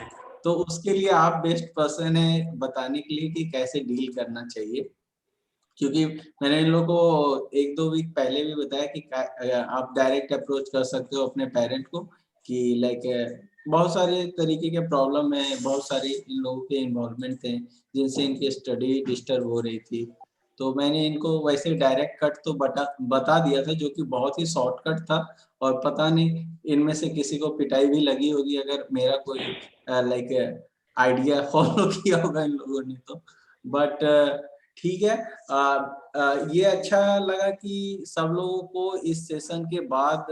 तो उसके लिए आप बेस्ट पर्सन है बताने के लिए कि कैसे डील करना चाहिए, क्योंकि मैंने इन लोगों को 1-2 वीक पहले भी बताया कि आप डायरेक्ट अप्रोच कर सकते हो अपने पेरेंट को कि लाइक बहुत सारे तरीके के प्रॉब्लम है, बहुत सारे इन लोगों के इन्वॉल्वमेंट थे जिनसे इनकी स्टडी डिस्टर्ब हो रही थी। तो मैंने इनको वैसे डायरेक्ट कट तो बता दिया था, जो कि बहुत ही शॉर्टकट था, और पता नहीं इनमें से किसी को पिटाई भी लगी होगी अगर मेरा कोई लाइक आइडिया फॉलो किया होगा इन लोगों ने तो। बट ठीक है, ये अच्छा लगा कि सब लोगों को इस सेशन के बाद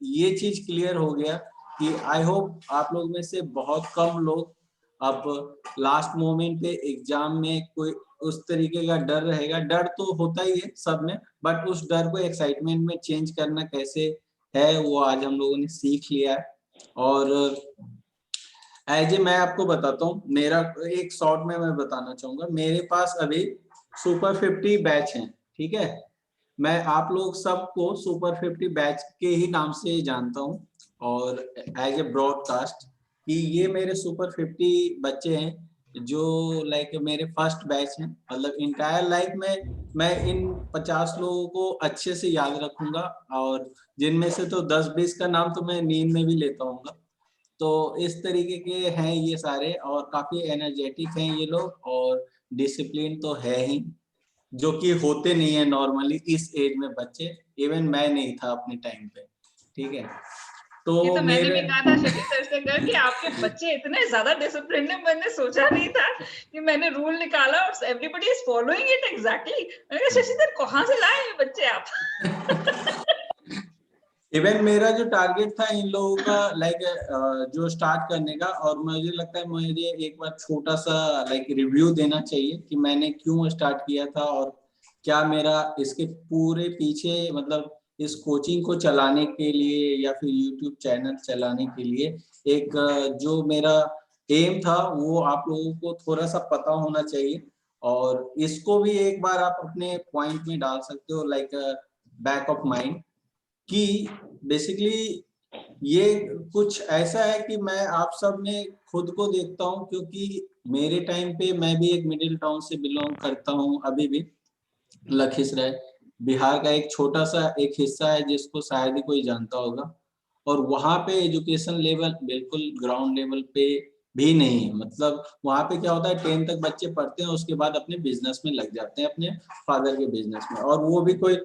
ये चीज क्लियर हो गया कि आई होप आप लोग में से बहुत कम लोग अब लास्ट मोमेंट पे एग्जाम में कोई उस तरीके का डर रहेगा। डर तो होता ही है सब में, बट उस डर को एक्साइटमेंट में चेंज करना कैसे है वो आज हम लोगों ने सीख लिया है। और एज ए मैं आपको बताता हूँ, मेरा एक शॉर्ट में मैं बताना चाहूंगा, मेरे पास अभी सुपर 50 बैच हैं, ठीक है। मैं आप लोग सबको सुपर 50 बैच के ही नाम से जानता हूँ, और एज ए ब्रॉडकास्ट कि ये मेरे सुपर 50 बच्चे हैं जो लाइक मेरे फर्स्ट बैच हैं। मतलब इंटायर लाइफ में मैं इन 50 लोगों को अच्छे से याद रखूंगा, और जिनमें से तो 10-20 का नाम तो मैं नींद में भी लेता हूँ। तो इस तरीके के हैं ये सारे, और काफी एनर्जेटिक हैं ये लोग, और डिसिप्लिन तो है ही, जो कि होते नहीं है नॉर्मली इस एज में बच्चे। इवन मैं नहीं था अपने टाइम पे, ठीक है। तो ये तो मैंने मेरे भी कहा था शशि सर से कि आपके बच्चे इतने ज्यादा डिसिप्लिन है, मैंने सोचा नहीं था कि मैंने रूल निकाला और everybody is following it exactly. मैंने कहा शशि सर कहाँ से लाए ये बच्चे आप? इवन मेरा जो टारगेट था इन लोगों का लाइक जो स्टार्ट करने का, और मुझे लगता है मुझे एक बार छोटा सा लाइक रिव्यू देना चाहिए कि मैंने क्यों स्टार्ट किया था और क्या मेरा इसके पूरे पीछे मतलब इस कोचिंग को चलाने के लिए या फिर यूट्यूब चैनल चलाने के लिए एक जो मेरा एम था वो आप लोगों को थोड़ा सा पता होना चाहिए। और इसको भी एक बार आप अपने पॉइंट में डाल सकते हो लाइक बैक ऑफ माइंड कि बेसिकली ये कुछ ऐसा है कि मैं आप सब में खुद को देखता हूँ, क्योंकि मेरे टाइम पे मैं भी एक मिडिल टाउन से बिलोंग करता हूँ, अभी भी लखीसराय बिहार का एक छोटा सा एक हिस्सा है जिसको शायद ही कोई जानता होगा। और वहाँ पे एजुकेशन लेवल बिल्कुल ग्राउंड लेवल पे भी नहीं है। मतलब वहाँ पे क्या होता है 10 तक बच्चे पढ़ते हैं, उसके बाद अपने बिजनेस में लग जाते हैं, अपने फादर के बिजनेस में, और वो भी कोई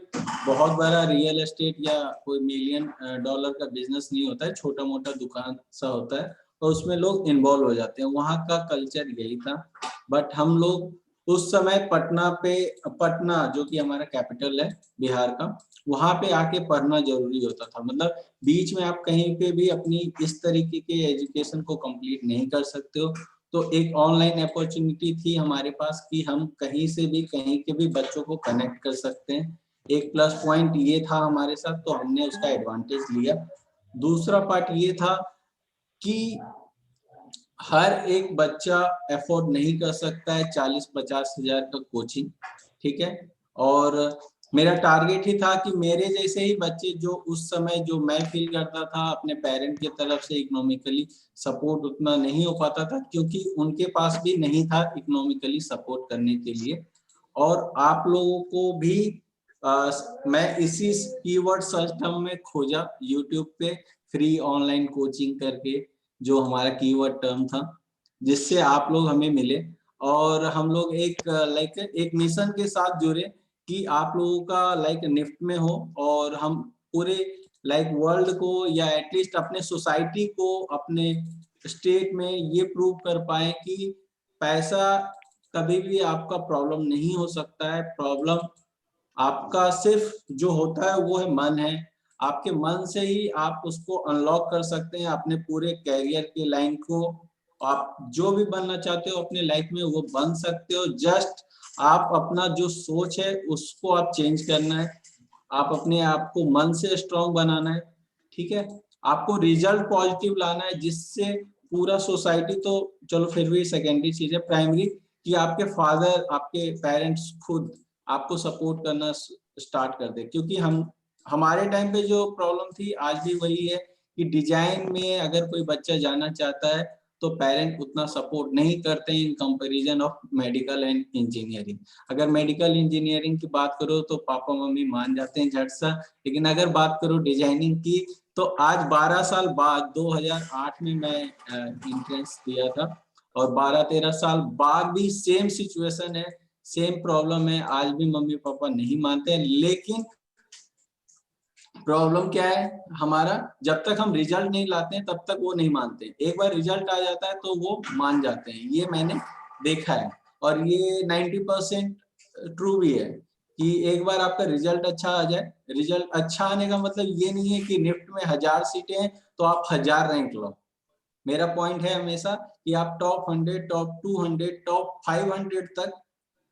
बहुत बड़ा रियल एस्टेट या कोई $1 मिलियन का बिजनेस नहीं होता है, छोटा मोटा दुकान सा होता है और उसमें लोग इन्वॉल्व हो जाते हैं। वहाँ का कल्चर यही था। बट हम लोग उस समय पटना जो कि हमारा कैपिटल है बिहार का, वहां पे आके पढ़ना जरूरी होता था। मतलब बीच में आप कहीं पे भी अपनी इस तरीके के एजुकेशन को कंप्लीट नहीं कर सकते हो। तो एक ऑनलाइन अपॉर्चुनिटी थी हमारे पास कि हम कहीं से भी कहीं के भी बच्चों को कनेक्ट कर सकते हैं। एक प्लस पॉइंट ये था हमारे साथ, तो हमने उसका एडवांटेज लिया। दूसरा पार्ट ये था कि हर एक बच्चा अफोर्ड नहीं कर सकता है 40-50 हजार का कोचिंग, ठीक है। और मेरा टारगेट ही था कि मेरे जैसे ही बच्चे जो उस समय जो मैं फील करता था अपने पेरेंट की तरफ से इकोनॉमिकली सपोर्ट उतना नहीं हो पाता था, क्योंकि उनके पास भी नहीं था इकोनॉमिकली सपोर्ट करने के लिए। और आप लोगों को भी मैं इसी कीवर्ड सर्च टर्म में खोजा यूट्यूब पे फ्री ऑनलाइन कोचिंग करके, जो हमारा कीवर्ड टर्म था, जिससे आप लोग हमें मिले। और हम लोग एक लाइक एक मिशन के साथ जुड़े कि आप लोगों का लाइक निफ्ट में हो और हम पूरे लाइक वर्ल्ड को या एटलीस्ट अपने सोसाइटी को, अपने स्टेट में ये प्रूव कर पाए कि पैसा कभी भी आपका प्रॉब्लम नहीं हो सकता है। प्रॉब्लम आपका सिर्फ जो होता है वो है मन है। आपके मन से ही आप उसको अनलॉक कर सकते हैं अपने पूरे कैरियर के लाइन को। आप जो भी बनना चाहते हो अपने लाइफ में वो बन सकते हो। जस्ट आप अपना जो सोच है उसको आप चेंज करना है, आप अपने आप को मन से स्ट्रांग बनाना है, ठीक है। आपको रिजल्ट पॉजिटिव लाना है, जिससे पूरा सोसाइटी तो चलो फिर भी सेकेंडरी चीज है, प्राइमरी कि आपके फादर आपके पेरेंट्स खुद आपको सपोर्ट करना स्टार्ट कर दे। क्योंकि हमारे टाइम पे जो प्रॉब्लम थी आज भी वही है कि डिजाइन में अगर कोई बच्चा जाना चाहता है तो पेरेंट उतना सपोर्ट नहीं करते हैं in comparison of medical and engineering. अगर मेडिकल इंजीनियरिंग की बात करो तो पापा मम्मी मान जाते हैं झट सा, लेकिन अगर बात करो डिजाइनिंग की तो आज 12 साल बाद 2008 में मैं एंट्रेंस दिया था और 12-13 साल बाद भी सेम सिचुएशन है, सेम प्रॉब्लम है। आज भी मम्मी पापा नहीं मानते हैं, लेकिन प्रॉब्लम क्या है हमारा, जब तक हम रिजल्ट नहीं लाते हैं तब तक वो नहीं मानते। एक बार रिजल्ट आ जाता है तो वो मान जाते हैं, ये मैंने देखा है। और ये 90% ट्रू भी है कि एक बार आपका रिजल्ट अच्छा आ जाए, रिजल्ट अच्छा आने का मतलब ये नहीं है कि निफ्ट में 1000 सीटें हैं तो आप 1000 रैंक लो। मेरा पॉइंट है हमेशा कि आप टॉप 100, टॉप 200, टॉप 500 तक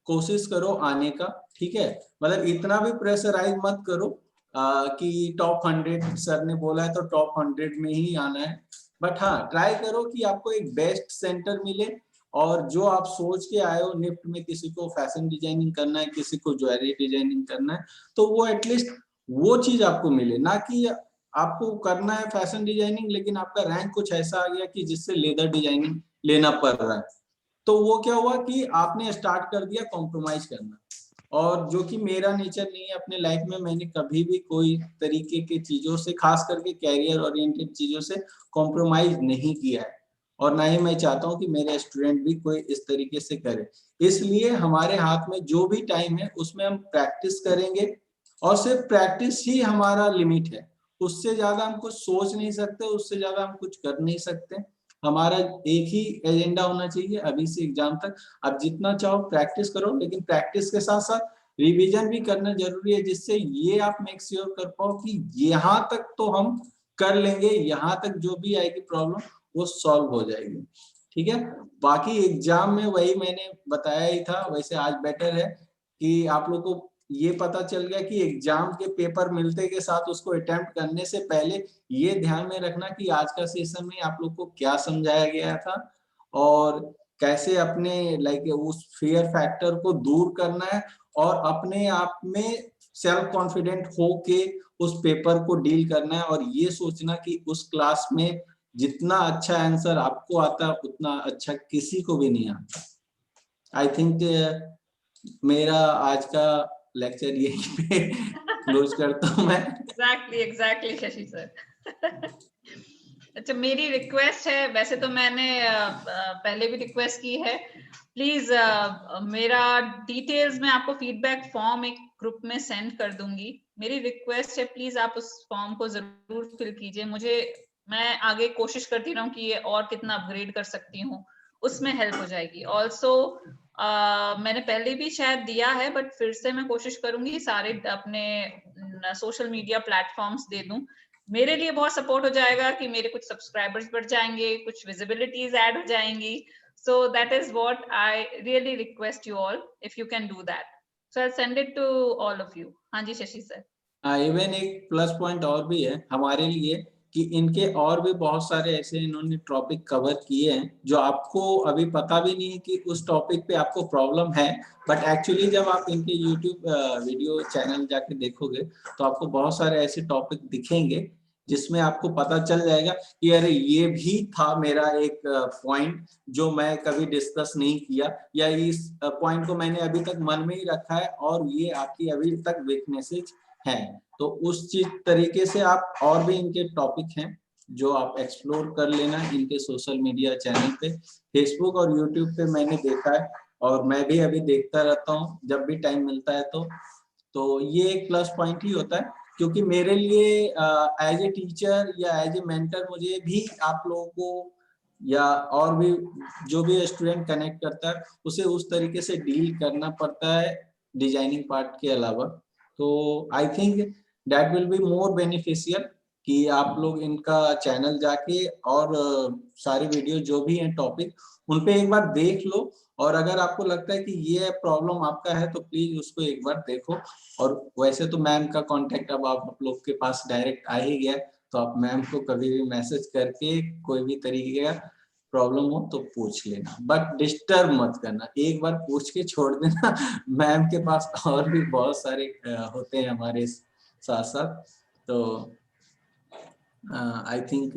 कोशिश करो आने का, ठीक है। मतलब इतना भी प्रेशराइज मत करो कि टॉप 100 सर ने बोला है तो टॉप 100 में ही आना है। बट हाँ, ट्राई करो कि आपको एक बेस्ट सेंटर मिले और जो आप सोच के आए हो निफ्ट में, किसी को फैशन डिजाइनिंग करना है, किसी को ज्वेलरी डिजाइनिंग करना है, तो वो एटलीस्ट वो चीज आपको मिले, ना कि आपको करना है फैशन डिजाइनिंग लेकिन आपका रैंक कुछ ऐसा आ गया कि जिससे लेदर डिजाइनिंग लेना पड़ रहा है। तो वो क्या हुआ कि आपने स्टार्ट कर दिया कॉम्प्रोमाइज करना, और जो कि मेरा नेचर नहीं है। अपने लाइफ में मैंने कभी भी कोई तरीके की चीजों से, खास करके कैरियर ओरिएंटेड चीजों से कॉम्प्रोमाइज नहीं किया है, और ना ही मैं चाहता हूं कि मेरे स्टूडेंट भी कोई इस तरीके से करे। इसलिए हमारे हाथ में जो भी टाइम है उसमें हम प्रैक्टिस करेंगे, और सिर्फ प्रैक्टिस ही हमारा लिमिट है। उससे ज्यादा हम कुछ सोच नहीं सकते, उससे ज्यादा हम कुछ कर नहीं सकते। हमारा एक ही एजेंडा होना चाहिए अभी से एग्जाम तक। आप जितना चाहो प्रैक्टिस करो, लेकिन प्रैक्टिस के साथ साथ रिवीजन भी करना जरूरी है, जिससे ये आप मेक श्योर कर पाओ कि यहाँ तक तो हम कर लेंगे, यहाँ तक जो भी आएगी प्रॉब्लम वो सॉल्व हो जाएगी। ठीक है, बाकी एग्जाम में वही मैंने बताया ही था, वैसे आज बेटर है कि आप लोग को ये पता चल गया कि एग्जाम के पेपर मिलते के साथ उसको अटेम्प्ट करने से पहले ये ध्यान में रखना कि आज का सेशन में आप लोग को क्या समझाया गया था और कैसे अपने उस फियर फैक्टर को दूर करना है और अपने आप में सेल्फ कॉन्फिडेंट हो के उस पेपर को डील करना है। और ये सोचना कि उस क्लास में जितना अच्छा आंसर आपको आता उतना अच्छा किसी को भी नहीं आता। आई थिंक मेरा आज का लेक्चर यही पे क्लोज करता हूँ मैं। Exactly Shashi sir. अच्छा, मेरी रिक्वेस्ट है, वैसे तो मैंने पहले भी रिक्वेस्ट की है, प्लीज मेरा डिटेल्स में आपको फीडबैक फॉर्म एक ग्रुप में सेंड कर दूंगी। मेरी रिक्वेस्ट है, प्लीज आप उस फॉर्म को जरूर फिल कीजिए। मैं आगे कोशिश करती रहूं कि ये और कितना अपग्रेड कर सकती हूँ, उसमें हेल्प हो जाएगी। ऑल्सो मैंने पहले भी शायद दिया है, बट फिर से मैं कोशिश करूंगी सारे अपने सोशल मीडिया प्लेटफॉर्म्स दे दूं। मेरे लिए बहुत सपोर्ट हो जाएगा कि मेरे कुछ सब्सक्राइबर्स बढ़ जाएंगे, कुछ विजिबिलिटीज ऐड हो जाएंगी। So that is what I really request you all, if you can do that. So I'll send it to all of you. हाँ जी शशि सर। इवन एक प्लस पॉइंट और भी है हमारे लिए कि इनके और भी बहुत सारे ऐसे इन्होंने टॉपिक कवर किए हैं जो आपको अभी पता भी नहीं है कि उस टॉपिक पे आपको प्रॉब्लम है, बट एक्चुअली जब आप इनके यूट्यूब वीडियो चैनल जाके देखोगे तो आपको बहुत सारे ऐसे टॉपिक दिखेंगे जिसमें आपको पता चल जाएगा कि अरे ये भी था मेरा एक पॉइंट जो मैं कभी डिस्कस नहीं किया, या इस पॉइंट को मैंने अभी तक मन में ही रखा है और ये आपकी अभी तक वीकनेसेस हैं। तो उस चीज तरीके से आप और भी इनके टॉपिक हैं जो आप एक्सप्लोर कर लेना इनके सोशल मीडिया चैनल पे, फेसबुक और यूट्यूब पे मैंने देखा है और मैं भी अभी देखता रहता हूँ जब भी टाइम मिलता है। तो ये एक प्लस पॉइंट ही होता है, क्योंकि मेरे लिए एज ए टीचर या एज ए मेंटर मुझे भी आप लोगों को या और भी जो भी स्टूडेंट कनेक्ट करता है उसे उस तरीके से डील करना पड़ता है डिजाइनिंग पार्ट के अलावा। तो I think that will be more beneficial कि आप लोग इनका चैनल जाके और सारी वीडियो जो भी हैं टॉपिक उन पे एक बार देख लो, और अगर आपको लगता है कि ये प्रॉब्लम आपका है तो प्लीज उसको एक बार देखो। और वैसे तो मैम का कांटेक्ट अब आप लोग के पास डायरेक्ट आ ही गया, तो आप मैम को कभी भी मैसेज करके कोई भी तरीके का प्रॉब्लम हो तो पूछ लेना, बट डिस्टर्ब मत करना, एक बार पूछ के छोड़ देना। मैम के पास और भी बहुत सारे होते हैं हमारे साथ साथ। तो आई थिंक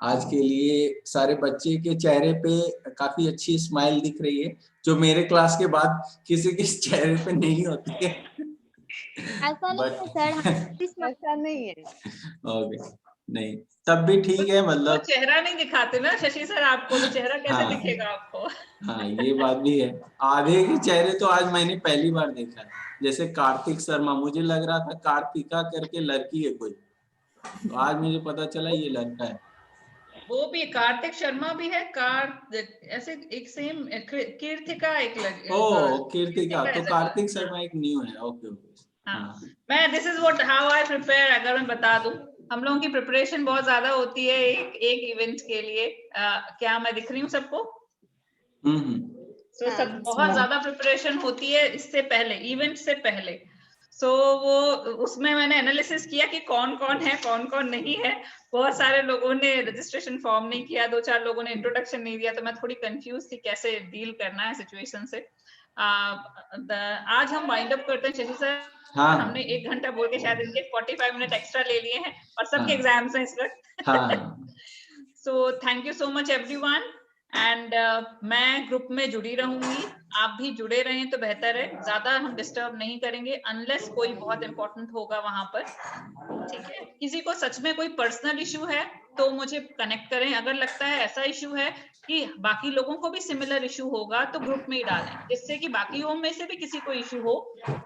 आज के लिए सारे बच्चे के चेहरे पे काफी अच्छी स्माइल दिख रही है जो मेरे क्लास के बाद किसी के चेहरे पे नहीं होती है। ऐसा नहीं है सर, ऐसा नहीं है। ओके, नहीं तब भी ठीक है, वो मतलब चेहरा नहीं दिखाते ना शशि सर आपको, तो चेहरा कैसे दिखेगा आपको? हाँ ये बात भी है। आधे के चेहरे तो आज मैंने पहली बार देखा है, जैसे कार्तिक शर्मा, मुझे लग रहा था कार्तिका करके लड़की है कोई, तो आज मुझे पता चला ये लड़का है। वो भी कार्तिक शर्मा भी है, ऐसे एक सेम कीर्तिका एक कीर्तिका, तो कार्तिक शर्मा एक न्यू है। ओके हाँ, मैं this is what how I prepare. अगर मैं बता दूं, हम लोगों की प्रिपरेशन बहुत ज्यादा होती है एक इवेंट के लिए। क्या मैं दिख रही हूँ सबको? तो सब बहुत ज्यादा प्रिपरेशन होती है इससे पहले, इवेंट से पहले। वो उसमें मैंने एनालिसिस किया कि कौन कौन है, कौन कौन नहीं है। बहुत सारे लोगों ने रजिस्ट्रेशन फॉर्म नहीं किया, 2-4 लोगों ने इंट्रोडक्शन नहीं दिया, तो मैं थोड़ी कंफ्यूज थी कैसे डील करना है सिचुएशन से। आज हम वाइंड अप करते हैं शशि सर। हाँ। हमने 1 घंटा बोल के शायद इनके 45 मिनट एक्स्ट्रा ले लिए हैं और सबके एग्जाम्स हैं इस वक्त। So thank you so much everyone, and मैं ग्रुप में जुड़ी रहूंगी, आप भी जुड़े रहें तो बेहतर है। ज्यादा हम डिस्टर्ब नहीं करेंगे अनलेस कोई बहुत इंपॉर्टेंट होगा वहां पर, ठीक है? किसी को सच में कोई पर्सनल इशू है तो मुझे कनेक्ट करें। अगर लगता है ऐसा इशू है कि बाकी लोगों को भी सिमिलर इशू होगा तो ग्रुप में ही डालें, जिससे कि बाकी में से भी किसी को इशू हो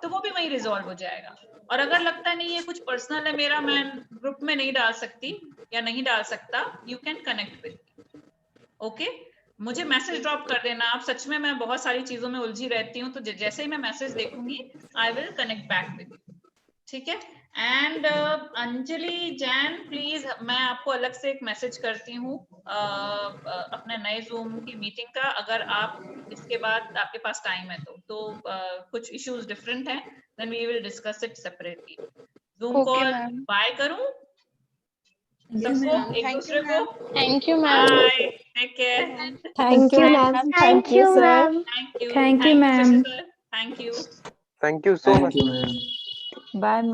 तो वो भी वहीं रिजॉल्व हो जाएगा। और अगर लगता नहीं है कुछ पर्सनल है मेरा, मैं ग्रुप में नहीं डाल सकती या नहीं डाल सकता, you can connect with me. Okay, मुझे मैसेज ड्रॉप कर देना आप, सच में मैं बहुत सारी चीजों में उलझी रहती हूँ, तो जैसे ही मैं मैसेज देखूंगी I will connect back with you, ठीक है। एंड अंजलि जैन प्लीज, मैं आपको अलग से एक मैसेज करती हूँ अपने नए जूम की मीटिंग का, अगर आप इसके बाद आपके पास टाइम है तो कुछ इश्यूज डिफरेंट हैं, then we will discuss it separately. Zoom Okay, call ma'am. Bye करूं Yes, सबको, ma'am. एक दूसरे को, Thank you, ma'am. Bye, take care, Thank you, ma'am. ma'am. Thank you, sir. ma'am. Thank you, Thank you, ma'am. Thank you. Thank you so much. Thank you, ma'am. Bye, ma'am.